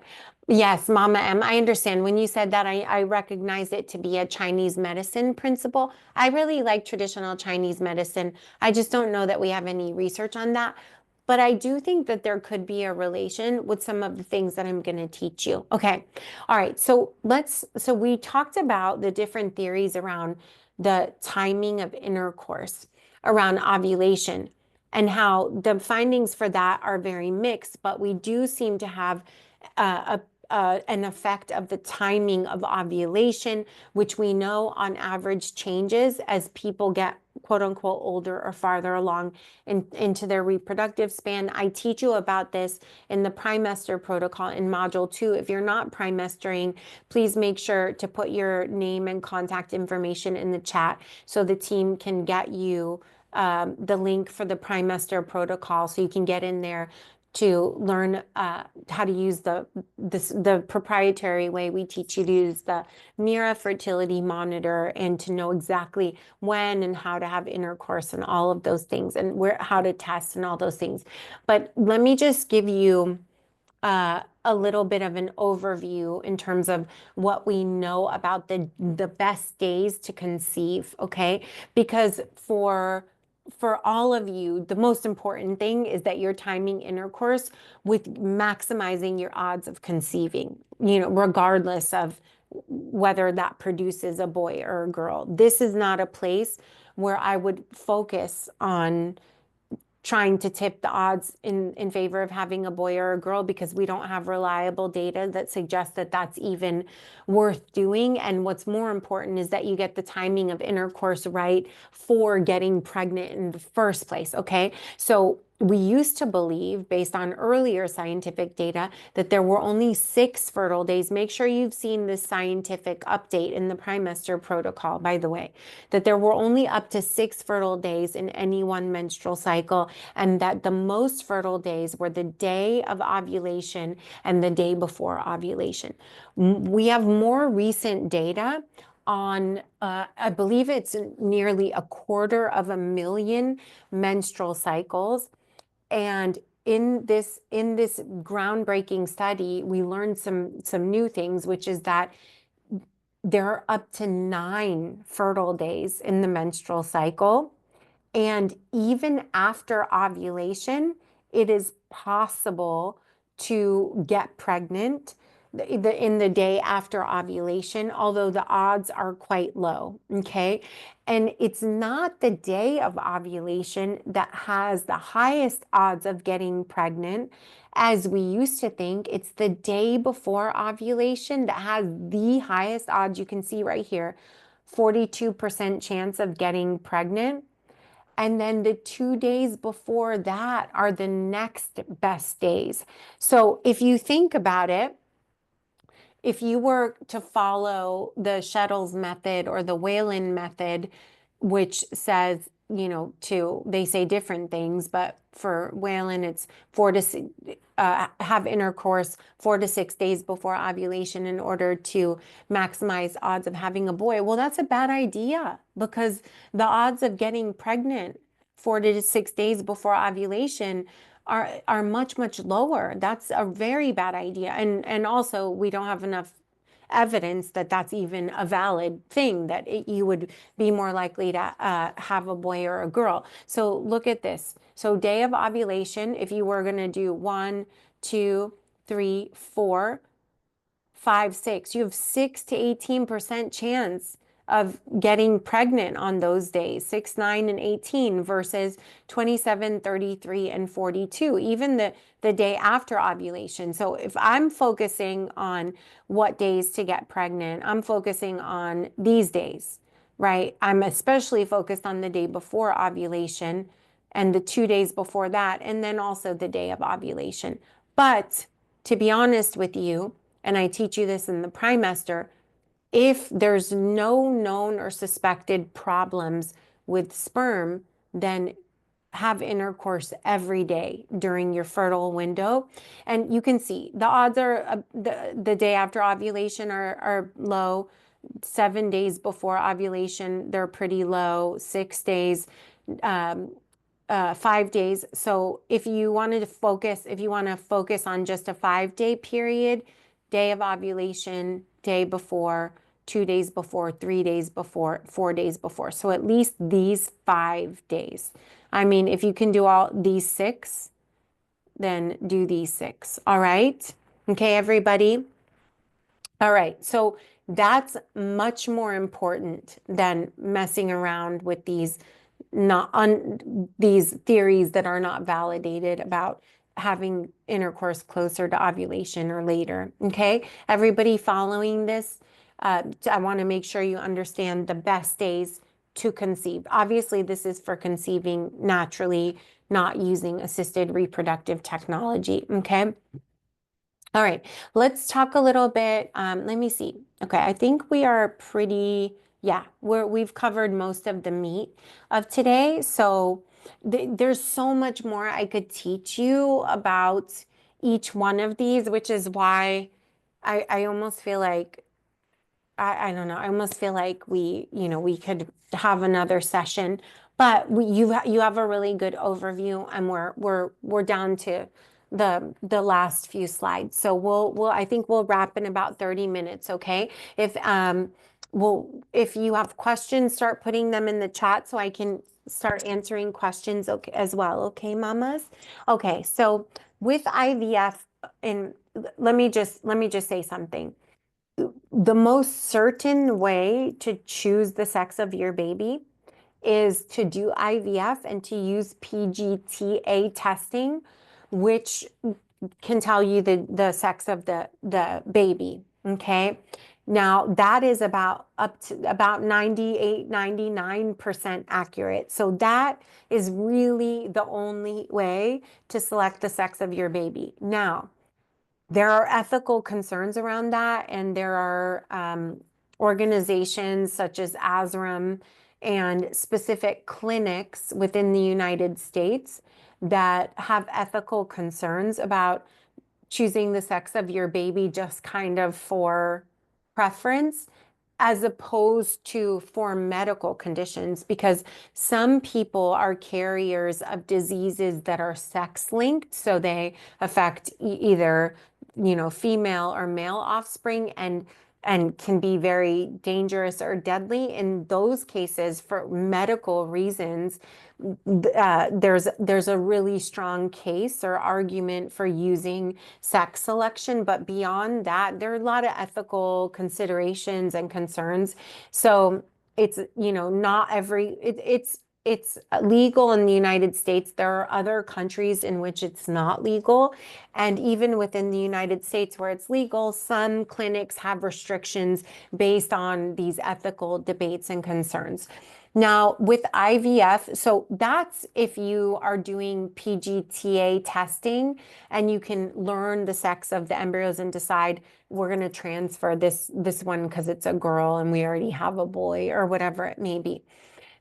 Yes, Mama M, I understand. When you said that, I recognized it to be a Chinese medicine principle. I really like traditional Chinese medicine. I just don't know that we have any research on that. But I do think that there could be a relation with some of the things that I'm going to teach you. Okay. All right. So we talked about the different theories around the timing of intercourse, around ovulation, and how the findings for that are very mixed, but we do seem to have an effect of the timing of ovulation, which we know on average changes as people get quote unquote older or farther along into their reproductive span. I teach you about this in the Primester protocol in module 2. If you're not primestering, please make sure to put your name and contact information in the chat so the team can get you the link for the Primester protocol so you can get in there to learn how to use the proprietary way we teach you to use the Mira fertility monitor, and to know exactly when and how to have intercourse and all of those things, and how to test and all those things. But let me just give you a little bit of an overview in terms of what we know about the best days to conceive, okay? Because for all of you, the most important thing is that you're timing intercourse with maximizing your odds of conceiving, regardless of whether that produces a boy or a girl. This is not a place where I would focus on trying to tip the odds in favor of having a boy or a girl, because we don't have reliable data that suggests that that's even worth doing. And what's more important is that you get the timing of intercourse right for getting pregnant in the first place, okay? So we used to believe, based on earlier scientific data, that there were only 6 fertile days. Make sure you've seen this scientific update in the Primester protocol, by the way, that there were only up to 6 fertile days in any one menstrual cycle, and that the most fertile days were the day of ovulation and the day before ovulation. We have more recent data on, I believe it's nearly 250,000 menstrual cycles. And in this groundbreaking study, we learned some new things, which is that there are up to 9 fertile days in the menstrual cycle. And even after ovulation, it is possible to get pregnant in the day after ovulation, although the odds are quite low, okay? And it's not the day of ovulation that has the highest odds of getting pregnant, as we used to think. It's the day before ovulation that has the highest odds. You can see right here, 42% chance of getting pregnant. And then the 2 days before that are the next best days. So if you think about it, if you were to follow the Shettles method or the Whalen method, which says, they say different things, but for Whalen, it's have intercourse 4 to 6 days before ovulation in order to maximize odds of having a boy. Well, that's a bad idea, because the odds of getting pregnant 4 to 6 days before ovulation are much, much lower. That's a very bad idea. And also, we don't have enough evidence that that's even a valid thing, that you would be more likely to have a boy or a girl. So look at this. So day of ovulation, if you were going to do 1, 2, 3, 4, 5, 6, you have 6 to 18% chance of getting pregnant on those days, 6, 9, and 18 versus 27, 33, and 42, even the day after ovulation. So if I'm focusing on what days to get pregnant, I'm focusing on these days, right? I'm especially focused on the day before ovulation and the 2 days before that, and then also the day of ovulation. But to be honest with you, and I teach you this in the Primester, if there's no known or suspected problems with sperm, then have intercourse every day during your fertile window. And you can see the odds are the day after ovulation are low. 7 days before ovulation, they're pretty low. 6 days, 5 days. So if you want to focus on just a 5-day period, day of ovulation, day before, 2 days before, 3 days before, 4 days before. So at least these 5 days. I mean, if you can do all these 6, then do these 6. All right. Okay, everybody. All right. So that's much more important than messing around with these theories that are not validated about having intercourse closer to ovulation or later. Okay, everybody following this? I want to make sure you understand the best days to conceive. Obviously, this is for conceiving naturally, not using assisted reproductive technology. Okay. All right, let's talk a little bit. Let me see. Okay, I think we are pretty, we've covered most of the meat of today. So there's so much more I could teach you about each one of these, which is why I almost feel like I don't know. I almost feel like we could have another session, but you have a really good overview, and we're down to the last few slides. So I think we'll wrap in about 30 minutes. Okay. If you have questions, start putting them in the chat so I can start answering questions as well. Okay, mamas. Okay. So with IVF, and let me just say something. The most certain way to choose the sex of your baby is to do IVF and to use PGTA testing, which can tell you the sex of the baby. Okay. Now that is about 98, 99% accurate. So that is really the only way to select the sex of your baby. Now, there are ethical concerns around that, and there are organizations such as ASRM and specific clinics within the United States that have ethical concerns about choosing the sex of your baby just kind of for preference, as opposed to for medical conditions, because some people are carriers of diseases that are sex linked. So they affect either female or male offspring, and can be very dangerous or deadly. In those cases, for medical reasons, there's a really strong case or argument for using sex selection. But beyond that, there are a lot of ethical considerations and concerns. So it's not it's legal in the United States. There are other countries in which it's not legal. And even within the United States where it's legal, some clinics have restrictions based on these ethical debates and concerns. Now with IVF, so that's if you are doing PGTA testing and you can learn the sex of the embryos and decide we're going to transfer this one because it's a girl and we already have a boy, or whatever it may be.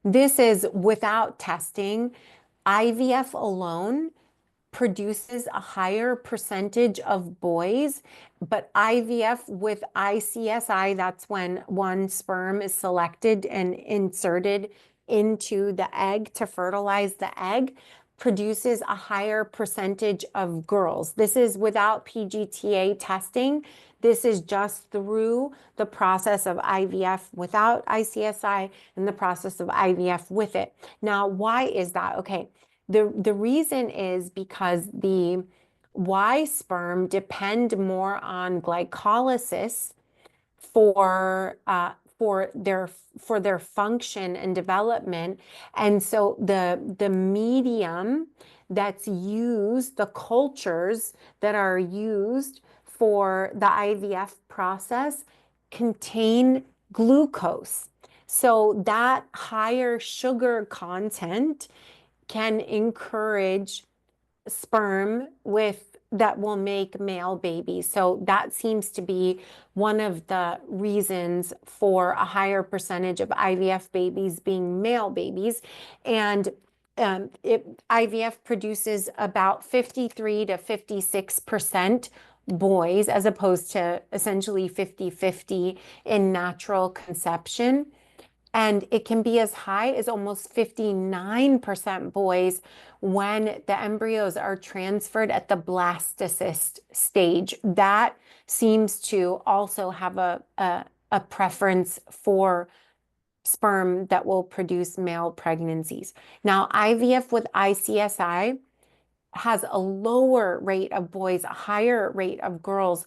This is without testing. IVF alone produces a higher percentage of boys, but IVF with ICSI, that's when one sperm is selected and inserted into the egg to fertilize the egg, produces a higher percentage of girls. This is without PGTA testing. This is just through the process of IVF without ICSI and the process of IVF with it. Now, why is that? Okay, the reason is because the Y sperm depend more on glycolysis for their function and development. And so the medium that's used, the cultures that are used for the IVF process contain glucose. So that higher sugar content can encourage sperm that will make male babies. So that seems to be one of the reasons for a higher percentage of IVF babies being male babies. And IVF produces about 53 to 56% boys, as opposed to essentially 50-50 in natural conception. And it can be as high as almost 59% boys when the embryos are transferred at the blastocyst stage. That seems to also have a preference for sperm that will produce male pregnancies. Now, IVF with ICSI has a lower rate of boys, a higher rate of girls.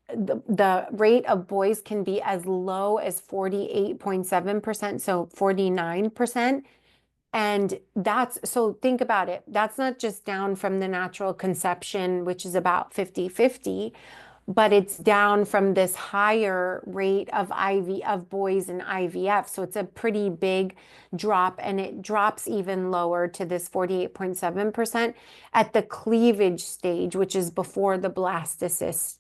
The rate of boys can be as low as 48.7%, so 49%. And so think about it. That's not just down from the natural conception, which is about 50-50, but it's down from this higher rate of boys in IVF. So it's a pretty big drop, and it drops even lower to this 48.7% at the cleavage stage, which is before the blastocyst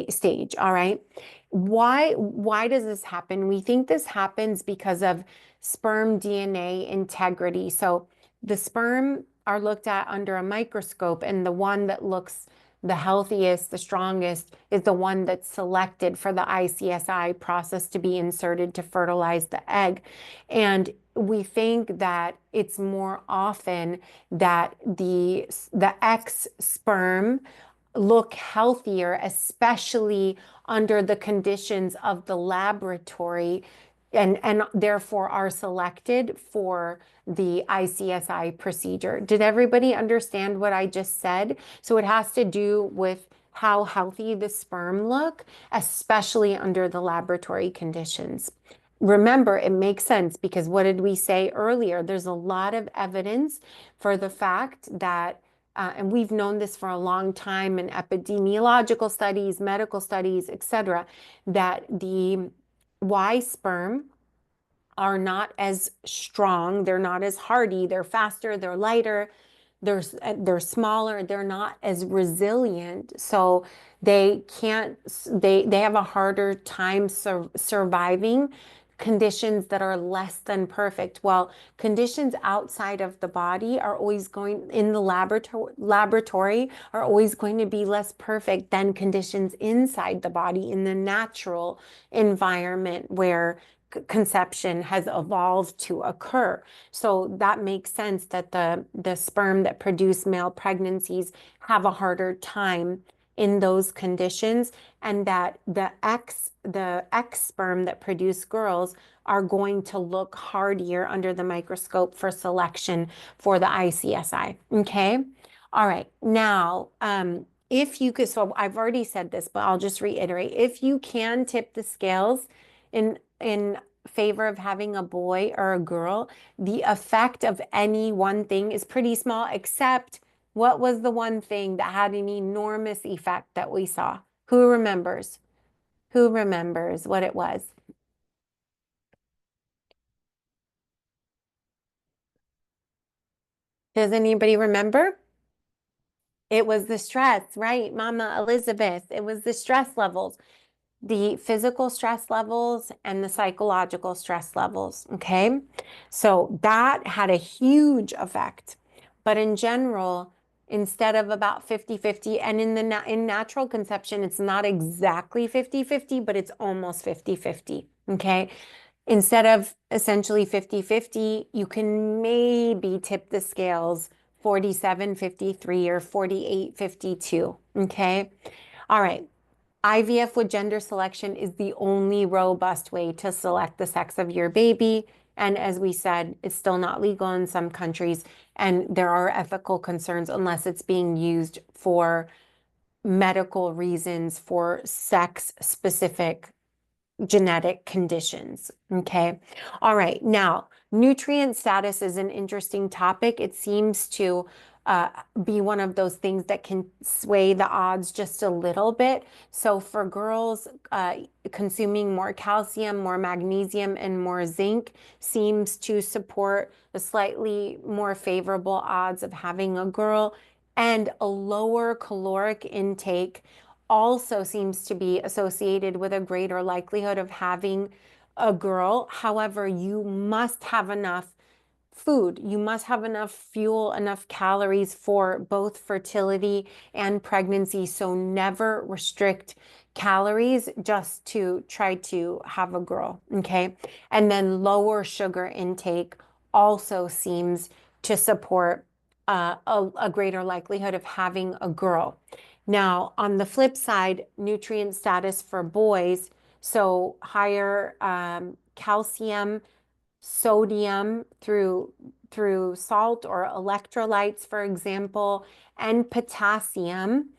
stage. All right. Why does this happen? We think this happens because of sperm DNA integrity. So the sperm are looked at under a microscope, and the one that looks the healthiest, the strongest, is the one that's selected for the ICSI process to be inserted to fertilize the egg. And we think that it's more often that the X sperm look healthier, especially under the conditions of the laboratory, and therefore are selected for the ICSI procedure. Did everybody understand what I just said? So it has to do with how healthy the sperm look, especially under the laboratory conditions. Remember, it makes sense because what did we say earlier? There's a lot of evidence for the fact that and we've known this for a long time in epidemiological studies, medical studies, etc., that the Y sperm are not as strong, they're not as hardy, they're faster, they're lighter, they're smaller, they're not as resilient, so they have a harder time surviving conditions that are less than perfect. Well, conditions outside of the body are always going, in the laboratory are always going to be less perfect than conditions inside the body in the natural environment where conception has evolved to occur. So that makes sense that the sperm that produce male pregnancies have a harder time in those conditions, and that the X sperm that produce girls are going to look hardier under the microscope for selection for the ICSI. Okay. All right. Now, if you could, so I've already said this, but I'll just reiterate, if you can tip the scales in favor of having a boy or a girl, the effect of any one thing is pretty small, except what was the one thing that had an enormous effect that we saw? Who remembers? Who remembers what it was? Does anybody remember? It was the stress, right, Mama Elizabeth? It was the stress levels, the physical stress levels and the psychological stress levels, okay? So that had a huge effect. But in general, instead of about 50-50, and in natural conception, it's not exactly 50-50, but it's almost 50-50, okay? Instead of essentially 50-50, you can maybe tip the scales 47-53 or 48-52, okay? All right. IVF with gender selection is the only robust way to select the sex of your baby. And as we said, it's still not legal in some countries, and there are ethical concerns unless it's being used for medical reasons for sex-specific genetic conditions. Okay. All right. Now, nutrient status is an interesting topic. It seems to be one of those things that can sway the odds just a little bit. So for girls, consuming more calcium, more magnesium, and more zinc seems to support the slightly more favorable odds of having a girl, and a lower caloric intake also seems to be associated with a greater likelihood of having a girl. However, you must have enough food. You must have enough fuel, enough calories for both fertility and pregnancy. So never restrict calories just to try to have a girl, okay? And then lower sugar intake also seems to support a greater likelihood of having a girl. Now, on the flip side, nutrient status for boys, so higher calcium, sodium through salt or electrolytes, for example, and potassium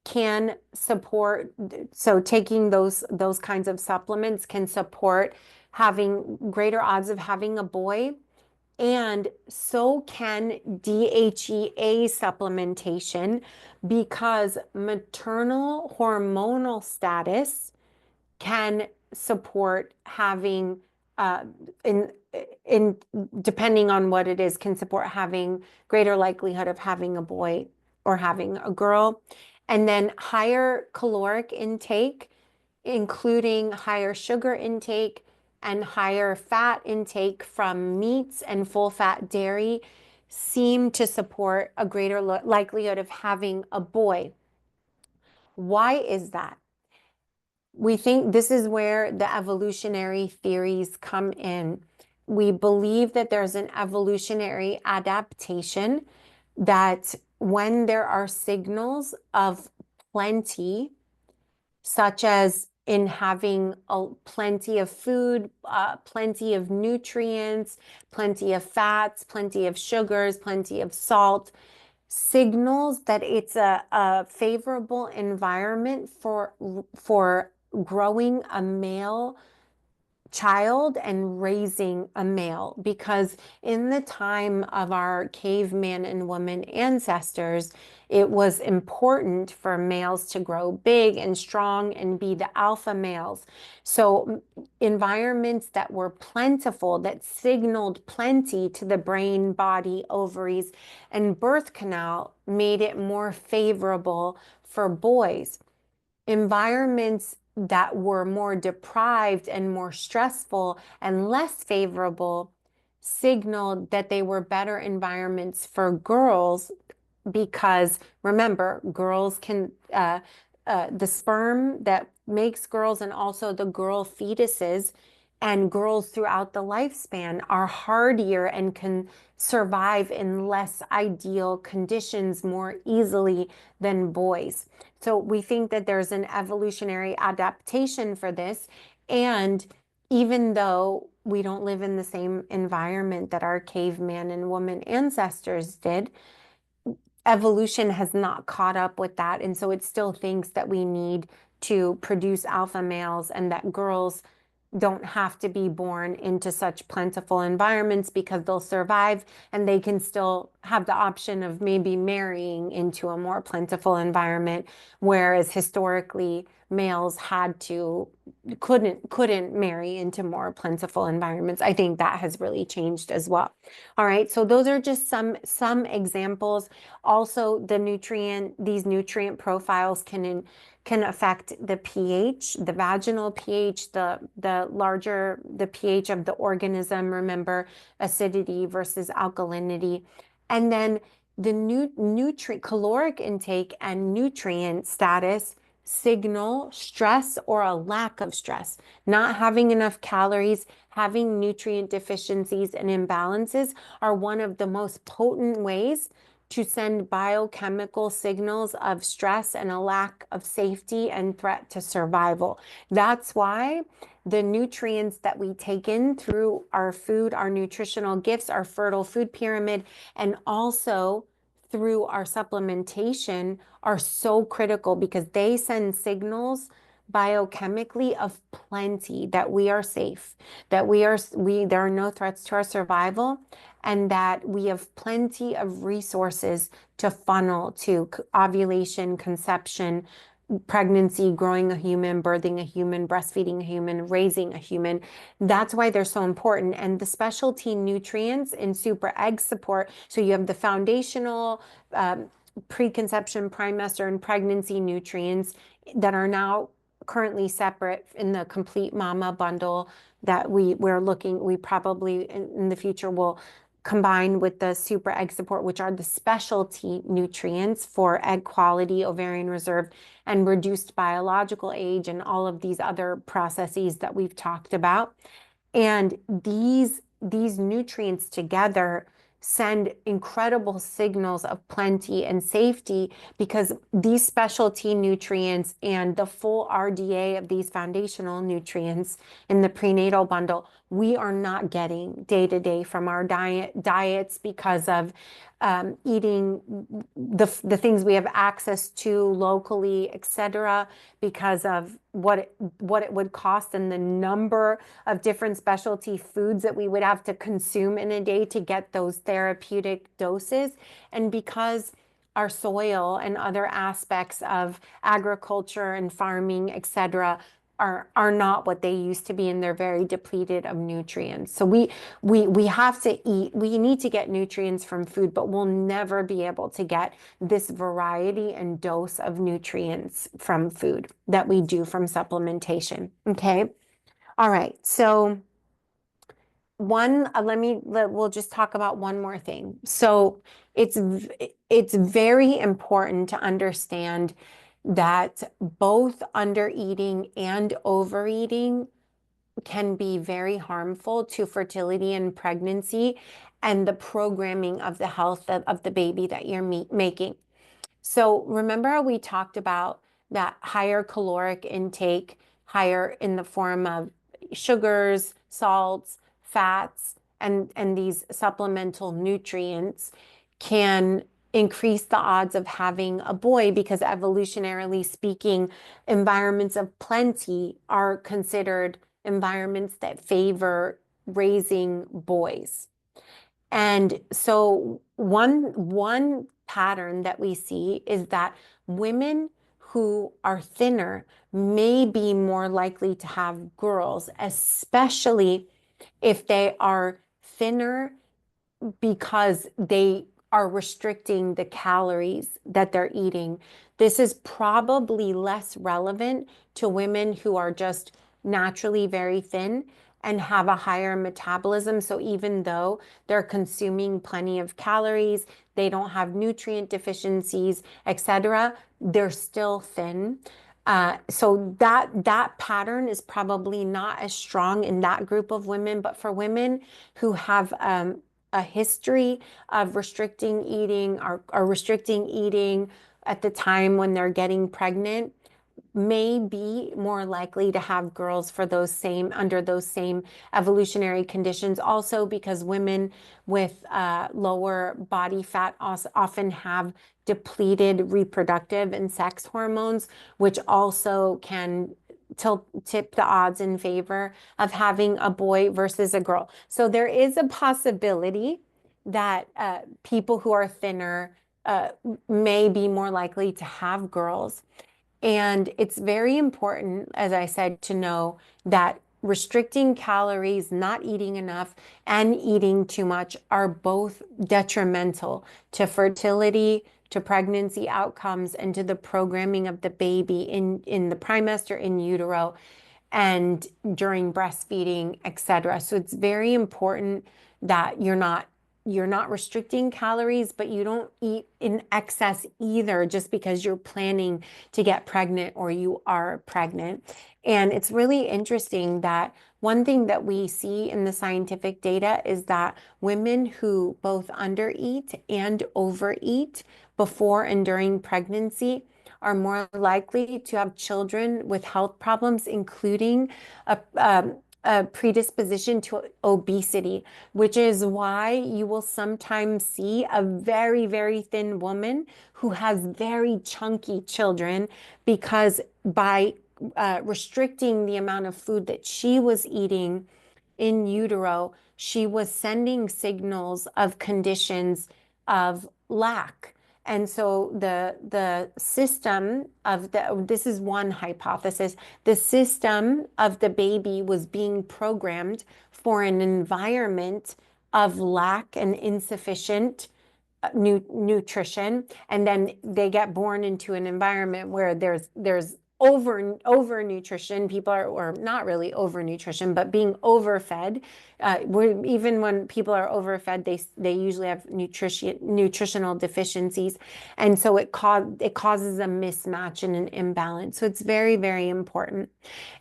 can support, so taking those kinds of supplements can support having greater odds of having a boy. And so can DHEA supplementation, because maternal hormonal status can support having, in depending on what it is, can support having greater likelihood of having a boy or having a girl. And then higher caloric intake, including higher sugar intake and higher fat intake from meats and full fat dairy, seem to support a greater likelihood of having a boy. Why is that? We think this is where the evolutionary theories come in. We believe that there's an evolutionary adaptation, that when there are signals of plenty, such as in having plenty of food, plenty of nutrients, plenty of fats, plenty of sugars, plenty of salt, signals that it's a favorable environment for growing a male child and raising a male. Because in the time of our caveman and woman ancestors, it was important for males to grow big and strong and be the alpha males. So environments that were plentiful, that signaled plenty to the brain, body, ovaries, and birth canal, made it more favorable for boys. Environments that were more deprived and more stressful and less favorable signaled that they were better environments for girls, because remember, girls can, the sperm that makes girls and also the girl fetuses and girls throughout the lifespan are hardier and can survive in less ideal conditions more easily than boys. So we think that there's an evolutionary adaptation for this. And even though we don't live in the same environment that our caveman and woman ancestors did, evolution has not caught up with that. And so it still thinks that we need to produce alpha males and that girls don't have to be born into such plentiful environments because they'll survive and they can still have the option of maybe marrying into a more plentiful environment, whereas historically males couldn't marry into more plentiful environments. I think that has really changed as well. All right, so those are just some examples. Also, these nutrient profiles can affect the pH, the vaginal pH, the larger the pH of the organism. Remember, acidity versus alkalinity. And then the caloric intake and nutrient status signal stress or a lack of stress. Not having enough calories, having nutrient deficiencies and imbalances are one of the most potent ways to send biochemical signals of stress and a lack of safety and threat to survival. That's why the nutrients that we take in through our food, our nutritional gifts, our fertile food pyramid, and also through our supplementation are so critical, because they send signals biochemically of plenty, that we are safe, that there are no threats to our survival, and that we have plenty of resources to funnel to ovulation, conception, pregnancy, growing a human, birthing a human, breastfeeding a human, raising a human. That's why they're so important. And the specialty nutrients in Super Egg support, so you have the foundational preconception, trimester, and pregnancy nutrients that are now currently separate in the Complete Mama bundle that we probably in the future will combine with the Super Egg support, which are the specialty nutrients for egg quality, ovarian reserve, and reduced biological age, and all of these other processes that we've talked about. And these nutrients together send incredible signals of plenty and safety, because these specialty nutrients and the full RDA of these foundational nutrients in the prenatal bundle, we are not getting day to day from our diets because of eating the things we have access to locally, etc., because of what it would cost and the number of different specialty foods that we would have to consume in a day to get those therapeutic doses, and because our soil and other aspects of agriculture and farming, etc., are not what they used to be, and they're very depleted of nutrients. So we have to eat, we need to get nutrients from food, but we'll never be able to get this variety and dose of nutrients from food that we do from supplementation. Okay. All right. So we'll just talk about one more thing. So it's very important to understand that both undereating and overeating can be very harmful to fertility and pregnancy and the programming of the health of the baby that you're making. So remember how we talked about that higher caloric intake, higher in the form of sugars, salts, fats, and these supplemental nutrients can increase the odds of having a boy, because evolutionarily speaking, environments of plenty are considered environments that favor raising boys. And so one pattern that we see is that women who are thinner may be more likely to have girls, especially if they are thinner because they are restricting the calories that they're eating. This is probably less relevant to women who are just naturally very thin and have a higher metabolism. So even though they're consuming plenty of calories, they don't have nutrient deficiencies, etc., they're still thin. So that pattern is probably not as strong in that group of women, but for women who have a history of restricting eating or restricting eating at the time when they're getting pregnant, may be more likely to have girls for under those same evolutionary conditions. Also because women with lower body fat often have depleted reproductive and sex hormones, which also can tip the odds in favor of having a boy versus a girl. So there is a possibility that people who are thinner may be more likely to have girls. And it's very important, as I said, to know that restricting calories, not eating enough, and eating too much are both detrimental to fertility, to pregnancy outcomes, and to the programming of the baby in the trimester, in utero, and during breastfeeding, etc. So it's very important that you're not restricting calories, but you don't eat in excess either just because you're planning to get pregnant or you are pregnant. And it's really interesting that one thing that we see in the scientific data is that women who both undereat and overeat before and during pregnancy are more likely to have children with health problems, including a predisposition to obesity, which is why you will sometimes see a very, very thin woman who has very chunky children, because by restricting the amount of food that she was eating in utero, she was sending signals of conditions of lack. And so the system of this is one hypothesis, the system of the baby was being programmed for an environment of lack and insufficient nutrition. And then they get born into an environment where there's over nutrition. People are, or not really over nutrition, but being overfed. Even when people are overfed, they usually have nutritional deficiencies, and so it causes a mismatch and an imbalance. So it's very, very important.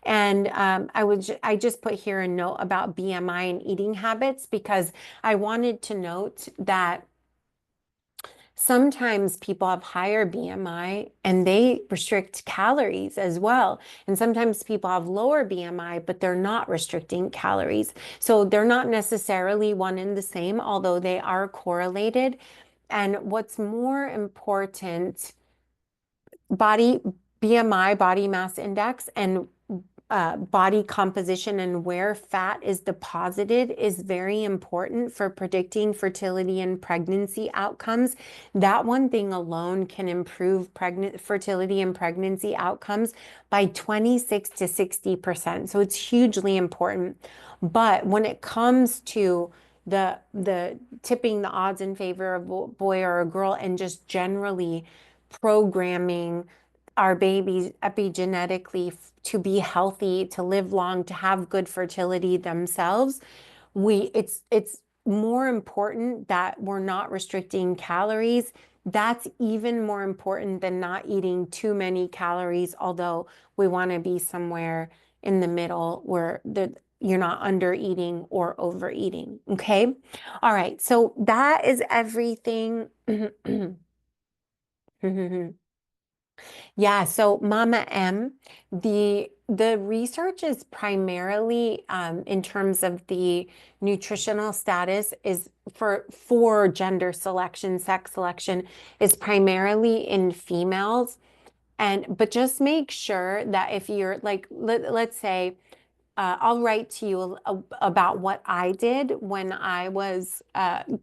And I just put here a note about BMI and eating habits, because I wanted to note that sometimes people have higher BMI and they restrict calories as well. And sometimes people have lower BMI, but they're not restricting calories. So they're not necessarily one and the same, although they are correlated. And what's more important, BMI, body mass index, and body composition and where fat is deposited is very important for predicting fertility and pregnancy outcomes. That one thing alone can improve fertility and pregnancy outcomes by 26 to 60%. So it's hugely important. But when it comes to the tipping the odds in favor of a boy or a girl, and just generally programming our babies epigenetically to be healthy, to live long, to have good fertility themselves, it's more important that we're not restricting calories. That's even more important than not eating too many calories, although we want to be somewhere in the middle where you're not under eating or overeating. Okay. All right. So that is everything. Yeah, so Mama M, the research is primarily in terms of the nutritional status is for gender selection, sex selection is primarily in females. But just make sure that if you're like, let's say, I'll write to you about what I did when I was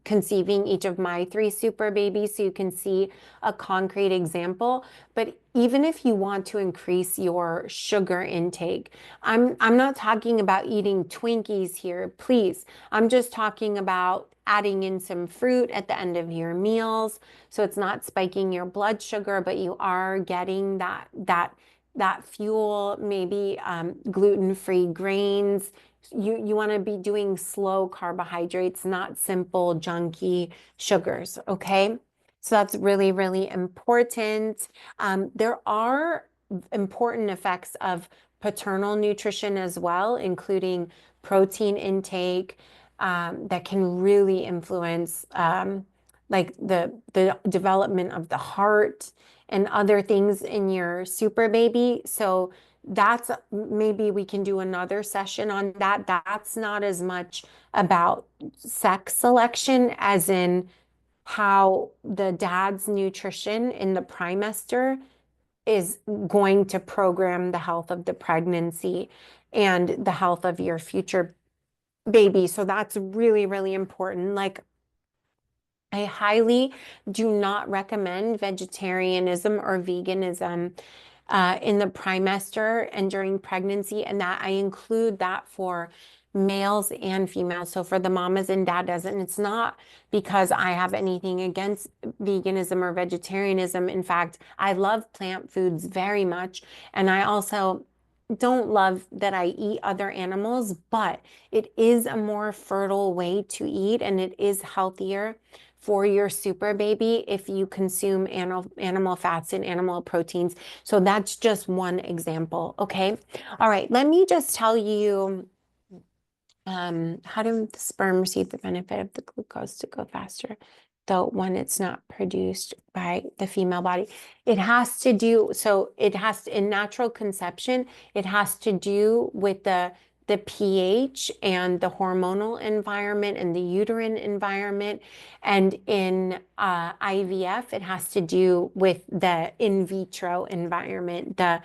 conceiving each of my 3 super babies so you can see a concrete example. But even if you want to increase your sugar intake, I'm not talking about eating Twinkies here, please. I'm just talking about adding in some fruit at the end of your meals so it's not spiking your blood sugar, but you are getting that fuel, maybe gluten-free grains. You want to be doing slow carbohydrates, not simple junky sugars, okay? So that's really, really important. There are important effects of paternal nutrition as well, including protein intake that can really influence like the development of the heart and other things in your super baby. So that's maybe we can do another session on that. That's not as much about sex selection as in how the dad's nutrition in the trimester is going to program the health of the pregnancy and the health of your future baby. So that's really, really important. Like, I highly do not recommend vegetarianism or veganism in the trimester and during pregnancy, and that I include that for males and females. So for the mamas and dadas, and it's not because I have anything against veganism or vegetarianism. In fact, I love plant foods very much, and I also don't love that I eat other animals, but it is a more fertile way to eat, and it is healthier for your super baby if you consume animal fats and animal proteins. So that's just one example, okay? All right, let me just tell you how do the sperm receive the benefit of the glucose to go faster, though when it's not produced by the female body. It has to do, in natural conception, it has to do with the pH and the hormonal environment and the uterine environment. And in IVF, it has to do with the in vitro environment, the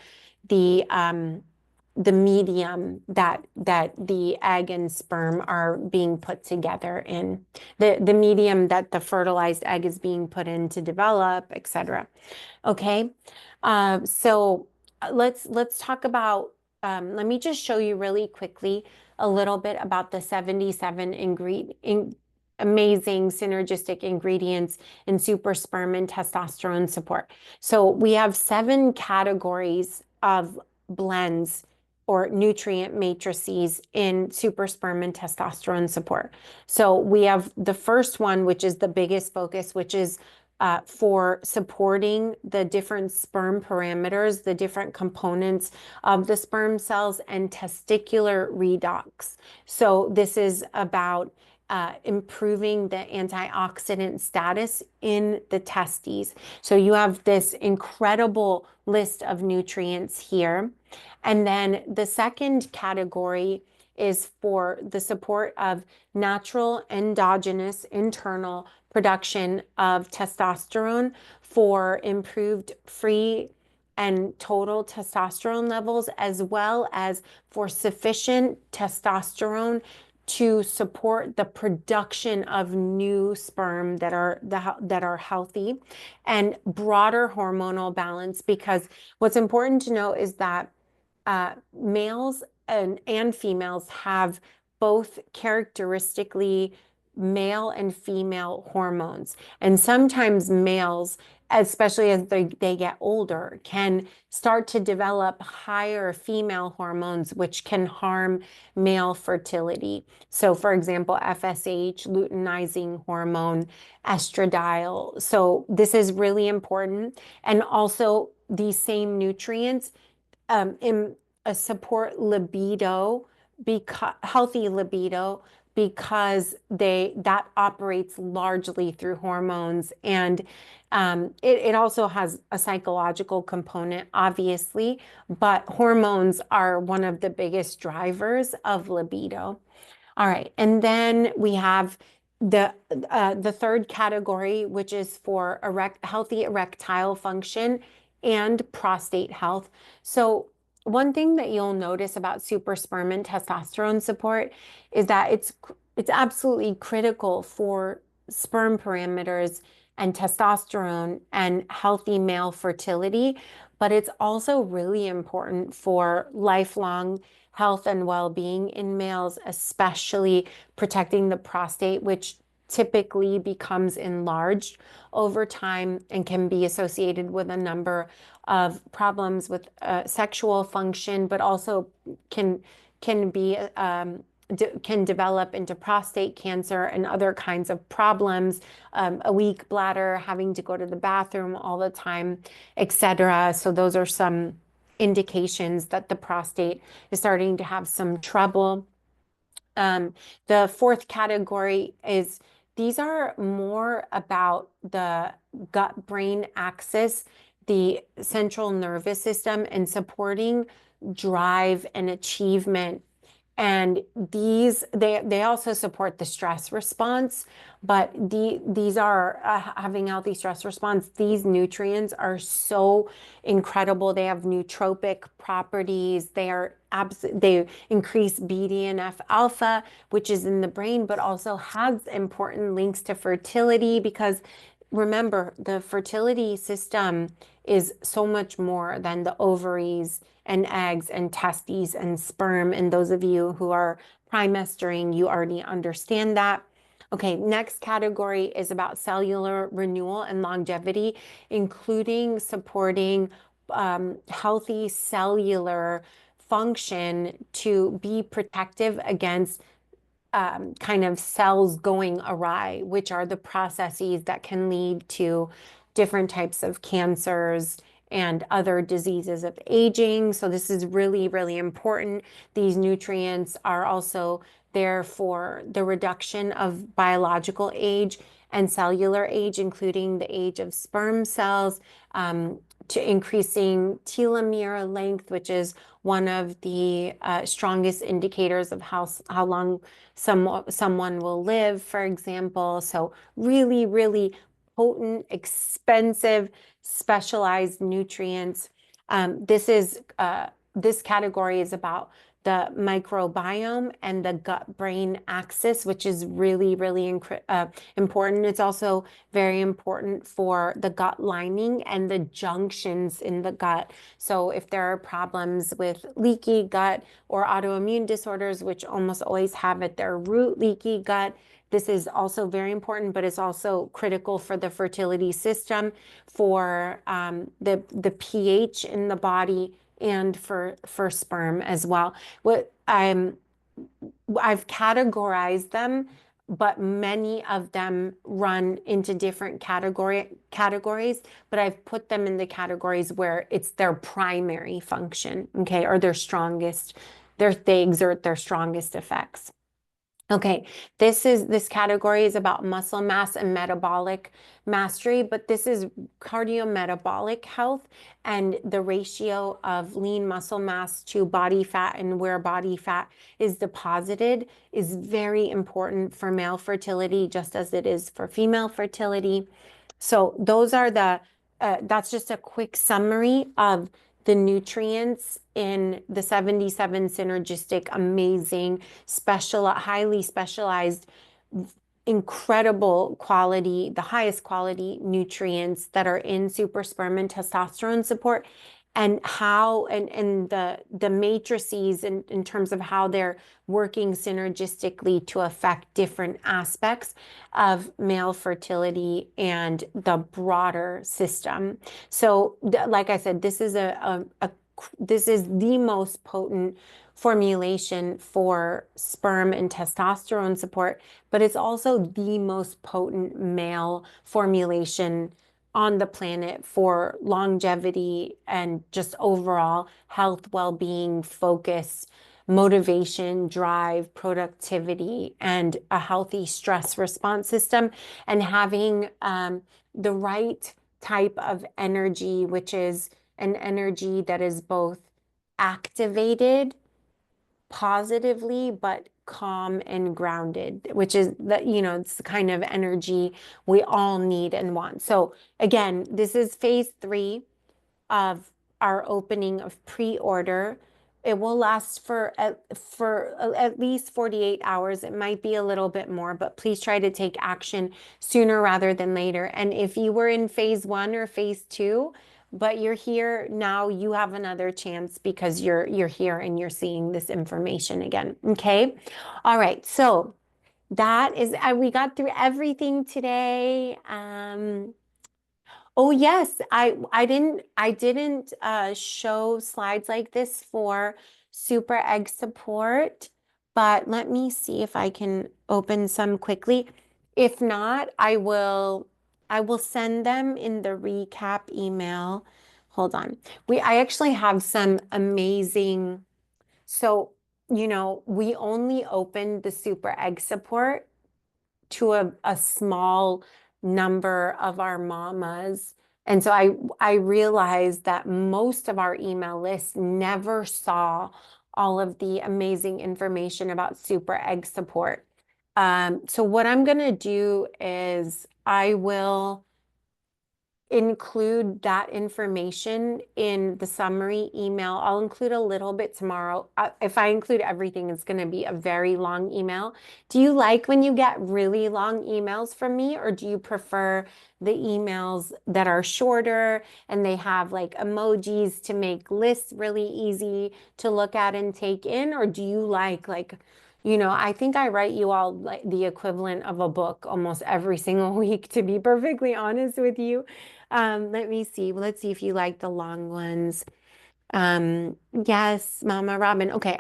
medium that the egg and sperm are being put together in, the medium that the fertilized egg is being put in to develop, etc. Okay, so let's talk about. Let me just show you really quickly a little bit about the 77 amazing synergistic ingredients in super sperm and testosterone support. So we have 7 categories of blends or nutrient matrices in super sperm and testosterone support. So we have the first one, which is the biggest focus, which is for supporting the different sperm parameters, the different components of the sperm cells and testicular redox. So this is about improving the antioxidant status in the testes. So you have this incredible list of nutrients here. And then the second category is for the support of natural endogenous internal production of testosterone for improved free and total testosterone levels, as well as for sufficient testosterone to support the production of new sperm that are healthy, and broader hormonal balance. Because what's important to know is that males and females have both characteristically male and female hormones. And sometimes males, especially as they get older, can start to develop higher female hormones, which can harm male fertility. So for example, FSH, luteinizing hormone, estradiol. So this is really important. And also these same nutrients support libido, because healthy libido, because that operates largely through hormones. And it also has a psychological component, obviously, but hormones are one of the biggest drivers of libido. All right, and then we have the third category, which is for healthy erectile function and prostate health. So one thing that you'll notice about super sperm and testosterone support is that it's absolutely critical for sperm parameters and testosterone and healthy male fertility, but it's also really important for lifelong health and well-being in males, especially protecting the prostate, which typically becomes enlarged over time and can be associated with a number of problems with sexual function, but also can develop into prostate cancer and other kinds of problems, a weak bladder, having to go to the bathroom all the time, etc. So those are some indications that the prostate is starting to have some trouble. The fourth category is, these are more about the gut-brain axis, the central nervous system, and supporting drive and achievement. And they also support the stress response, but these are having healthy stress response. These nutrients are so incredible. They have nootropic properties. They increase BDNF alpha, which is in the brain, but also has important links to fertility, because remember, the fertility system is so much more than the ovaries and eggs and testes and sperm. And those of you who are trimestering, you already understand that. Okay, next category is about cellular renewal and longevity, including supporting healthy cellular function to be protective against kind of cells going awry, which are the processes that can lead to different types of cancers and other diseases of aging. So this is really, really important. These nutrients are also there for the reduction of biological age and cellular age, including the age of sperm cells, to increasing telomere length, which is one of the strongest indicators of how long someone will live, for example. So really, really potent, expensive, specialized nutrients. This category is about the microbiome and the gut-brain axis, which is really, really important. It's also very important for the gut lining and the junctions in the gut. So if there are problems with leaky gut or autoimmune disorders, which almost always have at their root leaky gut, this is also very important, but it's also critical for the fertility system, for the pH in the body, and for sperm as well. I've categorized them, but many of them run into different categories, but I've put them in the categories where it's their primary function, okay, or their strongest, they exert their strongest effects. Okay, this category is about muscle mass and metabolic mastery, but this is cardiometabolic health, and the ratio of lean muscle mass to body fat and where body fat is deposited is very important for male fertility, just as it is for female fertility. So those are that's just a quick summary of the nutrients in the 77 synergistic, amazing, highly specialized, incredible quality, the highest quality nutrients that are in super sperm and testosterone support. and how and the matrices in terms of how they're working synergistically to affect different aspects of male fertility and the broader system. So like I said, this is this is the most potent formulation for sperm and testosterone support, but it's also the most potent male formulation on the planet for longevity and just overall health, well-being, focus, motivation, drive, productivity, and a healthy stress response system, and having the right type of energy, which is an energy that is both activated positively but calm and grounded, which is it's the kind of energy we all need and want. So again, this is phase 3 of our opening of pre-order. It will last for at least 48 hours. It might be a little bit more, but please try to take action sooner rather than later. And if you were in phase 1 or phase 2, but you're here now, you have another chance because you're here and you're seeing this information again. Okay. All right. So that is, we got through everything today. Oh yes, I didn't show slides like this for Super Egg support, but let me see if I can open some quickly. If not, I will send them in the recap email. Hold on. I actually have some amazing, so we only opened the Super Egg support to a small number of our mamas. And so I realized that most of our email list never saw all of the amazing information about Super Egg support. So what I'm going to do is I will include that information in the summary email. I'll include a little bit tomorrow. If I include everything, it's going to be a very long email. Do you like when you get really long emails from me, or do you prefer the emails that are shorter and they have like emojis to make lists really easy to look at and take in? Or do you like I think I write you all like the equivalent of a book almost every single week, to be perfectly honest with you. Let me see. Let's see if you like the long ones. Yes, Mama Robin. Okay,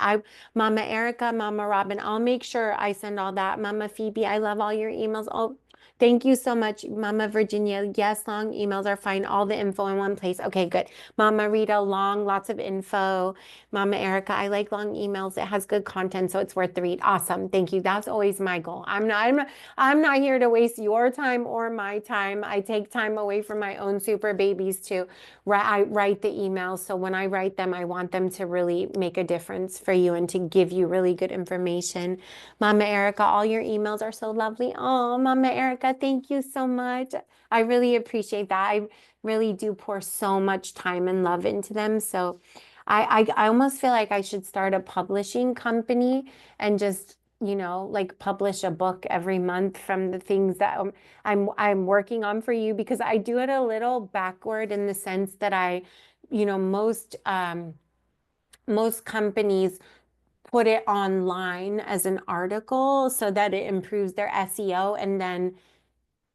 Mama Erica, Mama Robin, I'll make sure I send all that. Mama Phoebe, I love all your emails. Oh, thank you so much, Mama Virginia. Yes, long emails are fine. All the info in one place. Okay, good. Mama Rita, long, lots of info. Mama Erica, I like long emails. It has good content, so it's worth the read. Awesome. Thank you. That's always my goal. I'm not here to waste your time or my time. I take time away from my own super babies too. I write the emails. So when I write them, I want them to really make a difference for you and to give you really good information. Mama Erica, all your emails are so lovely. Oh, Mama Erica, thank you so much. I really appreciate that. I really do pour so much time and love into them. So I almost feel like I should start a publishing company and just like publish a book every month from the things that I'm working on for you, because I do it a little backward in the sense that most companies put it online as an article so that it improves their SEO, and then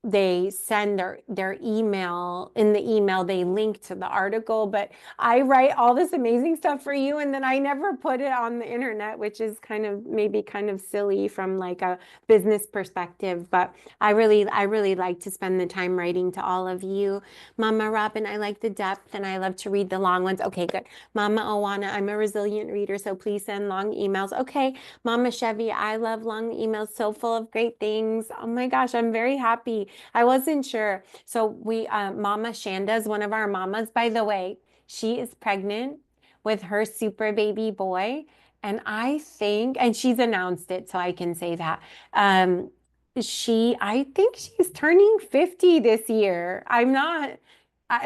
they send their email. In the email they link to the article, but I write all this amazing stuff for you and then I never put it on the internet, which is maybe kind of silly from like a business perspective. But I really like to spend the time writing to all of you. Mama Robin, I like the depth and I love to read the long ones. Okay, good. Mama Owana, I'm a resilient reader, so please send long emails. Okay. Mama Chevy, I love long emails, so full of great things. Oh my gosh, I'm very happy. I wasn't sure. So Mama Shanda is one of our mamas, by the way. She is pregnant with her super baby boy. And I think she's announced it, so I can say that. I think she's turning 50 this year. I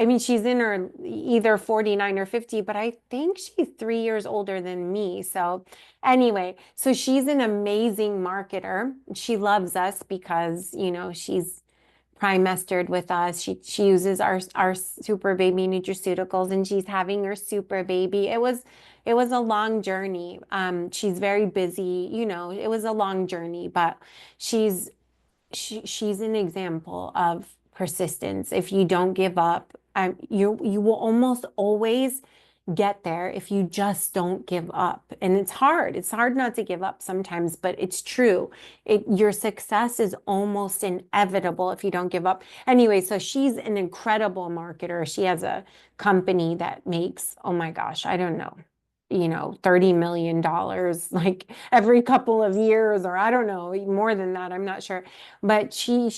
mean, she's in her either 49 or 50, but I think she's 3 years older than me. So anyway, so she's an amazing marketer. She loves us because, she's primestered with us. She uses our super baby nutraceuticals, and she's having her super baby. It was a long journey. She's very busy, you know, it was a long journey, but she's an example of persistence. If you don't give up, you will almost always get there if you just don't give up. And it's hard. It's hard not to give up sometimes, but it's true. Your success is almost inevitable if you don't give up. Anyway, so she's an incredible marketer. She has a company that makes, oh my gosh, I don't know, you know, $30 million like every couple of years, or I don't know, more than that, I'm not sure. But she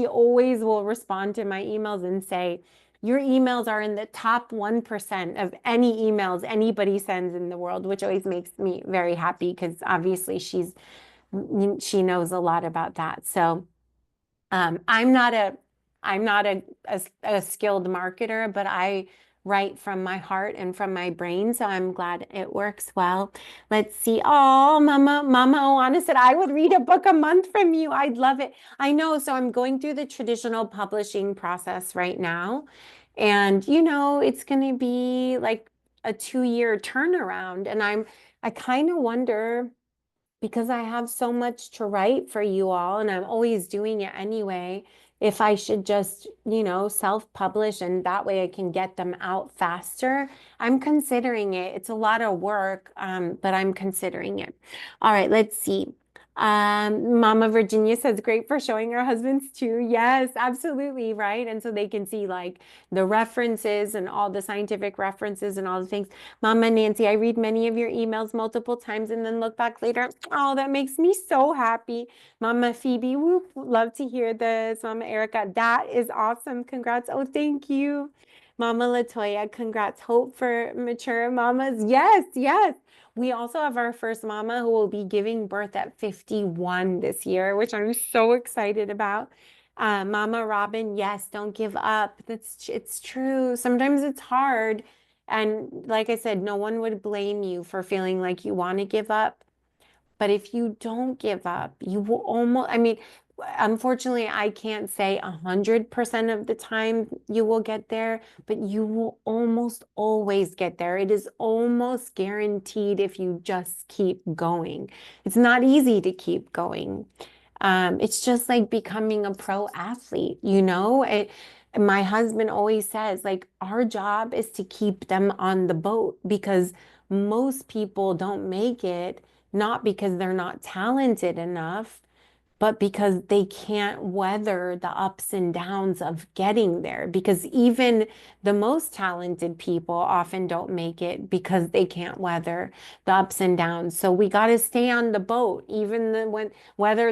always will respond to my emails and say, your emails are in the top 1% of any emails anybody sends in the world, which always makes me very happy, because obviously she knows a lot about that. So I'm not a skilled marketer, but I write from my heart and from my brain, so I'm glad it works well. Let's see. Oh, Mama Oana said, I would read a book a month from you. I'd love it. I know. So I'm going through the traditional publishing process right now. And, you know, it's going to be like a 2-year turnaround. And I kind of wonder, because I have so much to write for you all, and I'm always doing it anyway, if I should just, you know, self-publish, and that way I can get them out faster. I'm considering it. It's a lot of work, but I'm considering it. All right, let's see. Mama Virginia says, great for showing our husbands too. Yes, absolutely, right? And so they can see like the references and all the scientific references and all the things. Mama Nancy, I read many of your emails multiple times and then look back later. Oh, that makes me so happy. Mama Phoebe, whoop, love to hear this. Mama Erica, that is awesome. Congrats. Oh, thank you. Mama Latoya, congrats. Hope for mature mamas. Yes, yes. We also have our first mama who will be giving birth at 51 this year, which I'm so excited about. Mama Robin, yes, don't give up. It's true. Sometimes it's hard. And like I said, no one would blame you for feeling like you want to give up. But if you don't give up, you will almost, I mean, unfortunately, I can't say 100% of the time you will get there, but you will almost always get there. It is almost guaranteed if you just keep going. It's not easy to keep going. It's just like becoming a pro athlete, you know? My husband always says, like, our job is to keep them on the boat, because most people don't make it, not because they're not talented enough, but because they can't weather the ups and downs of getting there. Because even the most talented people often don't make it because they can't weather the ups and downs. So we got to stay on the boat, even whether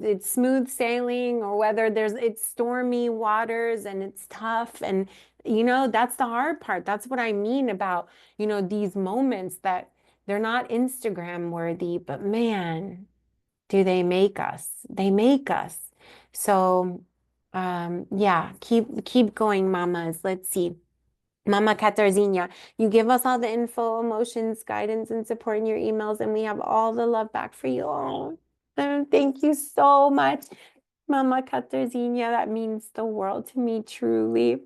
it's smooth sailing or whether it's stormy waters and it's tough. And, you know, that's the hard part. That's what I mean about, you know, these moments that they're not Instagram worthy, but man, do they make us? They make us. So, yeah, keep going, mamas. Let's see. Mama Katarzyna, you give us all the info, emotions, guidance, and support in your emails, and we have all the love back for you. Oh, thank you so much, Mama Katarzyna. That means the world to me, truly.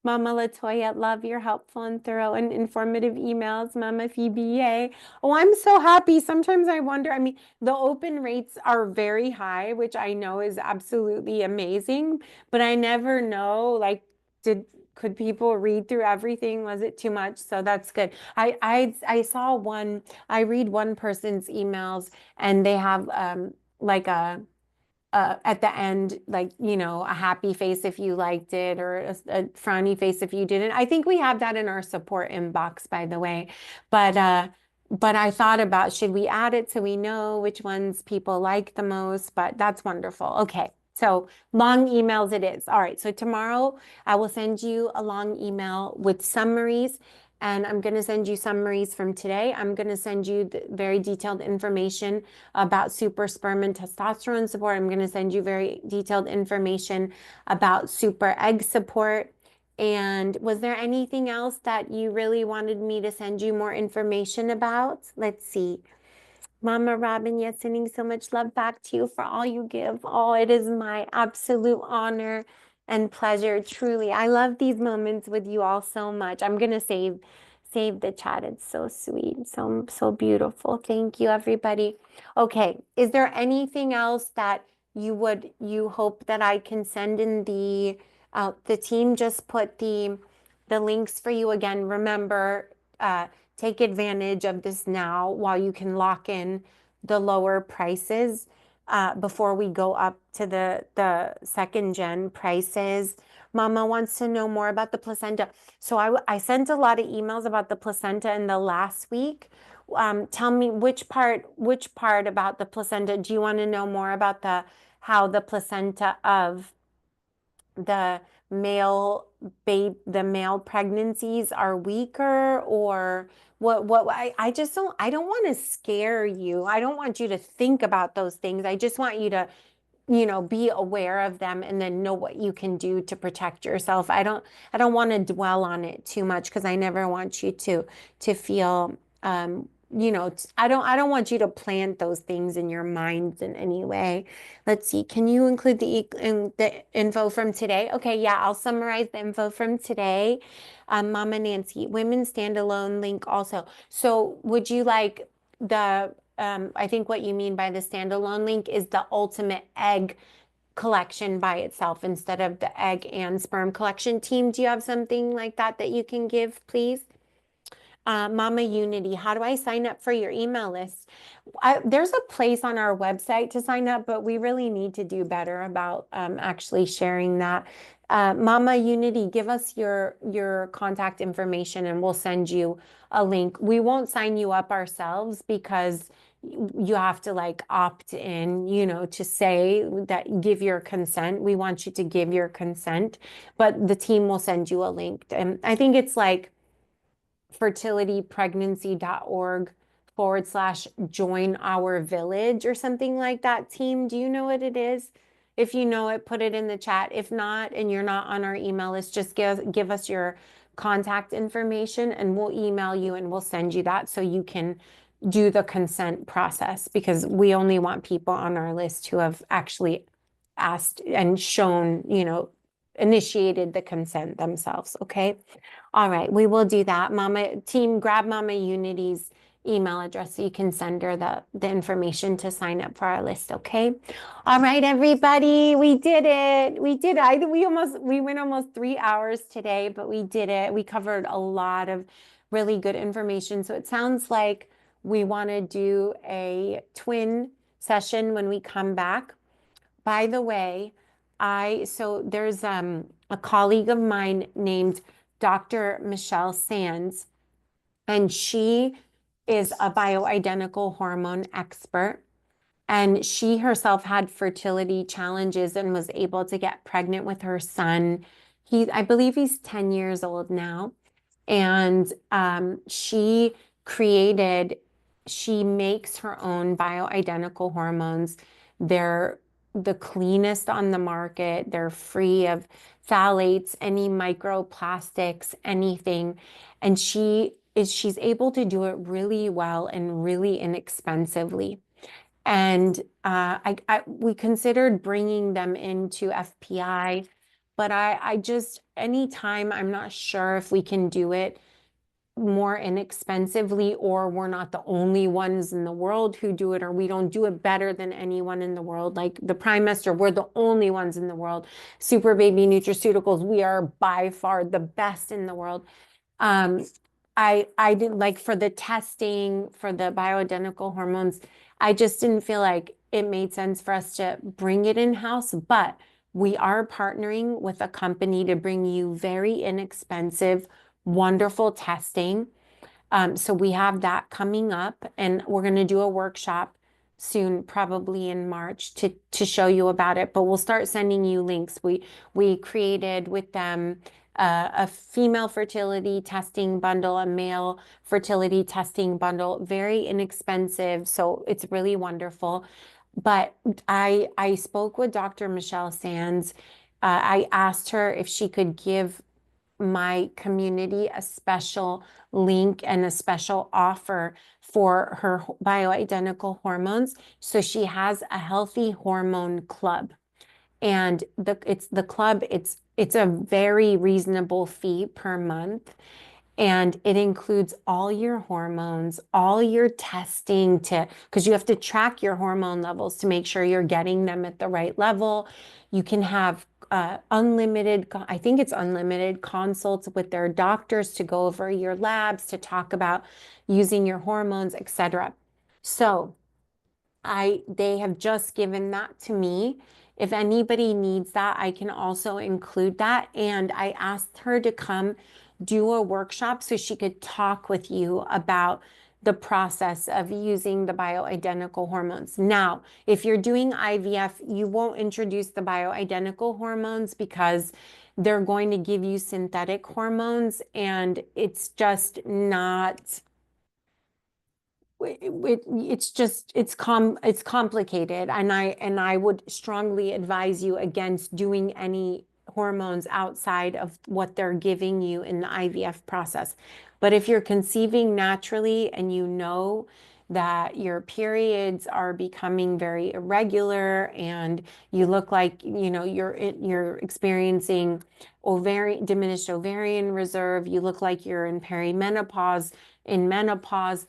Mama Latoya, love your helpful and thorough and informative emails. Mama Phoebe, yay. Oh, I'm so happy. Sometimes I wonder, I mean, the open rates are very high, which I know is absolutely amazing, but I never know, like, could people read through everything? Was it too much? So that's good. I saw one, I read one person's emails and they have like at the end, like, you know, a happy face if you liked it, or a frowny face if you didn't. I think we have that in our support inbox, by the way. But I thought about, should we add it so we know which ones people like the most? But that's wonderful. Okay. So long emails it is. All right. So tomorrow I will send you a long email with summaries. And I'm going to send you summaries from today. I'm going to send you the very detailed information about super sperm and testosterone support. I'm going to send you very detailed information about super egg support. And was there anything else that you really wanted me to send you more information about? Let's see. Mama Robin, yes, sending so much love back to you for all you give. Oh, it is my absolute honor and pleasure, truly. I love these moments with you all so much. I'm gonna save the chat. It's so sweet, so beautiful. Thank you, everybody. Okay, is there anything else that you hope that I can send in the team just put the links for you again. Remember, take advantage of this now while you can lock in the lower prices before we go up to the second gen prices. Mama wants to know more about the placenta. So I sent a lot of emails about the placenta in the last week. Tell me which part about the placenta. Do you want to know more about how the placenta of the male pregnancies are weaker, or what I just I don't want to scare you. I don't want you to think about those things. I just want you to, be aware of them and then know what you can do to protect yourself. I don't want to dwell on it too much because I never want you to feel I don't want you to plant those things in your minds in any way. Let's see. Can you include the info from today? Okay, yeah, I'll summarize the info from today. Mama Nancy, women's standalone link also. So would you like the I think what you mean by the standalone link is the ultimate egg collection by itself instead of the egg and sperm collection. Team, do you have something like that you can give, please? Mama Unity, how do I sign up for your email list? There's a place on our website to sign up, but we really need to do better about actually sharing that. Mama Unity, give us your contact information and we'll send you a link. We won't sign you up ourselves because you have to like opt in, to say that give your consent. We want you to give your consent, but the team will send you a link. And I think it's like fertilitypregnancy.org/join our village or something like that. Team, do you know what it is? If you know it, put it in the chat. If not, and you're not on our email list, just give us your contact information and we'll email you and we'll send you that so you can do the consent process, because we only want people on our list who have actually asked and shown, initiated the consent themselves. Okay. All right, we will do that. Mama team, grab Mama Unity's email address so you can send her the information to sign up for our list. Okay. All right, everybody, we did it. We did it. We went almost 3 hours today, but we did it. We covered a lot of really good information. So it sounds like we want to do a twin session when we come back. By the way, so there's a colleague of mine named Dr. Michelle Sands, and she is a bioidentical hormone expert. And she herself had fertility challenges and was able to get pregnant with her son. I believe he's 10 years old now. And she makes her own bioidentical hormones. They're the cleanest on the market. They're free of phthalates, any microplastics, anything. And she's able to do it really well and really inexpensively. And we considered bringing them into FPI, but I just, anytime, I'm not sure if we can do it more inexpensively, or we're not the only ones in the world who do it, or we don't do it better than anyone in the world. Like the Primester, we're the only ones in the world. Super Baby Nutraceuticals, we are by far the best in the world. I did, like, for the testing for the bioidentical hormones, I just didn't feel like it made sense for us to bring it in-house, but we are partnering with a company to bring you very inexpensive, wonderful testing. So we have that coming up, and we're going to do a workshop soon, probably in March, to show you about it, but we'll start sending you links. We created with them a female fertility testing bundle, a male fertility testing bundle, very inexpensive. So it's really wonderful. But I spoke with Dr. Michelle Sands. I asked her if she could give my community a special link and a special offer for her bioidentical hormones. So she has a healthy hormone club. And the club, it's a very reasonable fee per month. And it includes all your hormones, all your testing because you have to track your hormone levels to make sure you're getting them at the right level. You can have unlimited, I think it's unlimited consults with their doctors to go over your labs, to talk about using your hormones, etc. So they have just given that to me. If anybody needs that, I can also include that. And I asked her to come do a workshop so she could talk with you about the process of using the bioidentical hormones. Now, if you're doing IVF, you won't introduce the bioidentical hormones because they're going to give you synthetic hormones, and it's just not, it's complicated, and I would strongly advise you against doing any hormones outside of what they're giving you in the IVF process. But if you're conceiving naturally and you know that your periods are becoming very irregular and you look like, you're experiencing diminished ovarian reserve, you look like you're in perimenopause, in menopause,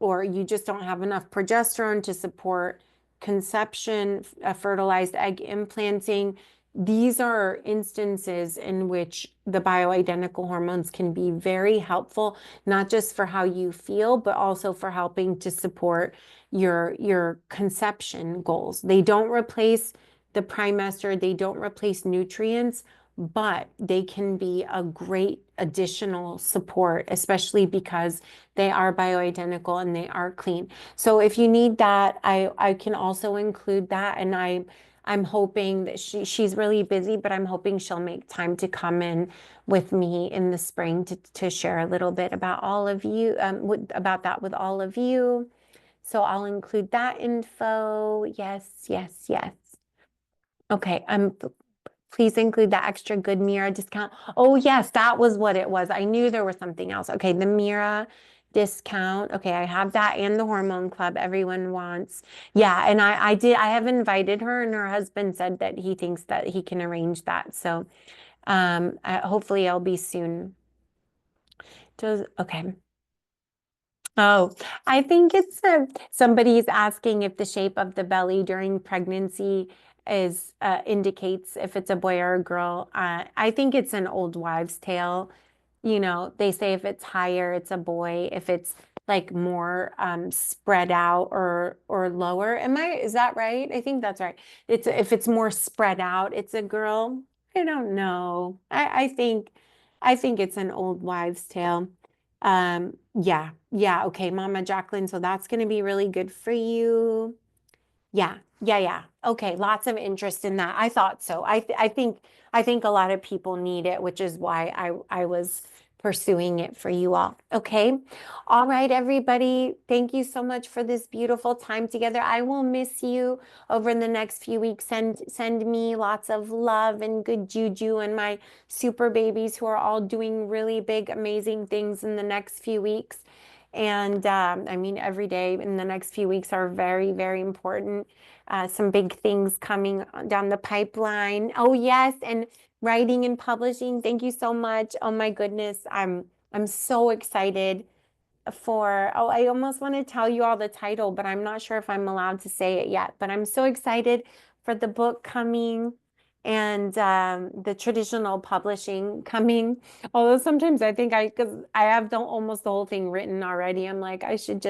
or you just don't have enough progesterone to support conception, fertilized egg implanting. These are instances in which the bioidentical hormones can be very helpful, not just for how you feel, but also for helping to support your conception goals. They don't replace the trimester, they don't replace nutrients, but they can be a great additional support, especially because they are bioidentical and they are clean. So if you need that, I can also include that. And I'm hoping that she's really busy, but I'm hoping she'll make time to come in with me in the spring to share a little bit about all of you, about that with all of you. So I'll include that info. Yes, yes, yes. Okay, please include the extra good Mira discount. Oh yes, that was what it was. I knew there was something else. Okay, the Mira discount. Okay, I have that and the hormone club everyone wants. Yeah, and I have invited her, and her husband said that he thinks that he can arrange that. So hopefully I'll be soon. Okay. Oh, I think it's somebody's asking if the shape of the belly during pregnancy indicates if it's a boy or a girl. I think it's an old wives' tale. They say if it's higher, it's a boy. If it's like more spread out or lower. Is that right? I think that's right. If it's more spread out, it's a girl. I don't know. I think it's an old wives' tale. Yeah. Okay, Mama Jacqueline. So that's going to be really good for you. Yeah. Okay, lots of interest in that. I thought so. I think a lot of people need it, which is why I was pursuing it for you all. Okay. All right, everybody. Thank you so much for this beautiful time together. I will miss you over the next few weeks. Send me lots of love and good juju, and my super babies who are all doing really big, amazing things in the next few weeks. And I mean, every day in the next few weeks are very, very important. Some big things coming down the pipeline. Oh yes, and writing and publishing. Thank you so much. Oh my goodness, I'm so excited for. Oh, I almost want to tell you all the title, but I'm not sure if I'm allowed to say it yet. But I'm so excited for the book coming and the traditional publishing coming. Although sometimes I think because I have almost the whole thing written already, I'm like, I should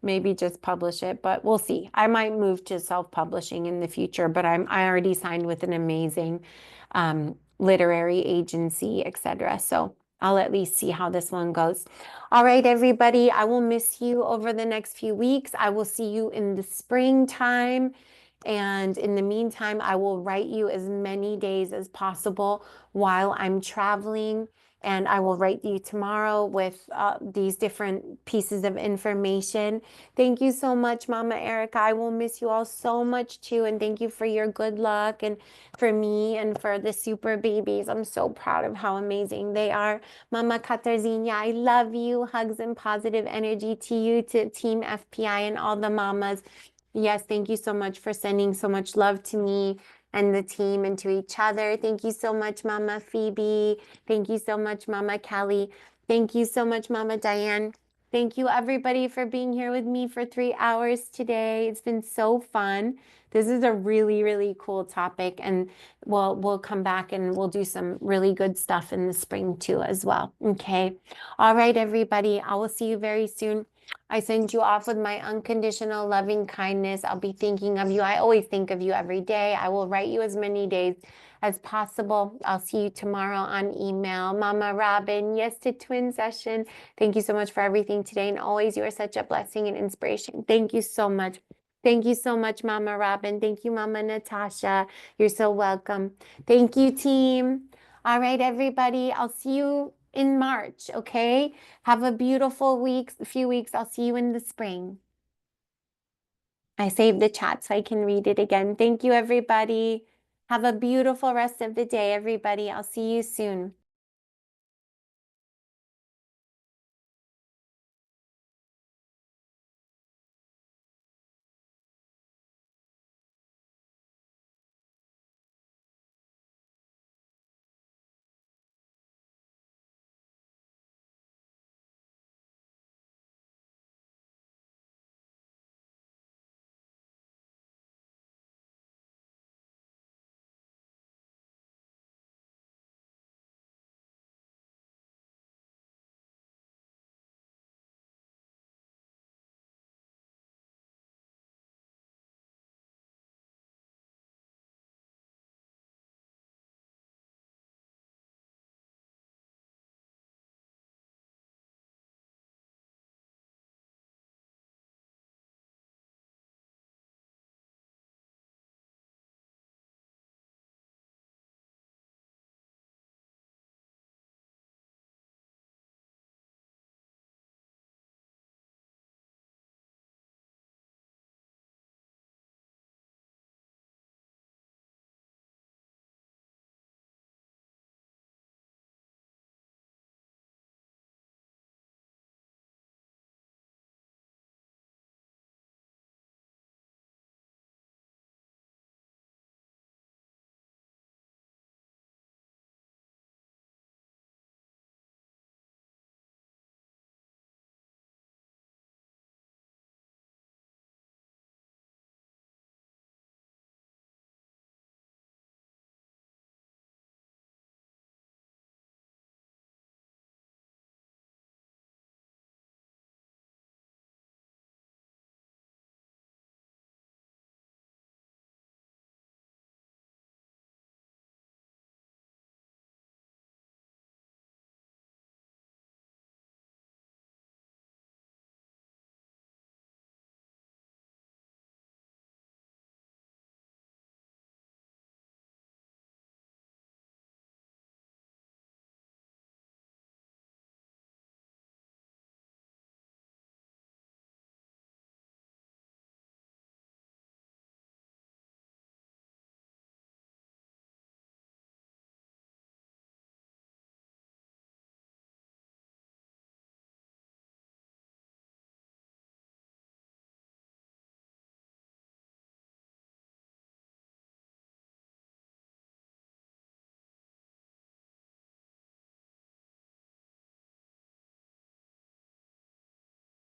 maybe just publish it, but we'll see. I might move to self-publishing in the future, but I already signed with an amazing literary agency, etc. So I'll at least see how this one goes. All right, everybody, I will miss you over the next few weeks. I will see you in the springtime. And in the meantime, I will write you as many days as possible while I'm traveling. And I will write you tomorrow with these different pieces of information. Thank you so much, Mama Erica. I will miss you all so much too. And thank you for your good luck and for me and for the super babies. I'm so proud of how amazing they are. Mama Katarzyna, I love you. Hugs and positive energy to you, to Team FPI and all the mamas. Yes, thank you so much for sending so much love to me and the team and to each other. Thank you so much, Mama Phoebe. Thank you so much, Mama Kelly. Thank you so much, Mama Diane. Thank you, everybody, for being here with me for 3 hours today. It's been so fun. This is a really, really cool topic, and we'll come back and we'll do some really good stuff in the spring too as well. Okay. All right, everybody. I will see you very soon. I send you off with my unconditional loving kindness. I'll be thinking of you. I always think of you every day. I will write you as many days as possible. I'll see you tomorrow on email. Mama Robin, yes to twin session. Thank you so much for everything today. And always, you are such a blessing and inspiration. Thank you so much. Thank you so much, Mama Robin. Thank you, Mama Natasha. You're so welcome. Thank you, team. All right, everybody. I'll see you in March, okay? Have a beautiful few weeks. I'll see you in the spring. I saved the chat so I can read it again. Thank you, everybody. Have a beautiful rest of the day, everybody. I'll see you soon.